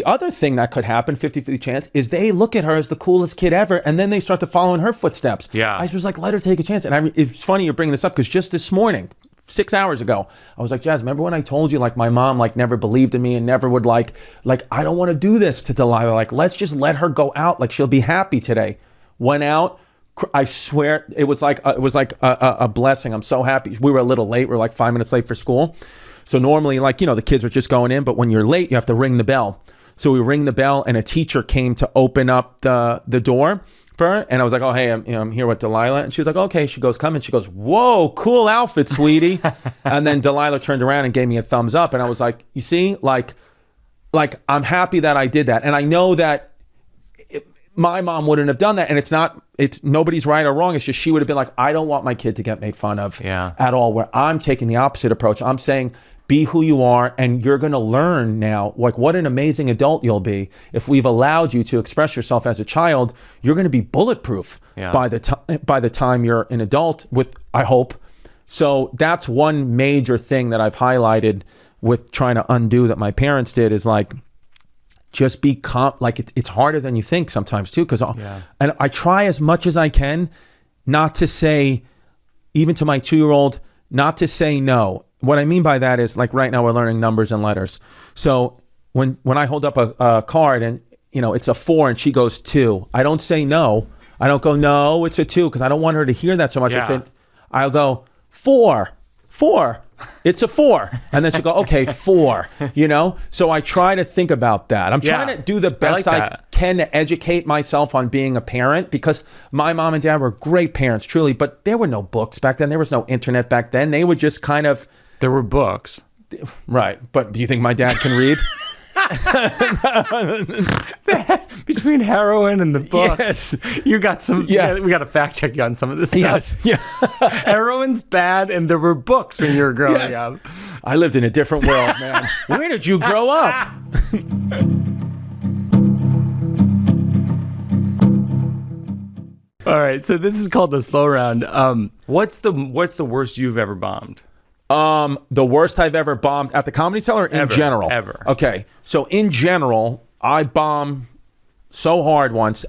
Speaker 3: other thing that could happen, 50-50 chance, is they look at her as the coolest kid ever, and then they start to follow in her footsteps.
Speaker 1: Yeah.
Speaker 3: I was like, let her take a chance. And it's funny you're bringing this up because just this morning, 6 hours ago, I was like, Jazz, remember when I told you like my mom like never believed in me and never would like I don't want to do this to Delilah. Like, let's just let her go out. Like, she'll be happy today. Went out. I swear it was like a blessing. I'm so happy. We were a little late. We were like 5 minutes late for school. So normally, like, the kids are just going in, but when you're late, you have to ring the bell. So we ring the bell, and a teacher came to open up the door for her. And I was like, oh, hey, I'm here with Delilah. And she was like, okay. She goes, come in. She goes, whoa, cool outfit, sweetie. And then Delilah turned around and gave me a thumbs up. And I was like, you see, like I'm happy that I did that. And I know that my mom wouldn't have done that. And it's nobody's right or wrong. It's just she would have been like, I don't want my kid to get made fun of at all. Where I'm taking the opposite approach. I'm saying, be who you are, and you're going to learn now, like, what an amazing adult you'll be. If we've allowed you to express yourself as a child, you're going to be bulletproof by the time you're an adult, I hope. So that's one major thing that I've highlighted with trying to undo that my parents did, is like, just be it's harder than you think sometimes too, because and I try as much as I can not to say, even to my 2-year-old, not to say no. What I mean by that is, like, right now we're learning numbers and letters. So when I hold up a card and it's a 4 and she goes 2, I don't say no. I don't go, no, it's a 2, because I don't want her to hear that so much. I'll go 4. It's a 4. And then she'll go, okay, 4, So I try to think about that. I'm trying to do the best I can to educate myself on being a parent, because my mom and dad were great parents, truly, but there were no books back then. There was no internet back then. They would just kind of...
Speaker 1: There were books.
Speaker 3: Right. But do you think my dad can read?
Speaker 1: Between heroin and the books, you got some.
Speaker 3: Yeah.
Speaker 1: We got to fact check you on some of this stuff.
Speaker 3: Yes. Yeah.
Speaker 1: Heroin's bad, and there were books when you were growing up.
Speaker 3: I lived in a different world, man. Where did you grow up?
Speaker 1: All right, so this is called the slow round. What's the worst you've ever bombed?
Speaker 3: The worst I've ever bombed at the Comedy Cellar, in general?
Speaker 1: Ever.
Speaker 3: Okay. So in general, I bombed so hard once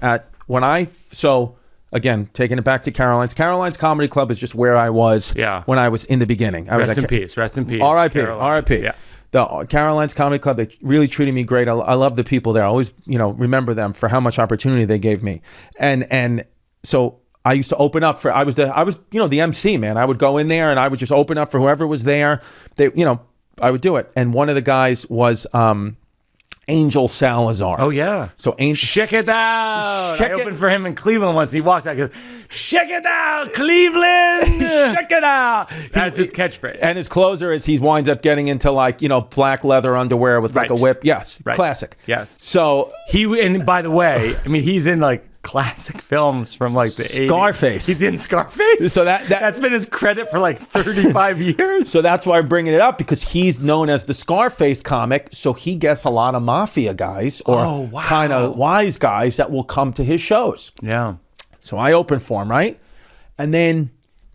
Speaker 3: so again, taking it back to Caroline's. Caroline's Comedy Club is just where I was when I was in the Rest in peace. R.I.P. Yeah. The Caroline's Comedy Club, they really treated me great. I love the people there. I always, remember them for how much opportunity they gave me. And so I used to open up I was the MC, man. I would go in there and I would just open up for whoever was there. I would do it. And one of the guys was Angel Salazar.
Speaker 1: Oh yeah.
Speaker 3: So Angel,
Speaker 1: check it out. I opened for him in Cleveland once. And he walks out and goes, check it out, Cleveland. Check it out. That's his catchphrase.
Speaker 3: And his closer is he winds up getting into black leather underwear with like a whip. Yes. Right. Classic.
Speaker 1: Yes.
Speaker 3: So
Speaker 1: and by the way, I mean, he's in classic films from the 80s.
Speaker 3: Scarface.
Speaker 1: He's in Scarface.
Speaker 3: So that's
Speaker 1: been his credit for 35 years.
Speaker 3: So that's why I'm bringing it up, because he's known as the Scarface comic. So he gets a lot of mafia guys or kind of wise guys that will come to his shows.
Speaker 1: Yeah.
Speaker 3: So I open for him, right? And then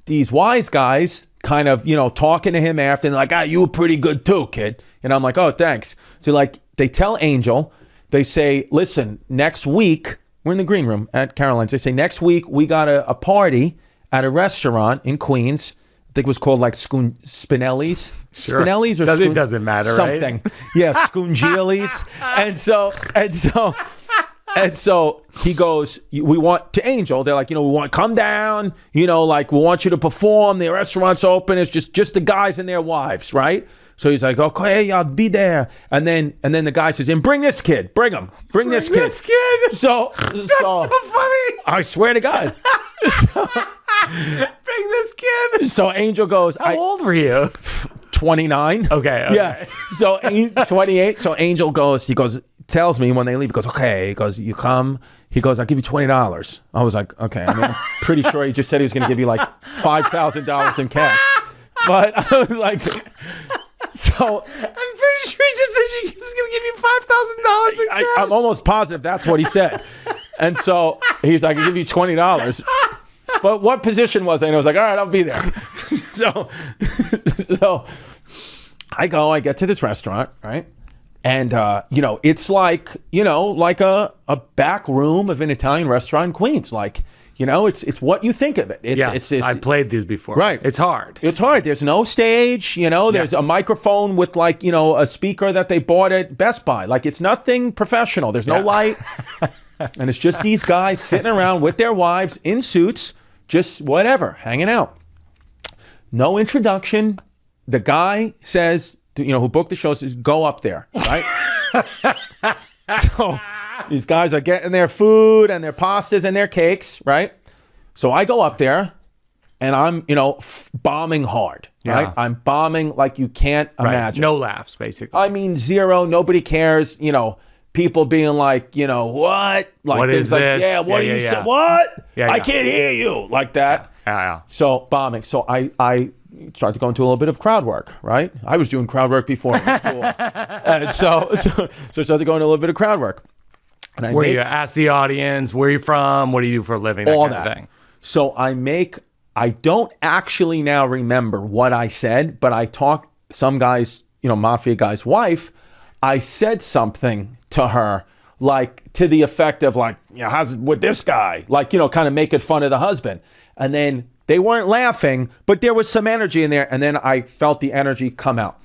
Speaker 3: these wise guys kind of, talking to him after, and they're like, you were pretty good too, kid. And I'm like, oh, thanks. So they tell Angel, they say, listen, next week, we're in the green room at Caroline's. They say, next week, we got a party at a restaurant in Queens. I think it was called Spinelli's.
Speaker 1: Sure.
Speaker 3: Spinelli's or
Speaker 1: it doesn't matter,
Speaker 3: something.
Speaker 1: Right?
Speaker 3: Yeah, Scungili's. And so he goes, we want to Angel. They're like, we want come down, we want you to perform. The restaurant's open. It's just the guys and their wives, right? So he's like, okay, I'll be there. And then the guy says, and bring this kid. Bring him. Bring this kid. So
Speaker 1: That's so funny.
Speaker 3: I swear to God.
Speaker 1: Bring this kid.
Speaker 3: So Angel goes,
Speaker 1: How old were you?
Speaker 3: 29.
Speaker 1: Okay.
Speaker 3: Yeah. So 28. So Angel goes, tells me when they leave, he goes, okay. He goes, you come. He goes, I'll give you $20. I was like, okay. I mean, I'm pretty sure he just said he was going to give you like $5,000 in cash. But I was like, so.
Speaker 1: I'm pretty sure he just said he was going to give you $5,000 in cash.
Speaker 3: I'm almost positive that's what he said. And so he's like, I'll give you $20. But what position was I? And I was like, all right, I'll be there. So I get to this restaurant, right? And, it's like, like a back room of an Italian restaurant in Queens. Like, it's what you think of it.
Speaker 1: It's I've played these before.
Speaker 3: Right.
Speaker 1: It's hard.
Speaker 3: It's hard. There's no stage, there's a microphone with like, a speaker that they bought at Best Buy. Like, it's nothing professional. There's no light. And it's just these guys sitting around with their wives in suits, just whatever, hanging out. No introduction. The guy says, who booked the show says, go up there, right? So these guys are getting their food and their pastas and their cakes, right? So I go up there and I'm, bombing hard, right? I'm bombing like you can't imagine.
Speaker 1: No laughs, basically.
Speaker 3: I mean, zero, nobody cares, people being like, what? Like,
Speaker 1: what is
Speaker 3: like,
Speaker 1: this?
Speaker 3: Yeah, what do you say? What?
Speaker 1: Yeah,
Speaker 3: I can't hear you. Like that.
Speaker 1: Yeah.
Speaker 3: So bombing. So I started to go into a little bit of crowd work, right? I was doing crowd work before in school. And so I started to go into a little bit of crowd work. And
Speaker 1: where you ask the audience, where you from? What do you do for a living? That kind of thing.
Speaker 3: So I don't actually now remember what I said, but I talked some guy's, mafia guy's wife. I said something to her, like to the effect of like, how's it with this guy? Like, kind of making fun of the husband. And then they weren't laughing, but there was some energy in there. And then I felt the energy come out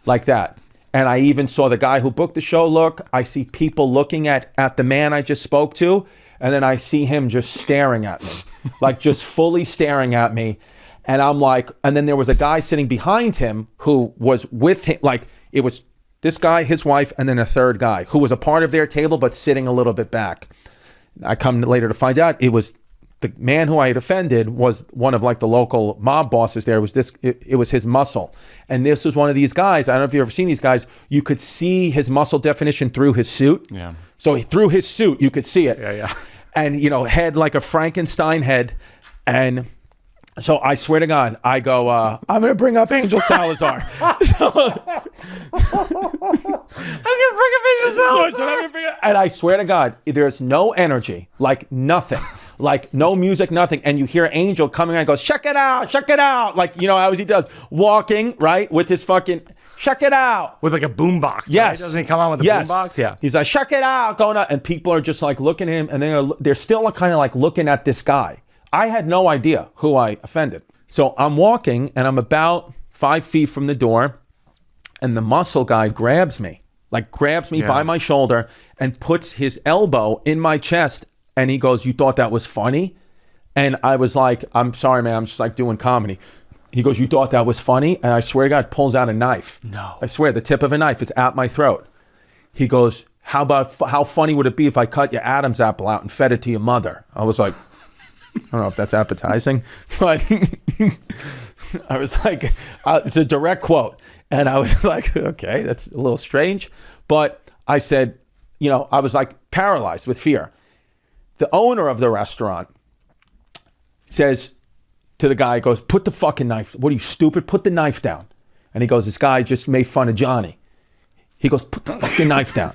Speaker 3: like that. And I even saw the guy who booked the show look. I see people looking at the man I just spoke to. And then I see him just staring at me, like just fully staring at me. And I'm like, and then there was a guy sitting behind him who was with him. Like it was this guy, his wife, and then a third guy who was a part of their table, but sitting a little bit back. I come later to find out it was the man who I had offended was one of like the local mob bosses there. It was his muscle. And this was one of these guys. I don't know if you've ever seen these guys. You could see his muscle definition through his suit. Yeah. So through his suit, you could see it.
Speaker 1: Yeah.
Speaker 3: And, head like a Frankenstein head. And so I swear to God, I go, I'm going to bring up Angel Salazar. I'm going to bring up Angel Salazar. And I swear to God, there's no energy, like nothing. Like no music, nothing. And you hear Angel coming and goes, check it out. Like, how he does, walking, right, with his fucking, check it out.
Speaker 1: With like a boombox.
Speaker 3: Yes.
Speaker 1: Right? Doesn't he come on with a boombox? Yeah.
Speaker 3: He's like, check it out, going out. And people are just like looking at him and they're still kind of like looking at this guy. I had no idea who I offended. So I'm walking and I'm about 5 feet from the door and the muscle guy grabs me by my shoulder and puts his elbow in my chest. And he goes, you thought that was funny? And I was like, I'm sorry, man. I'm just like doing comedy. He goes, you thought that was funny? And I swear to God, pulls out a knife.
Speaker 1: No.
Speaker 3: I swear, the tip of a knife is at my throat. He goes, how funny would it be if I cut your Adam's apple out and fed it to your mother? I was like, I don't know if that's appetizing, but I was like, it's a direct quote. And I was like, okay, that's a little strange. But I said, I was like paralyzed with fear. The owner of the restaurant says to the guy, goes, put the fucking knife. What are you, stupid? Put the knife down. And he goes, this guy just made fun of Johnny. He goes, put the fucking knife down.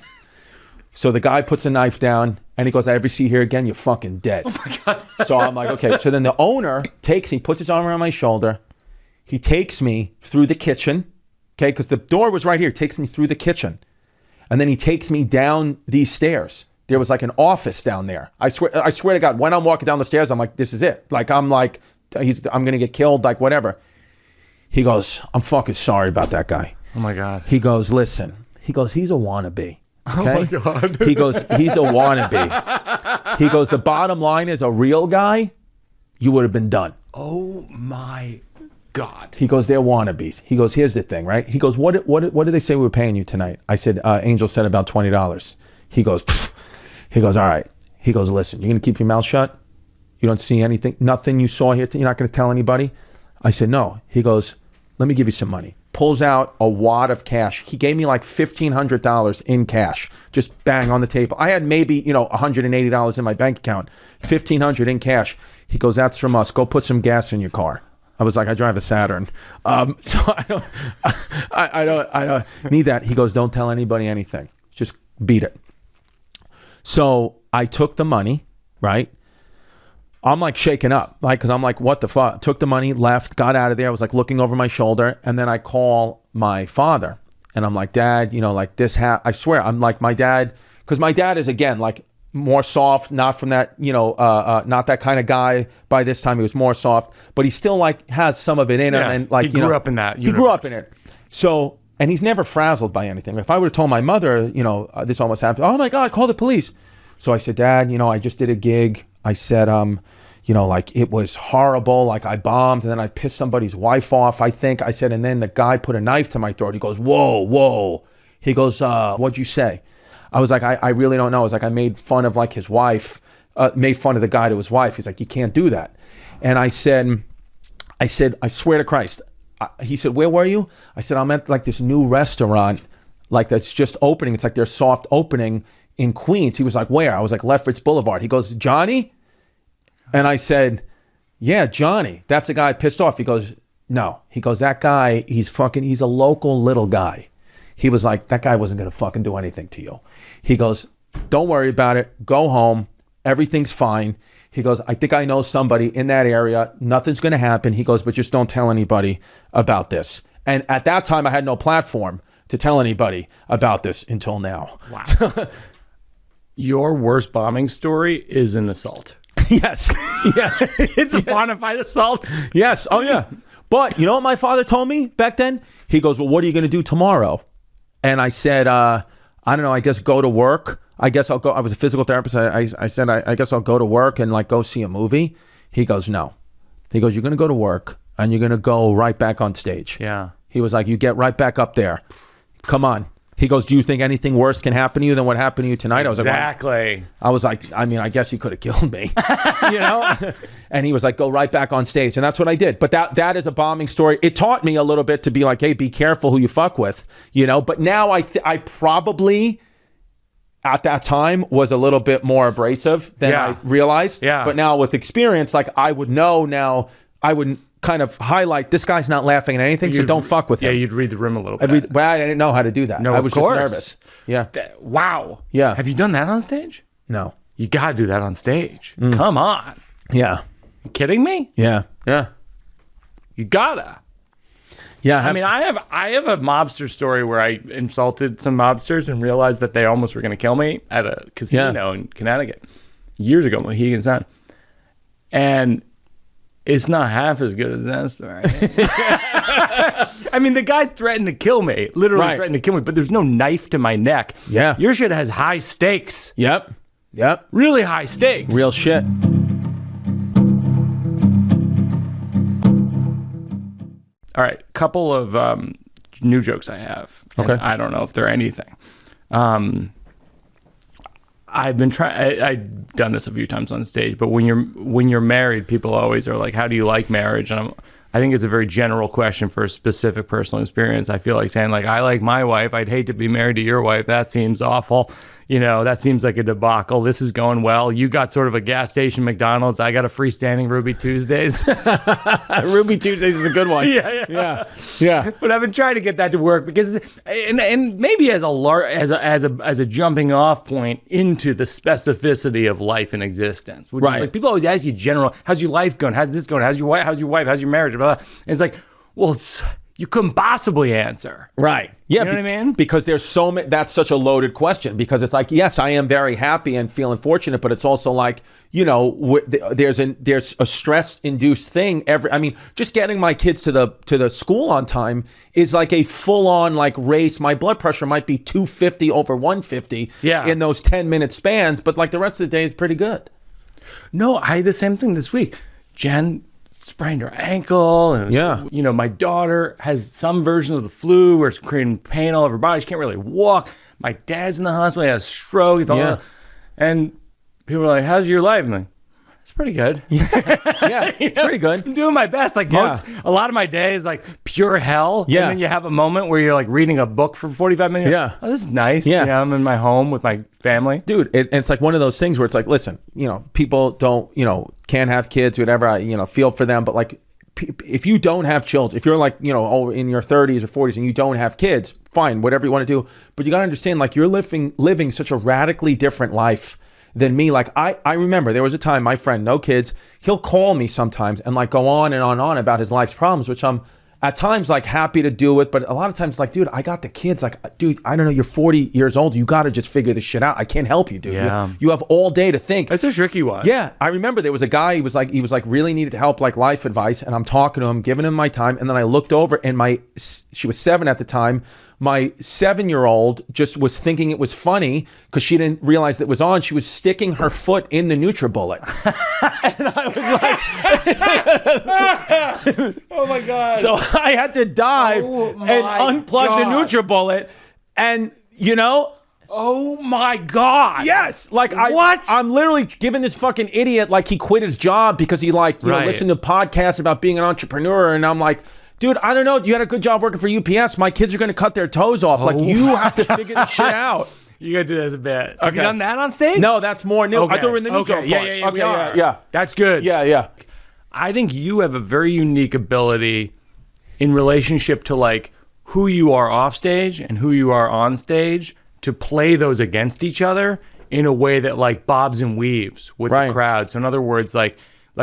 Speaker 3: So the guy puts a knife down and he goes, I ever see you here again, you're fucking dead. Oh my God. So I'm like, okay. So then the owner puts his arm around my shoulder. He takes me through the kitchen, okay, because the door was right here. Takes me through the kitchen. And then he takes me down these stairs. There was like an office down there. I swear to God, when I'm walking down the stairs, I'm like, this is it. Like, I'm like, I'm going to get killed, like whatever. He goes, I'm fucking sorry about that guy.
Speaker 1: Oh my God.
Speaker 3: He goes, listen. He goes, he's a wannabe. Okay?
Speaker 1: Oh my God.
Speaker 3: He goes, he's a wannabe. He goes, the bottom line is a real guy, you would have been done.
Speaker 1: Oh my God.
Speaker 3: He goes, they're wannabes. He goes, here's the thing, right? He goes, what did they say we were paying you tonight? I said, Angel said about $20. He goes, pfft. He goes, all right. He goes, listen, you're going to keep your mouth shut? You don't see anything, nothing you saw here? You're not going to tell anybody? I said, no. He goes, let me give you some money. Pulls out a wad of cash. He gave me like $1,500 in cash. Just bang on the table. I had maybe, $180 in my bank account. $1,500 in cash. He goes, that's from us. Go put some gas in your car. I was like, I drive a Saturn. So I don't need that. He goes, don't tell anybody anything. Just beat it. So I took the money, right? I'm like shaking up, like, because I'm like, what the fuck? Took the money, left, got out of there. I was like looking over my shoulder. And then I call my father and I'm like, Dad, like this I swear, I'm like my dad, because my dad is, again, like more soft, not from that, not that kind of guy. By this time he was more soft, but he still like has some of it in him. And like,
Speaker 1: he grew up in that universe.
Speaker 3: He grew up in it. So, and he's never frazzled by anything. If I would have told my mother, this almost happened, oh my God, call the police. So I said, Dad, I just did a gig. I said, like it was horrible. Like I bombed and then I pissed somebody's wife off, I think. I said, and then the guy put a knife to my throat. He goes, whoa. He goes, what'd you say? I was like, I really don't know. I was like, I made fun of like his wife, made fun of the guy to his wife. He's like, you can't do that. And I said, I swear to Christ. He said, where were you? I said, I'm at like this new restaurant, like that's just opening. It's like their soft opening in Queens. He was like, where? I was like, Lefferts Boulevard. He goes, Johnny? And I said, yeah, Johnny. That's the guy pissed off. He goes, no. He goes, that guy, he's a local little guy. He was like, that guy wasn't going to fucking do anything to you. He goes, don't worry about it. Go home. Everything's fine. He goes, I think I know somebody in that area. Nothing's going to happen. He goes, but just don't tell anybody about this. And at that time, I had no platform to tell anybody about this until now.
Speaker 1: Wow. Your worst bombing story is an assault.
Speaker 3: Yes.
Speaker 1: It's a bona fide assault.
Speaker 3: Yes. Oh, yeah. But you know what my father told me back then? He goes, well, what are you going to do tomorrow? And I said, I don't know, I guess go to work. I guess I'll go. I was a physical therapist. I said, I guess I'll go to work and like go see a movie. He goes, no. He goes, you're going to go to work and you're going to go right back on stage.
Speaker 1: Yeah.
Speaker 3: He was like, you get right back up there. Come on. He goes, do you think anything worse can happen to you than what happened to you tonight?
Speaker 1: Exactly.
Speaker 3: I was like, I guess he could have killed me, And he was like, go right back on stage. And that's what I did. But that is a bombing story. It taught me a little bit to be like, hey, be careful who you fuck with, But now I probably at that time was a little bit more abrasive than I realized.
Speaker 1: Yeah.
Speaker 3: But now with experience, like I would know now, I would kind of highlight, this guy's not laughing at anything, so don't fuck with him.
Speaker 1: Yeah, you'd read the room a little bit.
Speaker 3: But I didn't know how to do that.
Speaker 1: No,
Speaker 3: I was
Speaker 1: of course.
Speaker 3: just nervous. Yeah.
Speaker 1: Wow.
Speaker 3: Yeah.
Speaker 1: Have you done that on stage?
Speaker 3: No.
Speaker 1: You got to do that on stage. Come on.
Speaker 3: Yeah.
Speaker 1: You kidding me?
Speaker 3: Yeah. Yeah.
Speaker 1: You gotta.
Speaker 3: Yeah.
Speaker 1: I have a mobster story where I insulted some mobsters and realized that they almost were going to kill me at a casino in Connecticut years ago when Mohegan Sun. And it's not half as good as that story. I mean, the guys threatened to kill me, literally threatened to kill me, but there's no knife to my neck.
Speaker 3: Yeah.
Speaker 1: Your shit has high stakes.
Speaker 3: Yep.
Speaker 1: Really high stakes.
Speaker 3: Real shit.
Speaker 1: All right, couple of new jokes I have.
Speaker 3: Okay.
Speaker 1: I don't know if they're anything. I've been I've done this a few times on stage, but when you're married, people always are like, how do you like marriage? And I think it's a very general question for a specific personal experience. I feel like saying like, I like my wife. I'd hate to be married to your wife. That seems awful. That seems like a debacle. This is going well. You got sort of a gas station McDonald's. I got a freestanding Ruby Tuesdays.
Speaker 3: Ruby Tuesdays is a good one.
Speaker 1: Yeah.
Speaker 3: Yeah.
Speaker 1: But I've been trying to get that to work because, and maybe as a jumping off point into the specificity of life and existence. Which is like, people always ask you general, how's your life going? How's this going? How's your wife? How's your marriage? Blah, blah. And it's like, well, you couldn't possibly answer.
Speaker 3: Right. Yeah.
Speaker 1: You know what I mean?
Speaker 3: Because there's so many, that's such a loaded question, because it's like, yes, I am very happy and feeling fortunate, but it's also like, there's a stress induced thing just getting my kids to the school on time is like a full on like race. My blood pressure might be 250 over 150 in those 10-minute spans, but like the rest of the day is pretty good.
Speaker 1: No, I had the same thing this week. Jen sprained her ankle. And you know, my daughter has some version of the flu where it's creating pain all over her body. She can't really walk. My dad's in the hospital. He had a stroke. He fell ill. And people are like, how's your life? I'm like, it's pretty good.
Speaker 3: It's pretty good.
Speaker 1: I'm doing my best. Like a lot of my day is like pure hell.
Speaker 3: Yeah.
Speaker 1: And then you have a moment where you're like reading a book for 45 minutes.
Speaker 3: Yeah.
Speaker 1: Oh, this is nice.
Speaker 3: Yeah.
Speaker 1: You know, I'm in my home with my family.
Speaker 3: Dude, it's like one of those things where it's like, listen, you know, people don't, you know, can't have kids, whatever, I, you know, feel for them. But like, if you don't have children, if you're like, you know, in your 30s or 40s and you don't have kids, fine, whatever you want to do. But you got to understand, like, you're living such a radically different life than me. Like I remember there was a time, my friend, no kids, he'll call me sometimes and like go on and on about his life's problems, which I'm at times like happy to do it. But a lot of times like, dude, I got the kids. Like, dude, I don't know, you're 40 years old. You got to just figure this shit out. I can't help you, dude.
Speaker 1: Yeah.
Speaker 3: You have all day to think.
Speaker 1: That's a tricky one.
Speaker 3: Yeah. I remember there was a guy, he was like really needed help, like life advice. And I'm talking to him, giving him my time. And then I looked over and she was 7 at the time. My 7-year-old just was thinking it was funny because she didn't realize that it was on. She was sticking her foot in the NutriBullet. And I was like,
Speaker 1: oh my God.
Speaker 3: So I had to dive and unplug the NutriBullet. And, you know,
Speaker 1: oh my God.
Speaker 3: yes, like
Speaker 1: What?
Speaker 3: I'm literally giving this fucking idiot like he quit his job because he like, you know, listened to podcasts about being an entrepreneur. And I'm like, dude, I don't know. You had a good job working for UPS. My kids are going to cut their toes off. Like, you have to figure this shit out.
Speaker 1: You got to do that as a bit. Have you done that on stage?
Speaker 3: No, that's more new.
Speaker 1: Okay.
Speaker 3: I thought we were in the new joke part.
Speaker 1: Yeah,
Speaker 3: okay,
Speaker 1: we are.
Speaker 3: yeah.
Speaker 1: That's good.
Speaker 3: Yeah.
Speaker 1: I think you have a very unique ability in relationship to like who you are off stage and who you are on stage to play those against each other in a way that like bobs and weaves with the crowd. So in other words, like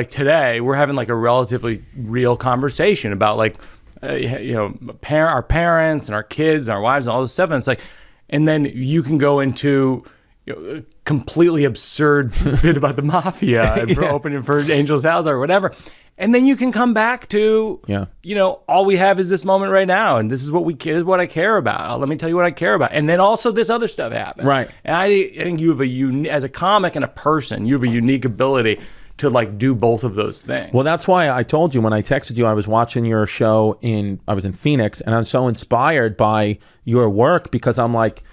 Speaker 1: today we're having like a relatively real conversation about like you know, our parents and our kids and our wives and all this stuff, and it's like, and then you can go into, you know, a completely absurd bit about the mafia and for opening for Angel's House or whatever, and then you can come back to you know, all we have is this moment right now, and this is what I care about. Let me tell you what I care about, and then also this other stuff happens. Right. And I think you have as a comic and a person, you have a unique ability to like do both of those things.
Speaker 3: Well, that's why I told you when I texted you, I was watching your show I was in Phoenix, and I'm so inspired by your work because I'm like,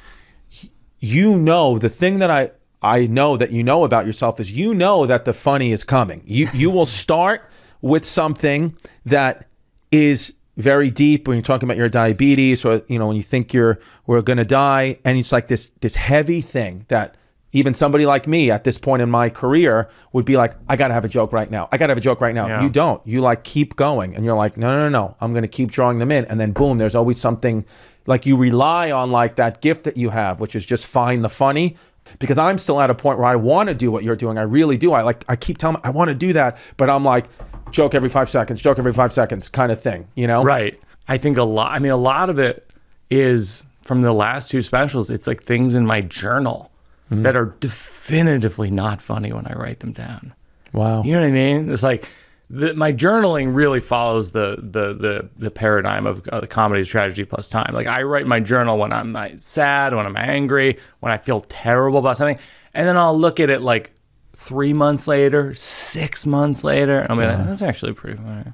Speaker 3: you know, the thing that I know that you know about yourself is you know that the funny is coming. You will start with something that is very deep when you're talking about your diabetes, or, you know, when you think we're going to die, and it's like this heavy thing that even somebody like me at this point in my career would be like, I got to have a joke right now. Yeah. You don't. You like keep going, and you're like, no. I'm going to keep drawing them in. And then boom, there's always something, like you rely on like that gift that you have, which is just find the funny. Because I'm still at a point where I want to do what you're doing. I really do. I keep telling me I want to do that, but I'm like, joke every 5 seconds kind of thing, you know?
Speaker 1: Right. I think a lot of it is from the last 2 specials. It's like things in my journal that are definitively not funny when I write them down. Wow. You know what I mean? It's like my journaling really follows the paradigm of the comedy tragedy plus time. Like I write my journal when I'm sad, when I'm angry, when I feel terrible about something, and then I'll look at it like 3 months later, 6 months later, and I'll be like, that's actually pretty funny.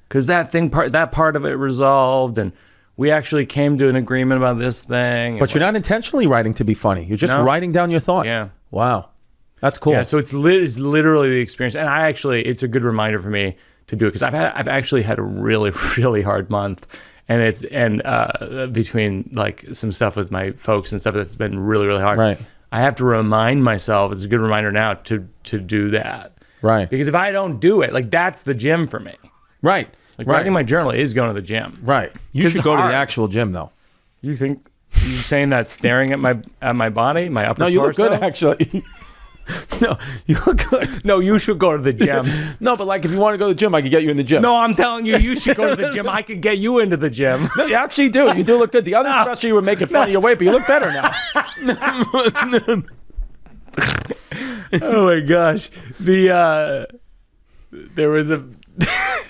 Speaker 1: Because that part of it resolved, and we actually came to an agreement about this thing.
Speaker 3: But you're not intentionally writing to be funny. You're just writing down your thought.
Speaker 1: Yeah.
Speaker 3: Wow. That's cool.
Speaker 1: Yeah, so it's literally the experience. And it's a good reminder for me to do it because I've actually had a really, really hard month. And between like some stuff with my folks and stuff that's been really, really hard. Right. I have to remind myself, it's a good reminder now to do that. Right. Because if I don't do it, like that's the gym for me. Right. Like writing my journal is going to the gym. Right. You should go to the actual gym though. You think you're saying that staring at my body, my upper torso? No, you look good actually. No, you look good. No, you should go to the gym. No, but like if you want to go to the gym, I could get you in the gym. No, I'm telling you, you should go to the gym. I could get you into the gym. No, you actually do. You do look good. The other special you were making fun of your weight, but you look better now. Oh my gosh. There was a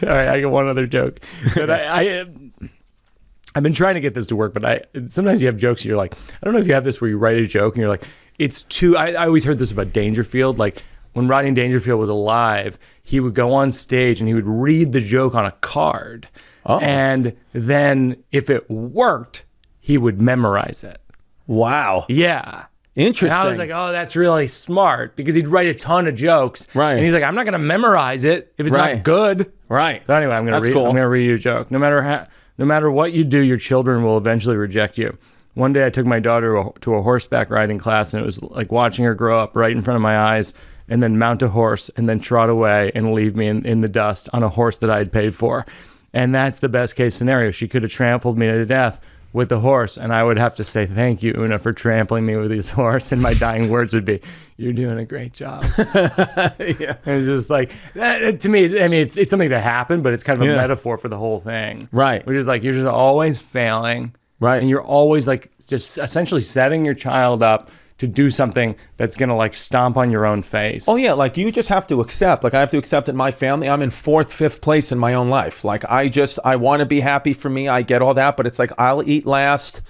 Speaker 1: all right, I got one other joke. But I've been trying to get this to work, but sometimes you have jokes and you're like, I don't know if you have this where you write a joke and you're like, it's too, I always heard this about Dangerfield, like when Rodney Dangerfield was alive, he would go on stage and he would read the joke on a card. Oh. And then if it worked, he would memorize it.
Speaker 3: Wow.
Speaker 1: Yeah.
Speaker 3: Interesting.
Speaker 1: And I was like, oh, that's really smart, because he'd write a ton of jokes.
Speaker 3: Right.
Speaker 1: And he's like, I'm not going to memorize it if it's
Speaker 3: Right.
Speaker 1: not good.
Speaker 3: Right.
Speaker 1: So anyway, I'm going to read you a joke. No matter what you do, your children will eventually reject you. One day I took my daughter to a horseback riding class, and it was like watching her grow up right in front of my eyes, and then mount a horse and then trot away and leave me in the dust on a horse that I had paid for. And that's the best case scenario. She could have trampled me to death with the horse, and I would have to say, thank you, Una, for trampling me with this horse. And my dying words would be, you're doing a great job. Yeah. It's just like, that, to me, I mean, it's something that happened, but it's kind of a metaphor for the whole thing.
Speaker 3: Right.
Speaker 1: Which is like, you're just always failing.
Speaker 3: Right.
Speaker 1: And you're always like just essentially setting your child up to do something that's going to like stomp on your own face.
Speaker 3: Oh yeah, like you just have to accept. Like I have to accept in my family, I'm in 4th, 5th place in my own life. Like I want to be happy for me. I get all that, but it's like I'll eat last.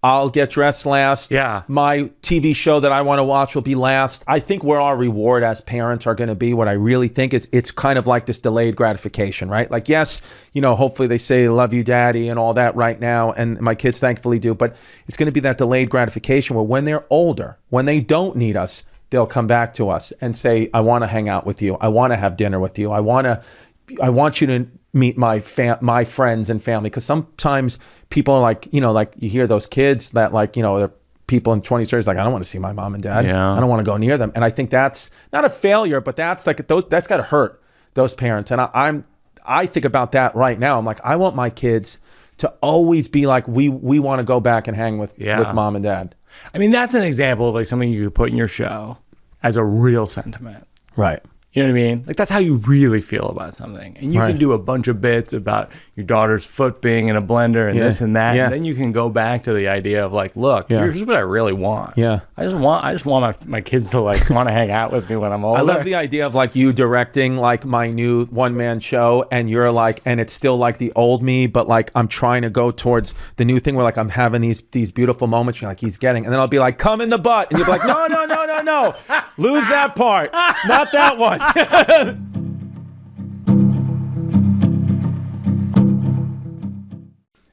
Speaker 3: I'll get dressed last.
Speaker 1: Yeah.
Speaker 3: My TV show that I want to watch will be last. I think where our reward as parents are going to be, what I really think is it's kind of like this delayed gratification, right? Like, yes, you know, hopefully they say, love you, daddy, and all that right now. And my kids thankfully do. But it's going to be that delayed gratification where when they're older, when they don't need us, they'll come back to us and say, I want to hang out with you. I want to have dinner with you. I want you to meet my friends and family. Because sometimes people are like, you know, like you hear those kids that like, you know, they're people in 20s, 30s, like, I don't want to see my mom and dad.
Speaker 1: Yeah.
Speaker 3: I don't want to go near them. And I think that's not a failure, but that's like, that's got to hurt those parents. And I think about that right now. I'm like, I want my kids to always be like, we want to go back and hang with mom and dad.
Speaker 1: I mean, that's an example of like something you could put in your show as a real sentiment.
Speaker 3: Right.
Speaker 1: You know what I mean? Like that's how you really feel about something. And you can do a bunch of bits about your daughter's foot being in a blender and this and that.
Speaker 3: Yeah.
Speaker 1: And then you can go back to the idea of like, look, here's what I really want.
Speaker 3: Yeah.
Speaker 1: I just want my kids to like want to hang out with me when I'm older.
Speaker 3: I love the idea of like you directing like my new one-man show, and you're like, and it's still like the old me, but like I'm trying to go towards the new thing where like I'm having these beautiful moments. You're like, he's getting, and then I'll be like, come in the butt, and you'll be like, no, lose that part, not that one.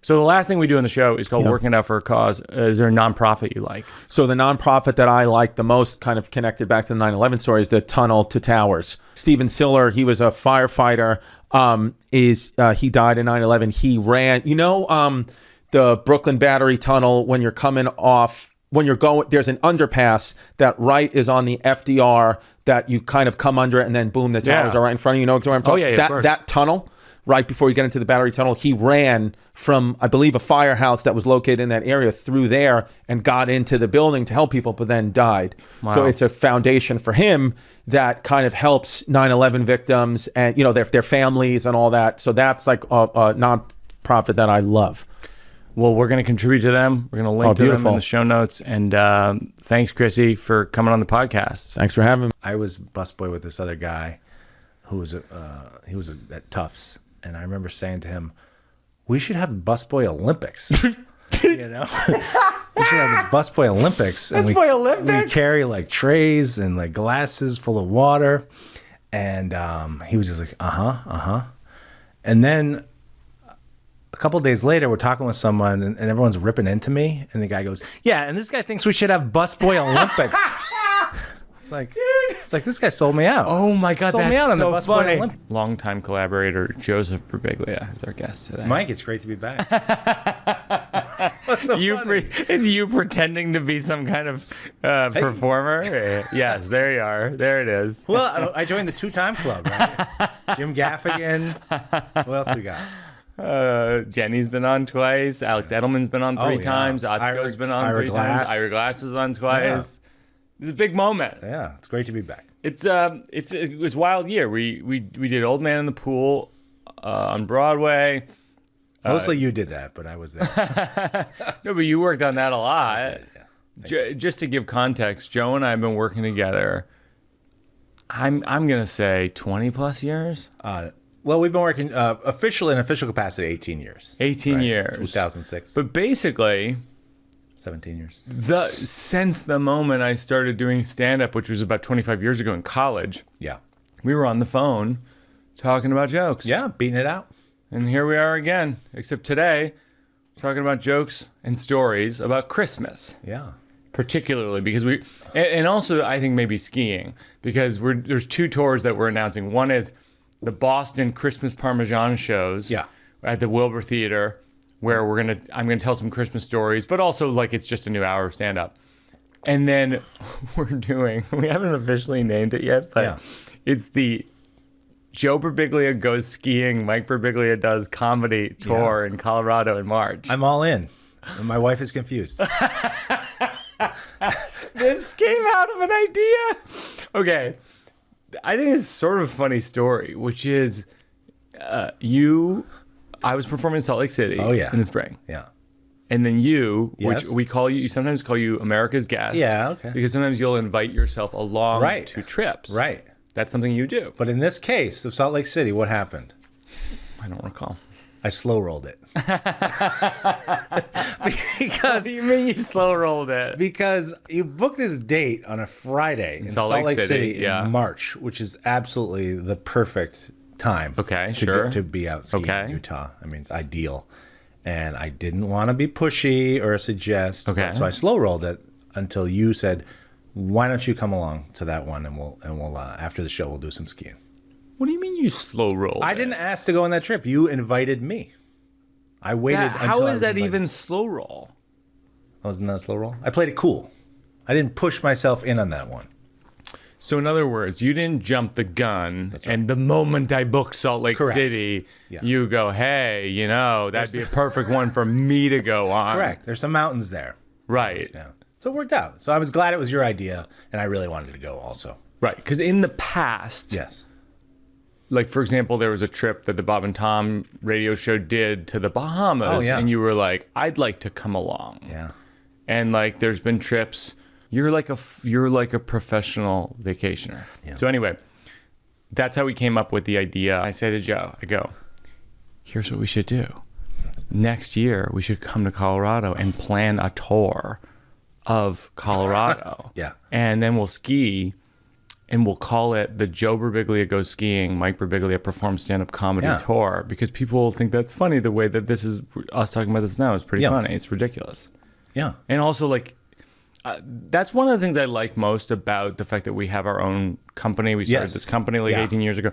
Speaker 1: So the last thing we do in the show is called Working It Out for a Cause. Is there a nonprofit you like? So
Speaker 3: the nonprofit that I like the most, kind of connected back to the 9/11 story, is the Tunnel to Towers. Steven Siller, he was a firefighter. He died in 9/11. He ran, the Brooklyn Battery Tunnel, when you're coming off, when you're going, there's an underpass that right is on the FDR that you kind of come under, and then boom, the towers are right in front of you. You know what I'm talking about? That tunnel, right before you get into the Battery Tunnel, he ran from, I believe, a firehouse that was located in that area through there and got into the building to help people, but then died. Wow. So it's a foundation for him that kind of helps 9/11 victims and, their families and all that. So that's like a nonprofit that I love.
Speaker 1: Well, we're going to contribute to them. We're going to link to them in the show notes. And thanks, Chrissy, for coming on the podcast.
Speaker 3: Thanks for having me.
Speaker 4: I was busboy with this other guy who was at Tufts, and I remember saying to him, "We should have busboy Olympics." We should have the busboy Olympics, and we carry like trays and like glasses full of water, and he was just like, and then a couple of days later, we're talking with someone, and everyone's ripping into me, and the guy goes, "Yeah, and this guy thinks we should have busboy Olympics." It's like this guy sold me out.
Speaker 1: Oh my God,
Speaker 4: sold
Speaker 1: that's
Speaker 4: me out on
Speaker 1: so
Speaker 4: the busboy
Speaker 1: funny.
Speaker 4: Olympics.
Speaker 1: Longtime collaborator Joseph Birbiglia is our guest today.
Speaker 4: Mike, it's great to be back. What's so funny?
Speaker 1: You pretending to be some kind of performer? Yes, there you are. There it is.
Speaker 4: Well, I joined the 2-time club, right? Jim Gaffigan. Who else we got?
Speaker 1: Jenny's been on twice. Alex Edelman's been on 3 times. Otsko's been on 3 times. Ira Glass is on twice. Yeah. This is a big moment.
Speaker 4: Yeah, it's great to be back.
Speaker 1: It was a wild year. We did Old Man in the Pool on Broadway.
Speaker 4: Mostly you did that, but I was there.
Speaker 1: No, but you worked on that a lot.
Speaker 4: I did, yeah.
Speaker 1: Just to give context, Joe and I have been working together. I'm gonna say 20 plus years.
Speaker 4: Well, we've been working in official capacity 18 years.
Speaker 1: 18 years.
Speaker 4: 2006.
Speaker 1: But basically,
Speaker 4: 17 years.
Speaker 1: Since the moment I started doing stand-up, which was about 25 years ago in college,
Speaker 4: Yeah.
Speaker 1: we were on the phone talking about jokes.
Speaker 4: Yeah, beating it out.
Speaker 1: And here we are again, except today, talking about jokes and stories about Christmas.
Speaker 4: Yeah.
Speaker 1: Particularly because and also I think maybe skiing, because there's 2 tours that we're announcing. One is the Boston Christmas Parmesan shows at the Wilbur Theater, where I'm gonna tell some Christmas stories, but also like it's just a new hour of stand-up. And then we haven't officially named it yet, but it's the Joe Birbiglia Goes Skiing, Mike Birbiglia Does Comedy tour in Colorado in March.
Speaker 4: I'm all in. And my wife is confused.
Speaker 1: This came out of an idea. Okay. I think it's sort of a funny story, which is I was performing in Salt Lake City in the spring.
Speaker 4: Yeah.
Speaker 1: And then
Speaker 4: Yes.
Speaker 1: which we sometimes call you America's guest.
Speaker 4: Yeah, okay.
Speaker 1: Because sometimes you'll invite yourself along to trips.
Speaker 4: Right.
Speaker 1: That's something you do.
Speaker 4: But in this case of Salt Lake City, what happened?
Speaker 1: I don't recall.
Speaker 4: I slow rolled it.
Speaker 1: What do you mean you slow rolled it?
Speaker 4: Because you booked this date on a Friday in Salt Lake City in March, which is absolutely the perfect time to be out skiing in Utah. I mean, it's ideal. And I didn't want to be pushy or suggest. So I slow rolled it until you said, why don't you come along to that one, and we'll after the show we'll do some skiing.
Speaker 1: What do you mean you slow rolled?
Speaker 4: I didn't ask to go on that trip. You invited me. I waited until
Speaker 1: how
Speaker 4: I
Speaker 1: is
Speaker 4: was
Speaker 1: that
Speaker 4: invited.
Speaker 1: even slow roll?
Speaker 4: Wasn't that a slow roll? I played it cool. I didn't push myself in on that one.
Speaker 1: So in other words, you didn't jump the gun, and the moment I booked Salt Lake City, you go, hey, that'd be a perfect one for me to go on.
Speaker 4: Correct. There's some mountains there.
Speaker 1: Right.
Speaker 4: Yeah. So it worked out. So I was glad it was your idea, and I really wanted to go also.
Speaker 1: Right. Because in the past, like, for example, there was a trip that the Bob and Tom radio show did to the Bahamas, and you were like, I'd like to come along.
Speaker 4: Yeah.
Speaker 1: And like, there's been trips. You're like a professional vacationer. Yeah. So anyway, that's how we came up with the idea. I say to Joe, I go, here's what we should do. Next year, we should come to Colorado and plan a tour of Colorado. And then we'll ski, and we'll call it the Joe Birbiglia Goes Skiing, Mike Birbiglia Performs Stand-Up Comedy Tour, because people will think that's funny. The way that this is, us talking about this now is pretty funny. It's ridiculous.
Speaker 4: Yeah.
Speaker 1: And also, like, that's one of the things I like most about the fact that we have our own company. We started this company like 18 years ago.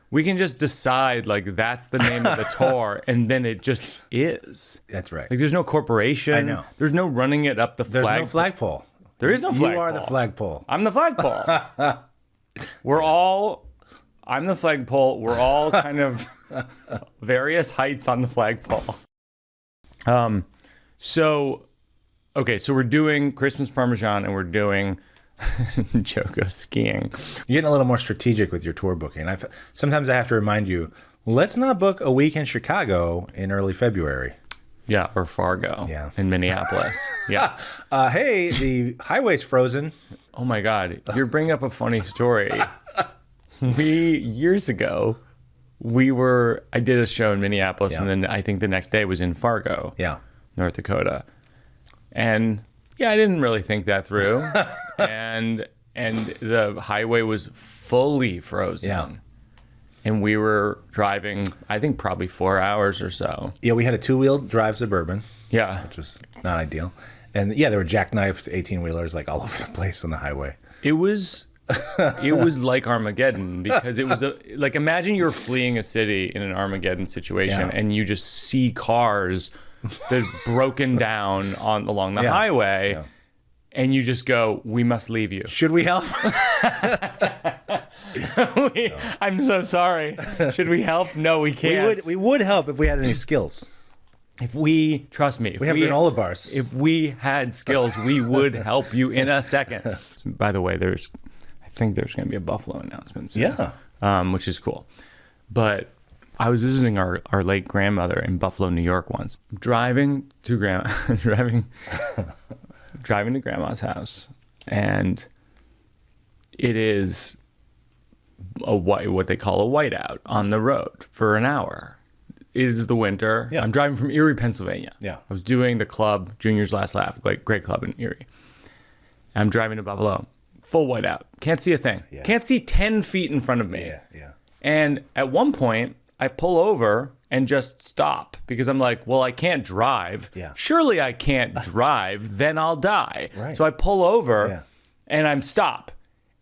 Speaker 1: We can just decide, like, that's the name of the tour, and then it just is.
Speaker 4: That's right.
Speaker 1: Like, there's no corporation. I know. There's no running it up the flag.
Speaker 4: There's no flagpole.
Speaker 1: There is no flagpole.
Speaker 4: You are the flagpole.
Speaker 1: I'm the flagpole. I'm the flagpole. We're all kind of various heights on the flagpole. So we're doing Christmas Parmesan, and we're doing Joe Goes Skiing.
Speaker 4: You're getting a little more strategic with your tour booking. Sometimes I have to remind you, let's not book a week in Chicago in early February.
Speaker 1: Yeah, or Fargo in Minneapolis. Yeah.
Speaker 4: Hey, the highway's frozen.
Speaker 1: Oh my God, you're bringing up a funny story. Years ago, I did a show in Minneapolis, and then I think the next day was in Fargo, North Dakota. And I didn't really think that through. and the highway was fully frozen. Yeah. And we were driving, I think probably 4 hours or so.
Speaker 4: Yeah, we had a 2-wheel drive Suburban.
Speaker 1: Yeah.
Speaker 4: Which was not ideal. And there were jackknifed 18-wheelers like all over the place on the highway.
Speaker 1: It was like Armageddon, because it was like, imagine you're fleeing a city in an Armageddon situation and you just see cars that are broken down along the highway. Yeah. And you just go, we must leave you.
Speaker 4: Should we help?
Speaker 1: I'm so sorry. Should we help? No, we can't.
Speaker 4: We would help if we had any skills.
Speaker 1: Trust me.
Speaker 4: We have granola bars.
Speaker 1: If we had skills, we would help you in a second. By the way, I think there's going to be a Buffalo announcement soon. Yeah. Which is cool. But I was visiting our late grandmother in Buffalo, New York once. Driving to grandma's house, and it is what they call a whiteout on the road for an hour. is the winter.
Speaker 4: Yeah.
Speaker 1: I'm driving from Erie, Pennsylvania.
Speaker 4: Yeah.
Speaker 1: I was doing the club, Junior's Last Laugh, like great club in Erie. I'm driving to Buffalo, full whiteout. Can't see a thing.
Speaker 4: Yeah.
Speaker 1: Can't see 10 feet in front of me.
Speaker 4: Yeah.
Speaker 1: And at one point, I pull over and just stop because I'm like, well, I can't drive.
Speaker 4: Yeah.
Speaker 1: Surely I can't drive, then I'll die.
Speaker 4: Right.
Speaker 1: So I pull over
Speaker 4: Yeah.
Speaker 1: and I'm stop.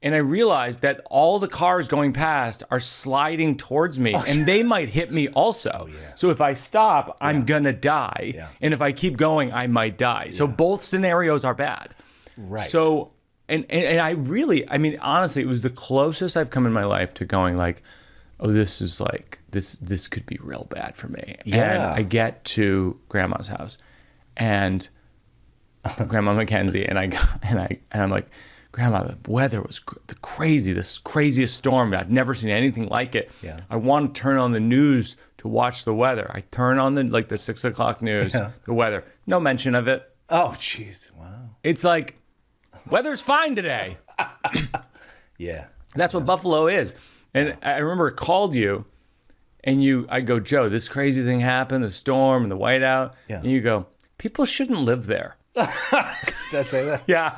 Speaker 1: And I realize that all the cars going past are sliding towards me and they might hit me also.
Speaker 4: yeah.
Speaker 1: So if I stop, I'm gonna die.
Speaker 4: Yeah.
Speaker 1: And if I keep going, I might die. So both scenarios are bad.
Speaker 4: Right.
Speaker 1: So, and I really, I mean, honestly, it was the closest I've come in my life to going like, oh, this is like, this could be real bad for me.
Speaker 4: Yeah.
Speaker 1: And I get to grandma's house and Grandma Mackenzie and I'm like, Grandma, the weather was the craziest storm. I've never seen anything like it.
Speaker 4: Yeah.
Speaker 1: I want to turn on the news to watch the weather. I turn on the 6 o'clock news, the weather. No mention of it.
Speaker 4: Oh, jeez. Wow.
Speaker 1: It's like, weather's fine today.
Speaker 4: Yeah.
Speaker 1: That's what Buffalo is. And I remember I called you and I go, Joe, this crazy thing happened, the storm and the whiteout.
Speaker 4: Yeah.
Speaker 1: And you go, people shouldn't live there.
Speaker 4: Did I say that?
Speaker 1: Yeah.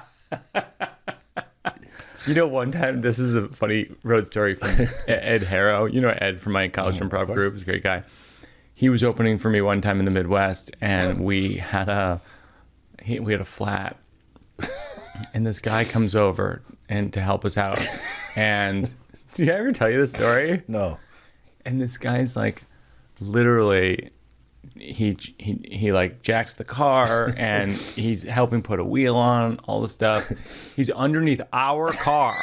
Speaker 1: You know, one time, this is a funny road story from Ed Harrow. You know Ed from my college improv group. He's a great guy. He was opening for me one time in the Midwest, and we had a flat. And this guy comes over and to help us out. And did I ever tell you this story?
Speaker 4: No.
Speaker 1: And this guy's like, literally, he like jacks the car and he's helping put a wheel on, all the stuff. He's underneath our car.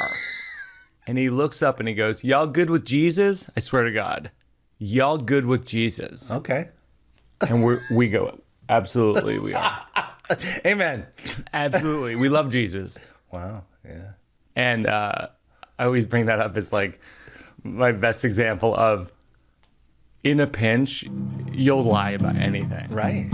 Speaker 1: And he looks up and he goes, y'all good with Jesus? I swear to God, y'all good with Jesus?
Speaker 4: Okay.
Speaker 1: And we go, absolutely we are.
Speaker 4: Amen.
Speaker 1: Absolutely. We love Jesus.
Speaker 4: Wow. Yeah.
Speaker 1: And I always bring that up as like my best example of, in a pinch, you'll lie about anything.
Speaker 4: Right.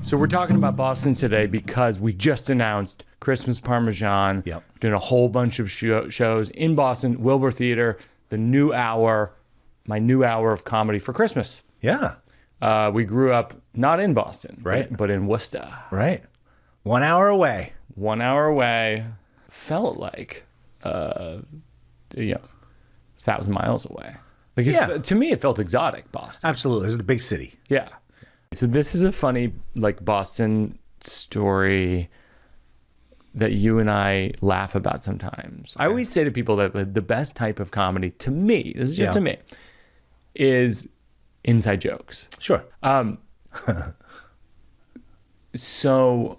Speaker 1: So we're talking about Boston today because we just announced Christmas Parmesan.
Speaker 4: Yep.
Speaker 1: Doing a whole bunch of shows in Boston, Wilbur Theater, the new hour, my new hour of comedy for Christmas.
Speaker 4: Yeah.
Speaker 1: We grew up not in Boston,
Speaker 4: Right.
Speaker 1: but in Worcester.
Speaker 4: Right. 1 hour away.
Speaker 1: 1 hour away. Felt like, 1,000 miles away. Like to me, it felt exotic, Boston.
Speaker 4: Absolutely. This is the big city.
Speaker 1: Yeah. So this is a funny, like, Boston story that you and I laugh about sometimes. I always say to people that the best type of comedy, to me, this is just to me, is inside jokes.
Speaker 4: Sure.
Speaker 1: So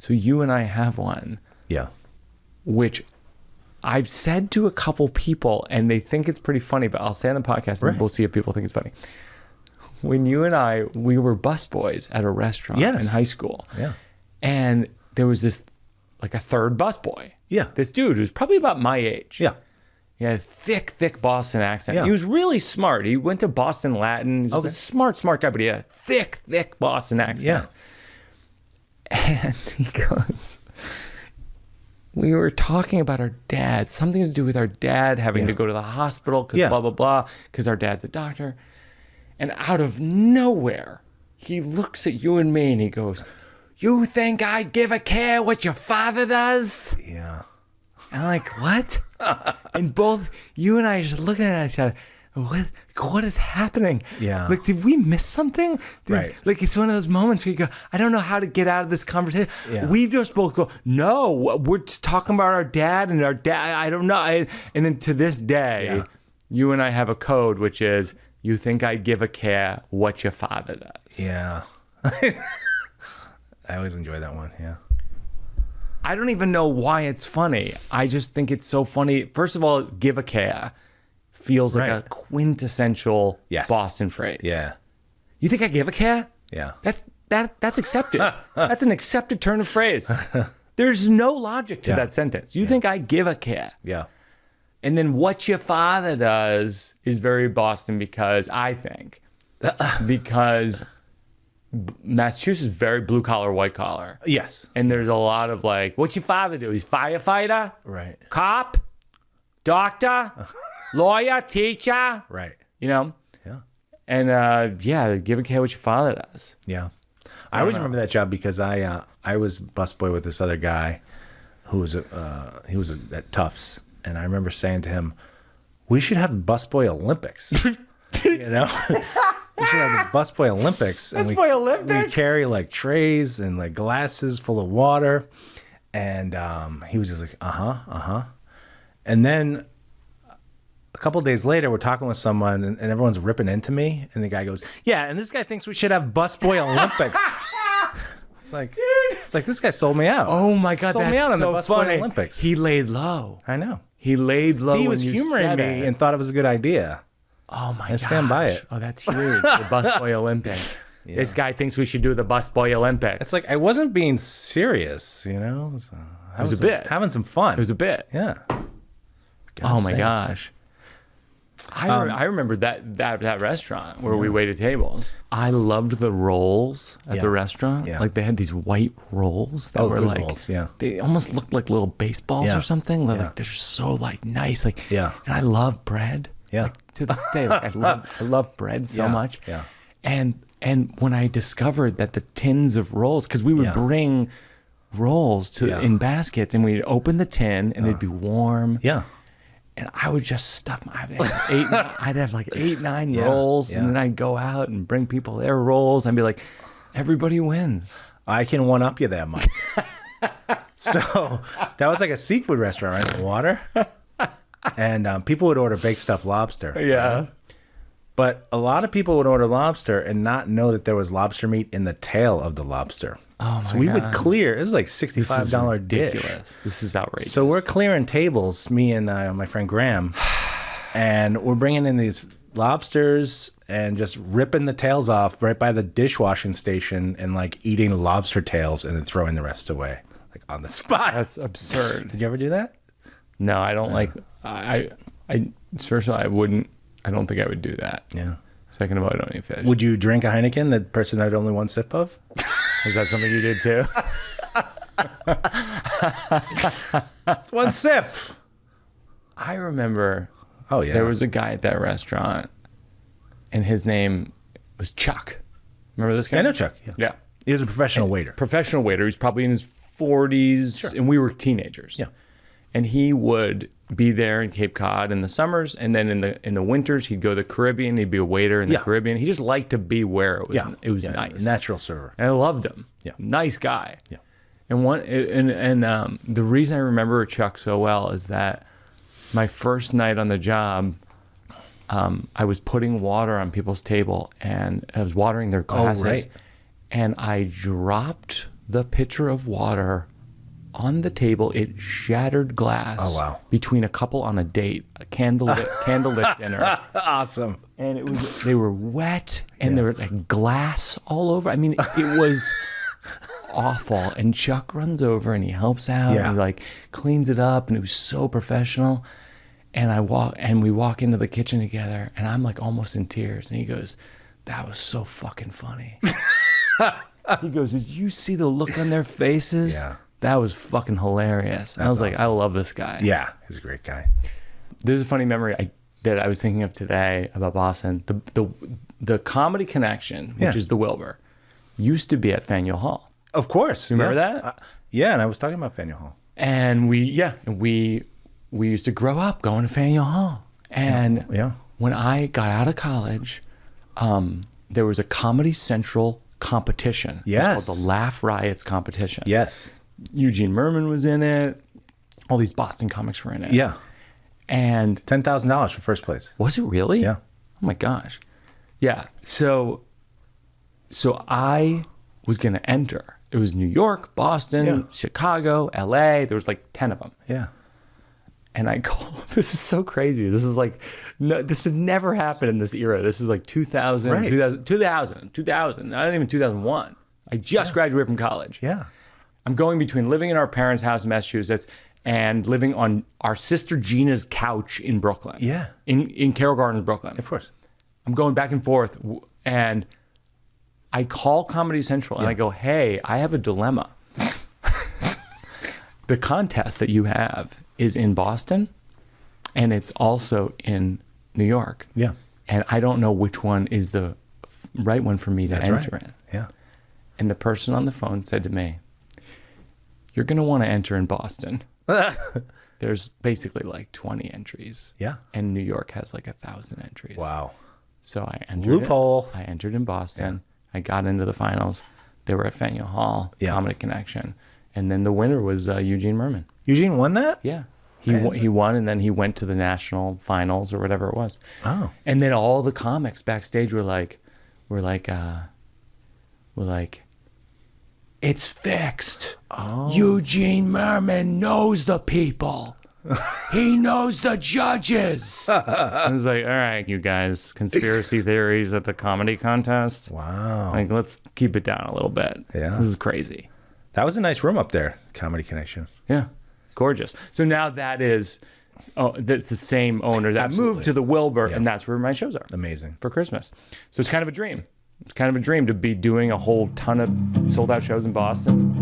Speaker 1: you and I have one,
Speaker 4: Yeah.
Speaker 1: which I've said to a couple people and they think it's pretty funny, but I'll say on the podcast and we'll see if people think it's funny. When you and I, we were busboys at a restaurant in high school.
Speaker 4: Yeah.
Speaker 1: And there was this, like a third busboy.
Speaker 4: Yeah.
Speaker 1: This dude who's probably about my age.
Speaker 4: Yeah.
Speaker 1: He had a thick Boston accent.
Speaker 4: Yeah.
Speaker 1: He was really smart. He went to Boston Latin. He was a smart guy, but he had a thick Boston accent.
Speaker 4: Yeah.
Speaker 1: And he goes, we were talking about our dad, something to do with our dad having to go to the hospital because blah, blah, blah, because our dad's a doctor. And out of nowhere, he looks at you and me and he goes, you think I give a care what your father does?
Speaker 4: Yeah.
Speaker 1: And I'm like, what? And both you and I are just looking at each other. What is happening?
Speaker 4: Yeah.
Speaker 1: Like, did we miss something?
Speaker 4: Right.
Speaker 1: Like, it's one of those moments where you go, I don't know how to get out of this conversation.
Speaker 4: Yeah.
Speaker 1: We just both go, no, we're just talking about our dad and our dad. I don't know. And then to this day, you and I have a code, which is, you think I give a care what your father does.
Speaker 4: Yeah. I always enjoy that one. Yeah.
Speaker 1: I don't even know why it's funny. I just think it's so funny. First of all, give a care feels like a quintessential Boston phrase.
Speaker 4: Yeah.
Speaker 1: You think I give a care?
Speaker 4: Yeah.
Speaker 1: That's accepted. That's an accepted turn of phrase. There's no logic to that sentence. You think I give a care?
Speaker 4: Yeah.
Speaker 1: And then what your father does is very Boston because Massachusetts is very blue collar, white collar.
Speaker 4: Yes.
Speaker 1: And there's a lot of like, what's your father do? He's firefighter?
Speaker 4: Right.
Speaker 1: Cop? Doctor? Lawyer? Teacher?
Speaker 4: Right.
Speaker 1: you know?
Speaker 4: Yeah.
Speaker 1: And give a care what your father does.
Speaker 4: Yeah. I always remember that job because I was busboy with this other guy who was at Tufts, and I remember saying to him, "We should have busboy Olympics." You know, we should have the busboy Olympics. And
Speaker 1: Busboy Olympics?
Speaker 4: We carry like trays and like glasses full of water, and he was just like, and then a couple of days later, we're talking with someone, and everyone's ripping into me, and the guy goes, "Yeah, and this guy thinks we should have busboy Olympics." It's like, this guy sold me out.
Speaker 1: Oh my God,
Speaker 4: sold
Speaker 1: that's
Speaker 4: me out on
Speaker 1: so
Speaker 4: the busboy
Speaker 1: funny.
Speaker 4: Olympics.
Speaker 1: He laid low.
Speaker 4: I know.
Speaker 1: He laid low.
Speaker 4: He
Speaker 1: when
Speaker 4: was
Speaker 1: you
Speaker 4: humoring
Speaker 1: said
Speaker 4: me
Speaker 1: it.
Speaker 4: and thought it was a good idea.
Speaker 1: Oh my
Speaker 4: I stand by it.
Speaker 1: Oh, that's huge. The busboy Olympics. Yeah. This guy thinks we should do the busboy Olympics.
Speaker 4: It's like I wasn't being serious, you know.
Speaker 1: It was a bit.
Speaker 4: Having some fun.
Speaker 1: It was a bit.
Speaker 4: Yeah.
Speaker 1: Oh my gosh. I remember that restaurant where we waited tables. I loved the rolls at the restaurant.
Speaker 4: Yeah.
Speaker 1: Like they had these white rolls that were
Speaker 4: good
Speaker 1: like
Speaker 4: rolls, yeah.
Speaker 1: They almost looked like little baseballs
Speaker 4: Yeah.
Speaker 1: or something.
Speaker 4: Yeah.
Speaker 1: Like they're so like nice. Like
Speaker 4: Yeah.
Speaker 1: And I love bread.
Speaker 4: Yeah.
Speaker 1: Like, to this day, like I love bread so much.
Speaker 4: Yeah.
Speaker 1: And when I discovered that the tins of rolls, because we would bring rolls in baskets, and we'd open the tin and they'd be warm.
Speaker 4: Yeah.
Speaker 1: And I would just stuff I'd have like 8, 9 rolls, and then I'd go out and bring people their rolls. I'd be like, everybody wins.
Speaker 4: I can one up you there, Mike. So that was like a seafood restaurant, right? Water. And people would order baked stuffed lobster.
Speaker 1: Yeah.
Speaker 4: Right? But a lot of people would order lobster and not know that there was lobster meat in the tail of the lobster.
Speaker 1: Oh my
Speaker 4: so we would
Speaker 1: God.
Speaker 4: clear. It was like $65 dish.
Speaker 1: Ridiculous. This is outrageous.
Speaker 4: So we're clearing tables, me and my friend Graham, and we're bringing in these lobsters and just ripping the tails off right by the dishwashing station and like eating lobster tails and then throwing the rest away like on the spot.
Speaker 1: That's absurd.
Speaker 4: Did you ever do that?
Speaker 1: No, I don't like. I first of all, I wouldn't. I don't think I would do that.
Speaker 4: Yeah.
Speaker 1: Second of all, I don't eat fish.
Speaker 4: Would you drink a Heineken the person had only one sip of?
Speaker 1: Is that something you did too?
Speaker 4: It's one sip.
Speaker 1: I remember.
Speaker 4: Oh yeah.
Speaker 1: There was a guy at that restaurant, and his name was Chuck. Remember this guy?
Speaker 4: I know Chuck. Yeah.
Speaker 1: Yeah.
Speaker 4: He was a professional waiter.
Speaker 1: Professional waiter. He's probably in his 40s, and we were teenagers.
Speaker 4: Yeah.
Speaker 1: And he would be there in Cape Cod in the summers, and then in the winters he'd go to the Caribbean. He'd be a waiter in the Caribbean. He just liked to be where it was nice,
Speaker 4: Natural server.
Speaker 1: and I loved him.
Speaker 4: Yeah.
Speaker 1: Nice guy.
Speaker 4: Yeah.
Speaker 1: And the reason I remember Chuck so well is that my first night on the job, I was putting water on people's table, and I was watering their glasses,
Speaker 4: right.
Speaker 1: and I dropped the pitcher of water on the table. It shattered glass.
Speaker 4: Oh, wow.
Speaker 1: Between a couple on a date, a candlelit dinner.
Speaker 4: Awesome.
Speaker 1: And they were wet, and there were like glass all over. I mean, it was awful. And Chuck runs over and he helps out.
Speaker 4: Yeah.
Speaker 1: And he like cleans it up, and it was so professional. And we walk into the kitchen together, and I'm like almost in tears. And he goes, "That was so fucking funny." He goes, "Did you see the look on their faces?"
Speaker 4: Yeah.
Speaker 1: That was fucking hilarious. And I was like,
Speaker 4: awesome.
Speaker 1: I love this guy.
Speaker 4: Yeah, he's a great guy.
Speaker 1: There's a funny memory that I was thinking of today about Boston. The Comedy Connection, which is the Wilbur, used to be at Faneuil Hall.
Speaker 4: Of course.
Speaker 1: Remember that?
Speaker 4: Yeah, and I was talking about Faneuil Hall.
Speaker 1: And we used to grow up going to Faneuil Hall. And when I got out of college, there was a Comedy Central competition.
Speaker 4: Yes.
Speaker 1: It was called the Laugh Riots competition.
Speaker 4: Yes.
Speaker 1: Eugene Merman was in it. All these Boston comics were in it.
Speaker 4: Yeah.
Speaker 1: And
Speaker 4: $10,000 for first place.
Speaker 1: was it really?
Speaker 4: Yeah.
Speaker 1: Oh my gosh. Yeah. So I was going to enter. It was New York, Boston, Chicago, LA. There was like 10 of them.
Speaker 4: Yeah.
Speaker 1: And I go, this is so crazy. This is like, no, this would never happen in this era. This is like 2000,
Speaker 4: Right.
Speaker 1: 2000, not even 2001. I just graduated from college.
Speaker 4: Yeah.
Speaker 1: I'm going between living in our parents' house in Massachusetts and living on our sister Gina's couch in Brooklyn.
Speaker 4: Yeah.
Speaker 1: In Carroll Gardens, Brooklyn.
Speaker 4: Of course.
Speaker 1: I'm going back and forth, and I call Comedy Central and I go, "Hey, I have a dilemma. The contest that you have is in Boston, and it's also in New York.
Speaker 4: Yeah.
Speaker 1: and I don't know which one is the right one for me to enter in.
Speaker 4: Yeah.
Speaker 1: And the person on the phone said to me, "You're going to want to enter in Boston." There's basically like 20 entries.
Speaker 4: Yeah.
Speaker 1: And New York has like 1,000 entries.
Speaker 4: Wow.
Speaker 1: So I entered.
Speaker 4: Loophole.
Speaker 1: I entered in Boston. I got into the finals. They were at Faneuil Hall, Comedy Connection. And then the winner was Eugene Merman.
Speaker 4: Eugene won that?
Speaker 1: Yeah. He won, and then he went to the national finals or whatever it was.
Speaker 4: Oh.
Speaker 1: And then all the comics backstage were like, "It's fixed.
Speaker 4: Oh.
Speaker 1: Eugene Merman knows the people. He knows the judges." I was like, all right, you guys, conspiracy theories at the comedy contest.
Speaker 4: Wow.
Speaker 1: Like, let's keep it down a little bit.
Speaker 4: Yeah.
Speaker 1: This is crazy.
Speaker 4: That was a nice room up there, Comedy Connection.
Speaker 1: Yeah. Gorgeous. So now that's the same owner that
Speaker 4: Absolutely.
Speaker 1: moved to the Wilbur, and that's where my shows are.
Speaker 4: Amazing.
Speaker 1: For Christmas. So it's kind of a dream. It's kind of a dream to be doing a whole ton of sold out shows in Boston.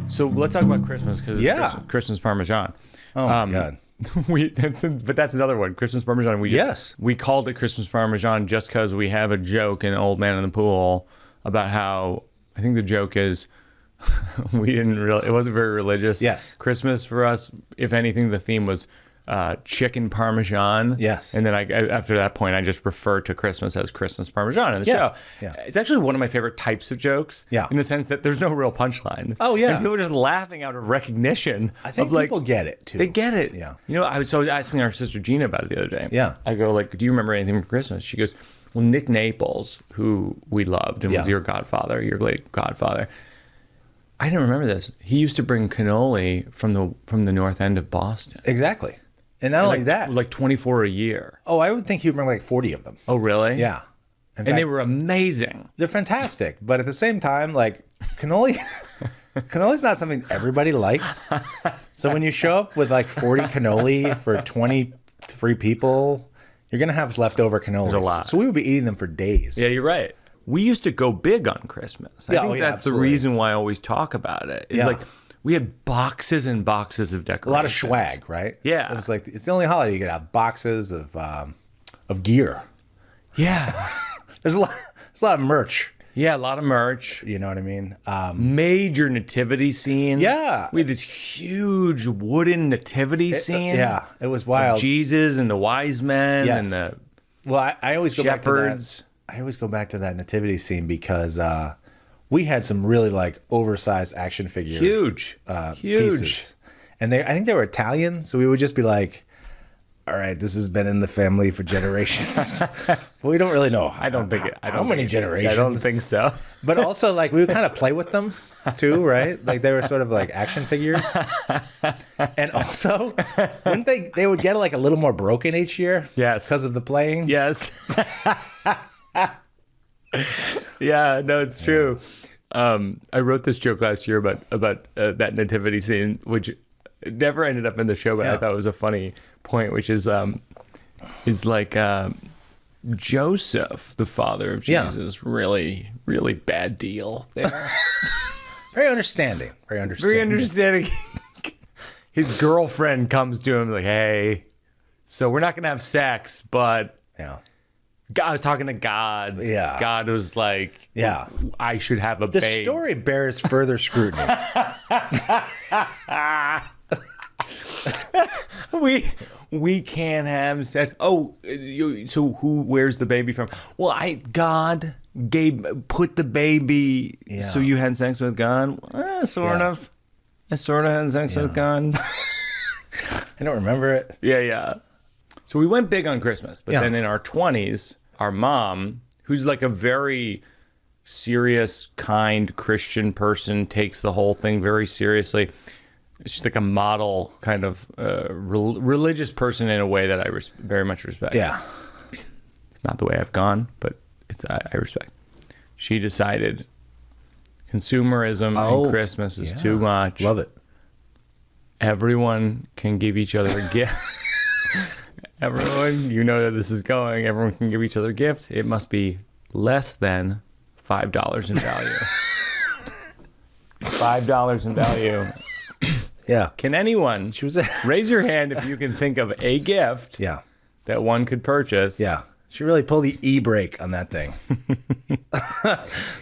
Speaker 1: So let's talk about Christmas, because it's Christmas Parmesan.
Speaker 4: Oh my God.
Speaker 1: But that's another one. Christmas Parmesan. We called it Christmas Parmesan just because we have a joke in Old Man in the Pool about how, I think the joke is, it wasn't very religious.
Speaker 4: Yes.
Speaker 1: Christmas for us, if anything, the theme was chicken Parmesan.
Speaker 4: Yes.
Speaker 1: And then after that point, I just refer to Christmas as Christmas Parmesan in the show.
Speaker 4: Yeah.
Speaker 1: It's actually one of my favorite types of jokes.
Speaker 4: Yeah.
Speaker 1: In the sense that there's no real punchline.
Speaker 4: Oh, yeah.
Speaker 1: And people are just laughing out of recognition.
Speaker 4: I think people get it too.
Speaker 1: They get it.
Speaker 4: Yeah.
Speaker 1: You know, I was asking our sister Gina about it the other day.
Speaker 4: Yeah.
Speaker 1: I go like, "Do you remember anything from Christmas?" She goes, "Well, Nick Naples, who we loved and was your godfather, your late godfather. I didn't remember this. He used to bring cannoli from the north end of Boston.
Speaker 4: Exactly. And not only that,
Speaker 1: like 24 a year.
Speaker 4: Oh, I would think he would bring like 40 of them.
Speaker 1: Oh, really?
Speaker 4: Yeah.
Speaker 1: And they were amazing.
Speaker 4: They're fantastic, but at the same time, like cannoli's not something everybody likes. So when you show up with like 40 cannoli for 23 people, you're gonna have leftover cannolis.
Speaker 1: There's a lot.
Speaker 4: So we would be eating them for days.
Speaker 1: Yeah, you're right. We used to go big on Christmas. I think that's
Speaker 4: absolutely.
Speaker 1: the reason why I always talk about it. It's like we had boxes and boxes of decorations.
Speaker 4: A lot of swag, right?
Speaker 1: Yeah.
Speaker 4: It was like it's the only holiday you could have boxes of gear.
Speaker 1: Yeah.
Speaker 4: There's a lot of merch.
Speaker 1: Yeah, a lot of merch.
Speaker 4: You know what I mean?
Speaker 1: Major nativity scene.
Speaker 4: Yeah.
Speaker 1: We had this huge wooden nativity scene.
Speaker 4: Yeah, it was wild.
Speaker 1: Jesus and the wise men and the
Speaker 4: Well, I always go back to that.
Speaker 1: shepherds.
Speaker 4: I always go back to that nativity scene because we had some really like oversized action figure
Speaker 1: Huge.
Speaker 4: pieces. And I think they were Italian, so we would just be like, all right, this has been in the family for generations. But we don't really know.
Speaker 1: I don't think it.
Speaker 4: How many generations?
Speaker 1: I don't think so.
Speaker 4: But also, like, we would kind of play with them too, right? Like they were sort of like action figures. And also, wouldn't they would get like a little more broken each year?
Speaker 1: Yes.
Speaker 4: Because of the playing?
Speaker 1: Yes. Yeah, no, it's true. I wrote this joke last year about that nativity scene, which never ended up in the show, but I thought it was a funny point, which is like Joseph, the father of Jesus, really, really bad deal there.
Speaker 4: Very understanding. Very understanding.
Speaker 1: Very understanding. His girlfriend comes to him like, "Hey, so we're not gonna have sex, but."
Speaker 4: Yeah.
Speaker 1: I was talking to God.
Speaker 4: Yeah.
Speaker 1: God was like,
Speaker 4: Yeah.
Speaker 1: I should have a
Speaker 4: The
Speaker 1: babe.
Speaker 4: story bears further scrutiny.
Speaker 1: We can't have sex. Oh, so where's the baby from? Well, God put the baby.
Speaker 4: Yeah.
Speaker 1: So you had sex with God? Sort
Speaker 4: Yeah.
Speaker 1: of. I sort of had sex with God.
Speaker 4: I don't remember it.
Speaker 1: Yeah. So we went big on Christmas, but
Speaker 4: Yeah.
Speaker 1: then in our 20s, our mom, who's like a very serious, kind Christian person, takes the whole thing very seriously. She's like a model kind of religious person in a way that I very much respect.
Speaker 4: Yeah.
Speaker 1: It's not the way I've gone, but I respect. She decided consumerism and Christmas is too much.
Speaker 4: Love it.
Speaker 1: Everyone can give each other a gift. Everyone, you know that this is going. Everyone can give each other gifts. It must be less than $5 in value. $5 in value.
Speaker 4: Yeah.
Speaker 1: Can anyone raise your hand if you can think of a gift
Speaker 4: Yeah.
Speaker 1: that one could purchase.
Speaker 4: Yeah. Should really pull the e-brake on that thing.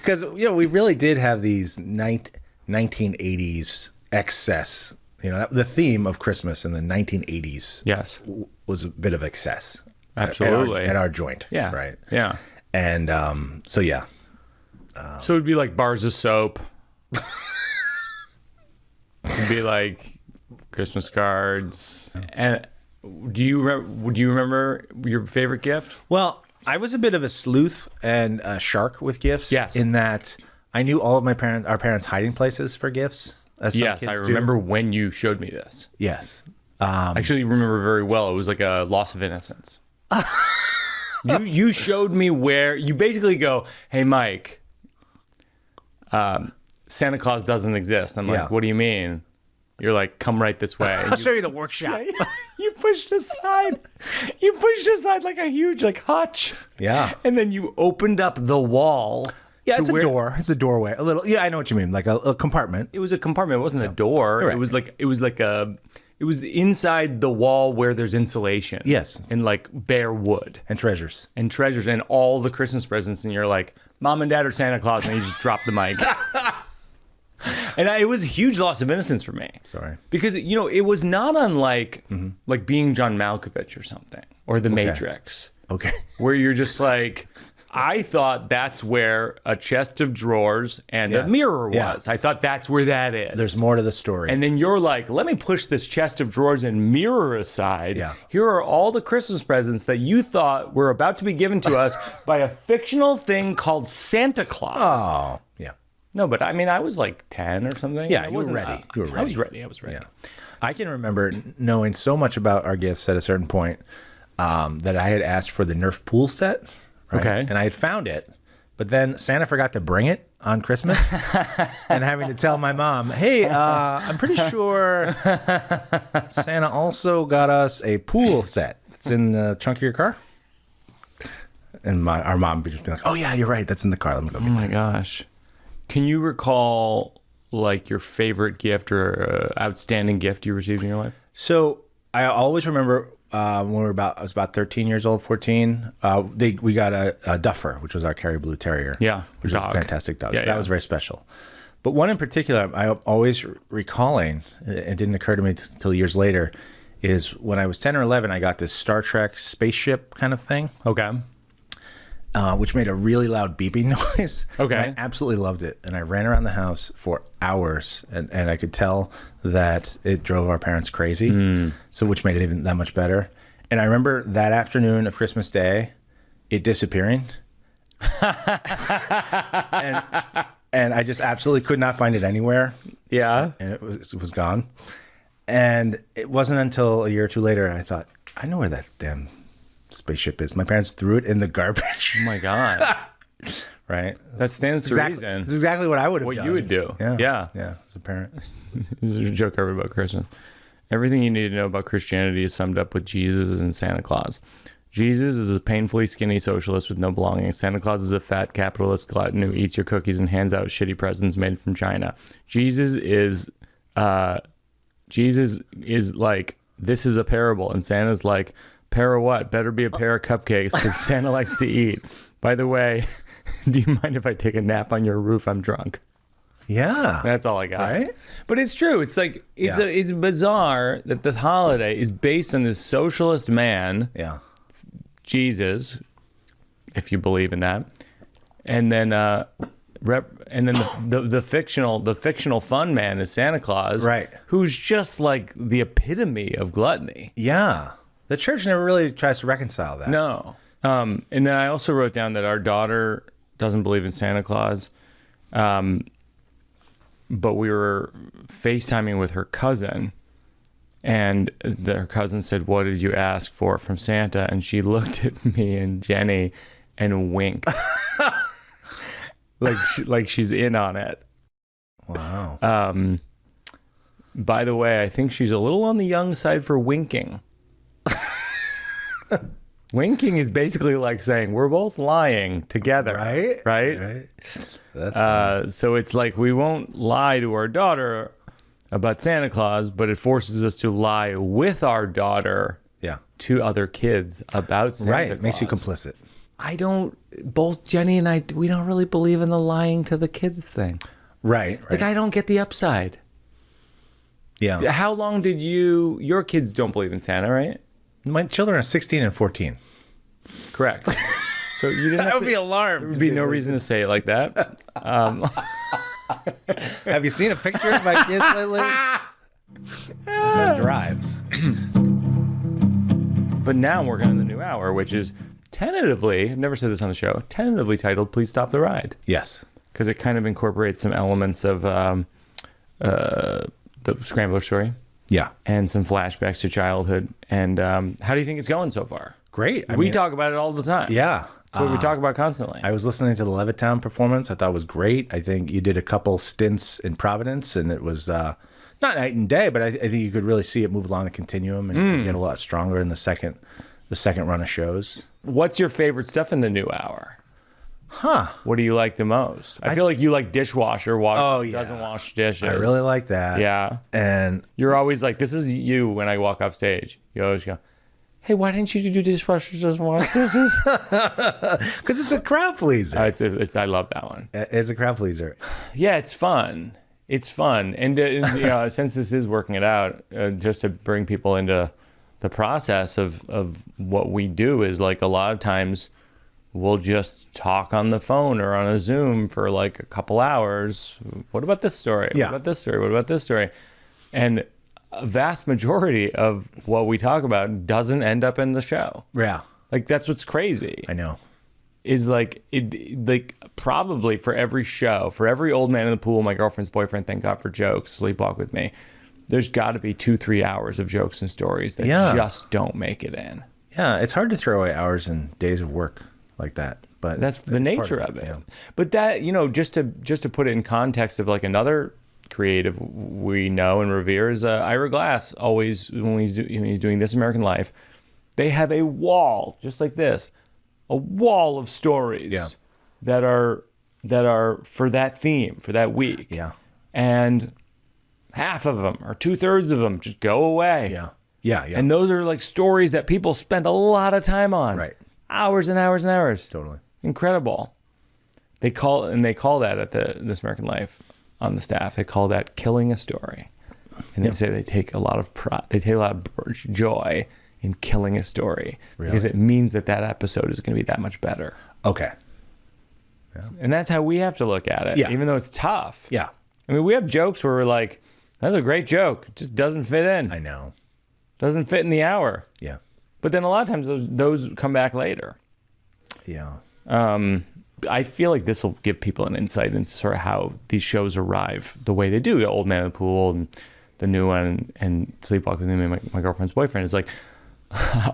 Speaker 4: Because, we really did have these 1980s excess. The theme of Christmas in the 1980s
Speaker 1: Yes.
Speaker 4: was a bit of excess.
Speaker 1: Absolutely.
Speaker 4: At our joint.
Speaker 1: Yeah.
Speaker 4: Right.
Speaker 1: Yeah.
Speaker 4: And so, yeah.
Speaker 1: So it'd be like bars of soap. It'd be like Christmas cards. And would you remember your favorite gift?
Speaker 4: Well, I was a bit of a sleuth and a shark with gifts.
Speaker 1: Yes.
Speaker 4: In that I knew all of our parents' hiding places for gifts. As some
Speaker 1: Yes,
Speaker 4: kids
Speaker 1: I
Speaker 4: do.
Speaker 1: remember when you showed me this.
Speaker 4: Yes.
Speaker 1: I actually remember very well. It was like a loss of innocence. You showed me where you basically go, "Hey, Mike, Santa Claus doesn't exist." I'm like,
Speaker 4: Yeah.
Speaker 1: "What do you mean?" You're like, "Come right this way." And
Speaker 4: I'll show you the workshop.
Speaker 1: you pushed aside. You pushed aside like a huge hutch.
Speaker 4: Yeah.
Speaker 1: And then you opened up the wall.
Speaker 4: Yeah,
Speaker 1: to
Speaker 4: it's a
Speaker 1: where-
Speaker 4: door. It's a doorway. A little. Yeah, I know what you mean. Like a compartment.
Speaker 1: It was a compartment. It wasn't a door.
Speaker 4: Correct.
Speaker 1: It was inside the wall where there's insulation.
Speaker 4: Yes.
Speaker 1: And like bare wood
Speaker 4: And treasures.
Speaker 1: and treasures and all the Christmas presents. And you're like, "Mom and Dad or Santa Claus," and you just drop the mic. And it was a huge loss of innocence for me.
Speaker 4: Sorry.
Speaker 1: Because it was not unlike like being John Malkovich or something, or The Matrix,
Speaker 4: Okay.
Speaker 1: where you're just like, I thought that's where a chest of drawers and a
Speaker 4: Yes.
Speaker 1: mirror
Speaker 4: Yeah.
Speaker 1: was. I thought that's where that is.
Speaker 4: There's more to the story.
Speaker 1: And then you're like, let me push this chest of drawers and mirror aside.
Speaker 4: Yeah.
Speaker 1: Here are all the Christmas presents that you thought were about to be given to us by a fictional thing called Santa Claus.
Speaker 4: Oh, yeah.
Speaker 1: No, but I mean, I was like 10 or something.
Speaker 4: Yeah,
Speaker 1: I
Speaker 4: you were
Speaker 1: wasn't,
Speaker 4: ready. You were
Speaker 1: I was
Speaker 4: ready.
Speaker 1: ready.
Speaker 4: Yeah. I can remember knowing so much about our gifts at a certain point that I had asked for the Nerf pool set. Right?
Speaker 1: Okay.
Speaker 4: And I had found it, but then Santa forgot to bring it on Christmas and having to tell my mom, "Hey, I'm pretty sure Santa also got us a pool set. It's in the trunk of your car." And our mom would just be like, "Oh yeah, you're right. That's in the car. Let me go get
Speaker 1: Oh my gosh. Can you recall like your favorite gift or outstanding gift you received in your life?
Speaker 4: So I always remember when I was about 13 years old, 14. We got a Duffer, which was our Kerry Blue Terrier.
Speaker 1: Yeah,
Speaker 4: which was a
Speaker 1: dog.
Speaker 4: fantastic dog.
Speaker 1: Yeah,
Speaker 4: So
Speaker 1: yeah.
Speaker 4: that was very special. But one in particular, I always recalling. It didn't occur to me until years later. Is when I was 10 or 11, I got this Star Trek spaceship kind of thing,
Speaker 1: Okay.
Speaker 4: which made a really loud beeping noise.
Speaker 1: Okay.
Speaker 4: And I absolutely loved it. And I ran around the house for hours, and I could tell that it drove our parents crazy. So which made it even that much better. And I remember that afternoon of Christmas Day, it disappearing. and I just absolutely could not find it anywhere.
Speaker 1: Yeah.
Speaker 4: And it was gone. And it wasn't until a year or two later I thought, I know where that damn spaceship is. My parents threw it in the garbage.
Speaker 1: Oh my God.
Speaker 4: Right?
Speaker 1: That stands to
Speaker 4: Exactly,
Speaker 1: reason.
Speaker 4: that's exactly what I would have
Speaker 1: What
Speaker 4: done.
Speaker 1: you would do.
Speaker 4: Yeah.
Speaker 1: Yeah.
Speaker 4: Yeah. As a parent.
Speaker 1: This is a joke I read about Christmas. Everything you need to know about Christianity is summed up with Jesus and Santa Claus. Jesus is a painfully skinny socialist with no belongings. Santa Claus is a fat capitalist glutton who eats your cookies and hands out shitty presents made from China. Jesus is like, this is a parable, and Santa's like, pair of what? Better be a pair of cupcakes because Santa likes to eat. By the way, do you mind if I take a nap on your roof? I'm drunk.
Speaker 4: Yeah.
Speaker 1: That's all I got.
Speaker 4: Right?
Speaker 1: But it's true. It's like
Speaker 4: Yeah.
Speaker 1: it's bizarre that the holiday is based on this socialist man,
Speaker 4: Yeah.
Speaker 1: Jesus, if you believe in that, and then the fictional fun man is Santa Claus,
Speaker 4: Right.
Speaker 1: Who's just like the epitome of gluttony.
Speaker 4: Yeah. The church never really tries to reconcile that.
Speaker 1: No. And then I also wrote down that our daughter doesn't believe in Santa Claus. But we were FaceTiming with her cousin, and her cousin said, "What did you ask for from Santa?" And she looked at me and Jenny and winked. like she's in on it.
Speaker 4: Wow.
Speaker 1: By the way, I think she's a little on the young side for winking. Winking is basically like saying we're both lying together. Right?
Speaker 4: That's
Speaker 1: So it's like we won't lie to our daughter about Santa Claus, but it forces us to lie with our daughter
Speaker 4: Yeah.
Speaker 1: to other kids about Santa
Speaker 4: Right. It makes you
Speaker 1: Claus.
Speaker 4: complicit.
Speaker 1: Both Jenny and I, we don't really believe in the lying to the kids thing.
Speaker 4: Right.
Speaker 1: Like, I don't get the upside.
Speaker 4: Yeah.
Speaker 1: How long did your kids don't believe in Santa, right?
Speaker 4: My children are 16 and 14.
Speaker 1: Correct. So you didn't
Speaker 4: I
Speaker 1: have
Speaker 4: would
Speaker 1: to,
Speaker 4: be alarmed.
Speaker 1: there would be no reason to say it like that.
Speaker 4: Have you seen a picture of my kids lately? Son drives.
Speaker 1: But now I'm working on the new hour, which is tentatively, I've never said this on the show, tentatively titled Please Stop the Ride.
Speaker 4: Yes.
Speaker 1: Because it kind of incorporates some elements of the Scrambler story
Speaker 4: Yeah.
Speaker 1: and some flashbacks to childhood. And how do you think it's going so far?
Speaker 4: Great.
Speaker 1: We talk about it all the time.
Speaker 4: Yeah.
Speaker 1: It's what we talk about constantly.
Speaker 4: I was listening to the Levittown performance. I thought it was great. I think you did a couple stints in Providence, and it was not night and day, but I think you could really see it move along the continuum and get a lot stronger in the second run of shows.
Speaker 1: What's your favorite stuff in the new hour?
Speaker 4: Huh.
Speaker 1: What do you like the most? I feel like you like dishwasher, doesn't wash dishes.
Speaker 4: I really like that.
Speaker 1: Yeah.
Speaker 4: And
Speaker 1: You're always like, this is you when I walk off stage. You always go, hey, why didn't you do dishwashers doesn't wash dishes?
Speaker 4: because it's a crowd pleaser.
Speaker 1: I love that one.
Speaker 4: It's a crowd pleaser.
Speaker 1: Yeah, it's fun. It's fun. And since this is working it out, just to bring people into the process of what we do is like a lot of times we'll just talk on the phone or on a Zoom for like a couple hours. What about this story?
Speaker 4: Yeah.
Speaker 1: What about this story? What about this story? And a vast majority of what we talk about doesn't end up in the show.
Speaker 4: Yeah.
Speaker 1: Like, that's what's crazy.
Speaker 4: I know.
Speaker 1: Is like probably for every show, for every old man in the pool, my girlfriend's boyfriend, thank God for jokes, sleepwalk with me, there's got to be 2-3 hours of jokes and stories that just don't make it in.
Speaker 4: Yeah, it's hard to throw away hours and days of work like that, but
Speaker 1: That's the nature of it.
Speaker 4: Yeah.
Speaker 1: But that, just to put it in context of like another creative we know and revere is Ira Glass. Always when he's doing This American Life, they have a wall just like this, a wall of stories that are for that theme for that week.
Speaker 4: Yeah.
Speaker 1: And half of them or 2/3 of them just go away.
Speaker 4: Yeah. Yeah. Yeah.
Speaker 1: And those are like stories that people spend a lot of time on.
Speaker 4: Right.
Speaker 1: Hours and hours and hours.
Speaker 4: Totally.
Speaker 1: Incredible. They call that at This American Life on the staff. They call that killing a story. And they say they take a lot of joy in killing a story because it means that episode is going to be that much better.
Speaker 4: Okay. Yeah.
Speaker 1: And that's how we have to look at it, even though it's tough.
Speaker 4: Yeah.
Speaker 1: I mean, we have jokes where we're like, that's a great joke. It just doesn't fit in.
Speaker 4: I know.
Speaker 1: Doesn't fit in the hour.
Speaker 4: Yeah.
Speaker 1: But then a lot of times those come back later.
Speaker 4: Yeah.
Speaker 1: I feel like this will give people an insight into sort of how these shows arrive the way they do. The Old Man in the Pool and the new one and Sleepwalk with Me, my girlfriend's boyfriend, is like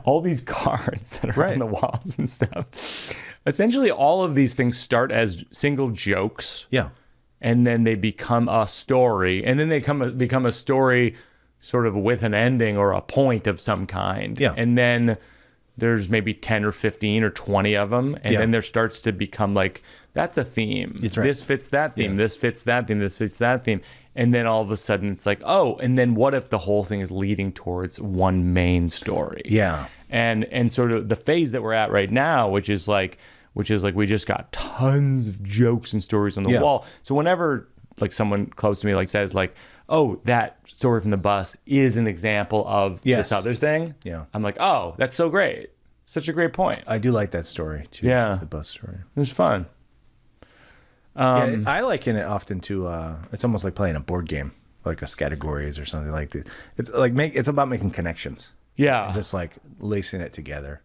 Speaker 1: all these cards that are on the walls and stuff. Essentially, all of these things start as single jokes.
Speaker 4: Yeah.
Speaker 1: And then they become a story. And then they become a story sort of with an ending or a point of some kind.
Speaker 4: Yeah.
Speaker 1: And then there's maybe 10 or 15 or 20 of them. And then there starts to become like, that's a theme.
Speaker 4: That's right.
Speaker 1: This fits that theme.
Speaker 4: Yeah.
Speaker 1: This fits that theme. This fits that theme. And then all of a sudden it's like, oh, and then what if the whole thing is leading towards one main story?
Speaker 4: Yeah.
Speaker 1: And sort of the phase that we're at right now, which is like we just got tons of jokes and stories on the wall. So whenever like someone close to me like says like, oh, that story from the bus is an example of this other thing.
Speaker 4: Yeah.
Speaker 1: I'm like, oh, that's so great. Such a great point.
Speaker 4: I do like that story too.
Speaker 1: Yeah.
Speaker 4: The bus story.
Speaker 1: It was fun.
Speaker 4: Yeah, I liken it often to it's almost like playing a board game, like a categories or something like that. It's like it's about making connections.
Speaker 1: Yeah.
Speaker 4: And just like lacing it together.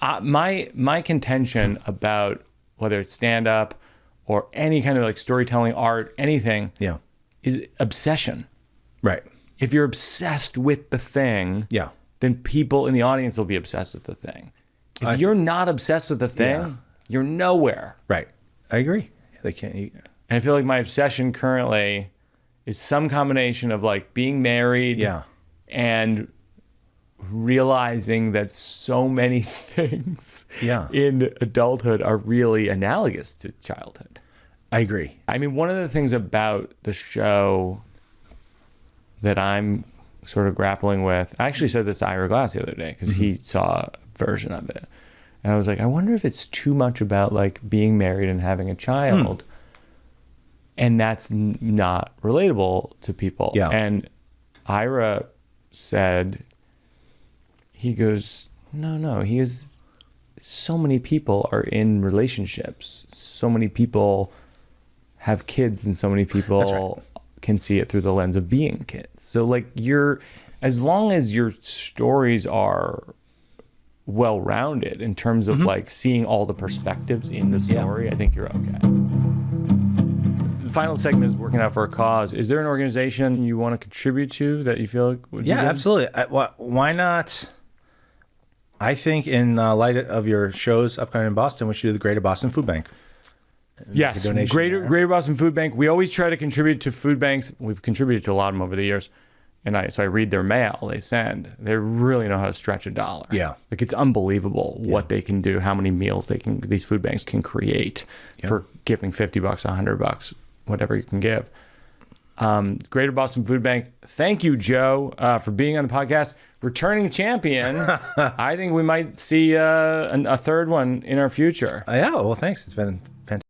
Speaker 1: My contention about whether it's stand up or any kind of like storytelling, art, anything, is obsession.
Speaker 4: Right.
Speaker 1: If you're obsessed with the thing, then people in the audience will be obsessed with the thing. If you're not obsessed with the thing, you're nowhere.
Speaker 4: Right. I agree. They can't.
Speaker 1: And I feel like my obsession currently is some combination of like being married and realizing that so many things in adulthood are really analogous to childhood.
Speaker 4: I agree.
Speaker 1: I mean, one of the things about the show that I'm sort of grappling with. I actually said this to Ira Glass the other day because he saw a version of it. And I was like, I wonder if it's too much about like being married and having a child. And that's not relatable to people.
Speaker 4: Yeah.
Speaker 1: And Ira said, he goes, no, he is, so many people are in relationships. So many people have kids and so many people can see it through the lens of being kids. So like as long as your stories are well-rounded in terms of like seeing all the perspectives in the story, I think you're okay. The final segment is working out for a cause. Is there an organization you want to contribute to that you feel like would be good?
Speaker 4: Absolutely. Why not? I think in light of your shows upcoming in Boston, we should do the Greater Boston Food Bank.
Speaker 1: Yes, Greater Boston Food Bank. We always try to contribute to food banks. We've contributed to a lot of them over the years. And I read their mail they send. They really know how to stretch a dollar.
Speaker 4: Yeah.
Speaker 1: Like it's unbelievable what they can do, how many meals these food banks can create for giving $50, $100, whatever you can give. Greater Boston Food Bank. Thank you, Joe, for being on the podcast. Returning champion. I think we might see a third one in our future.
Speaker 4: Yeah, well, thanks. It's been fantastic.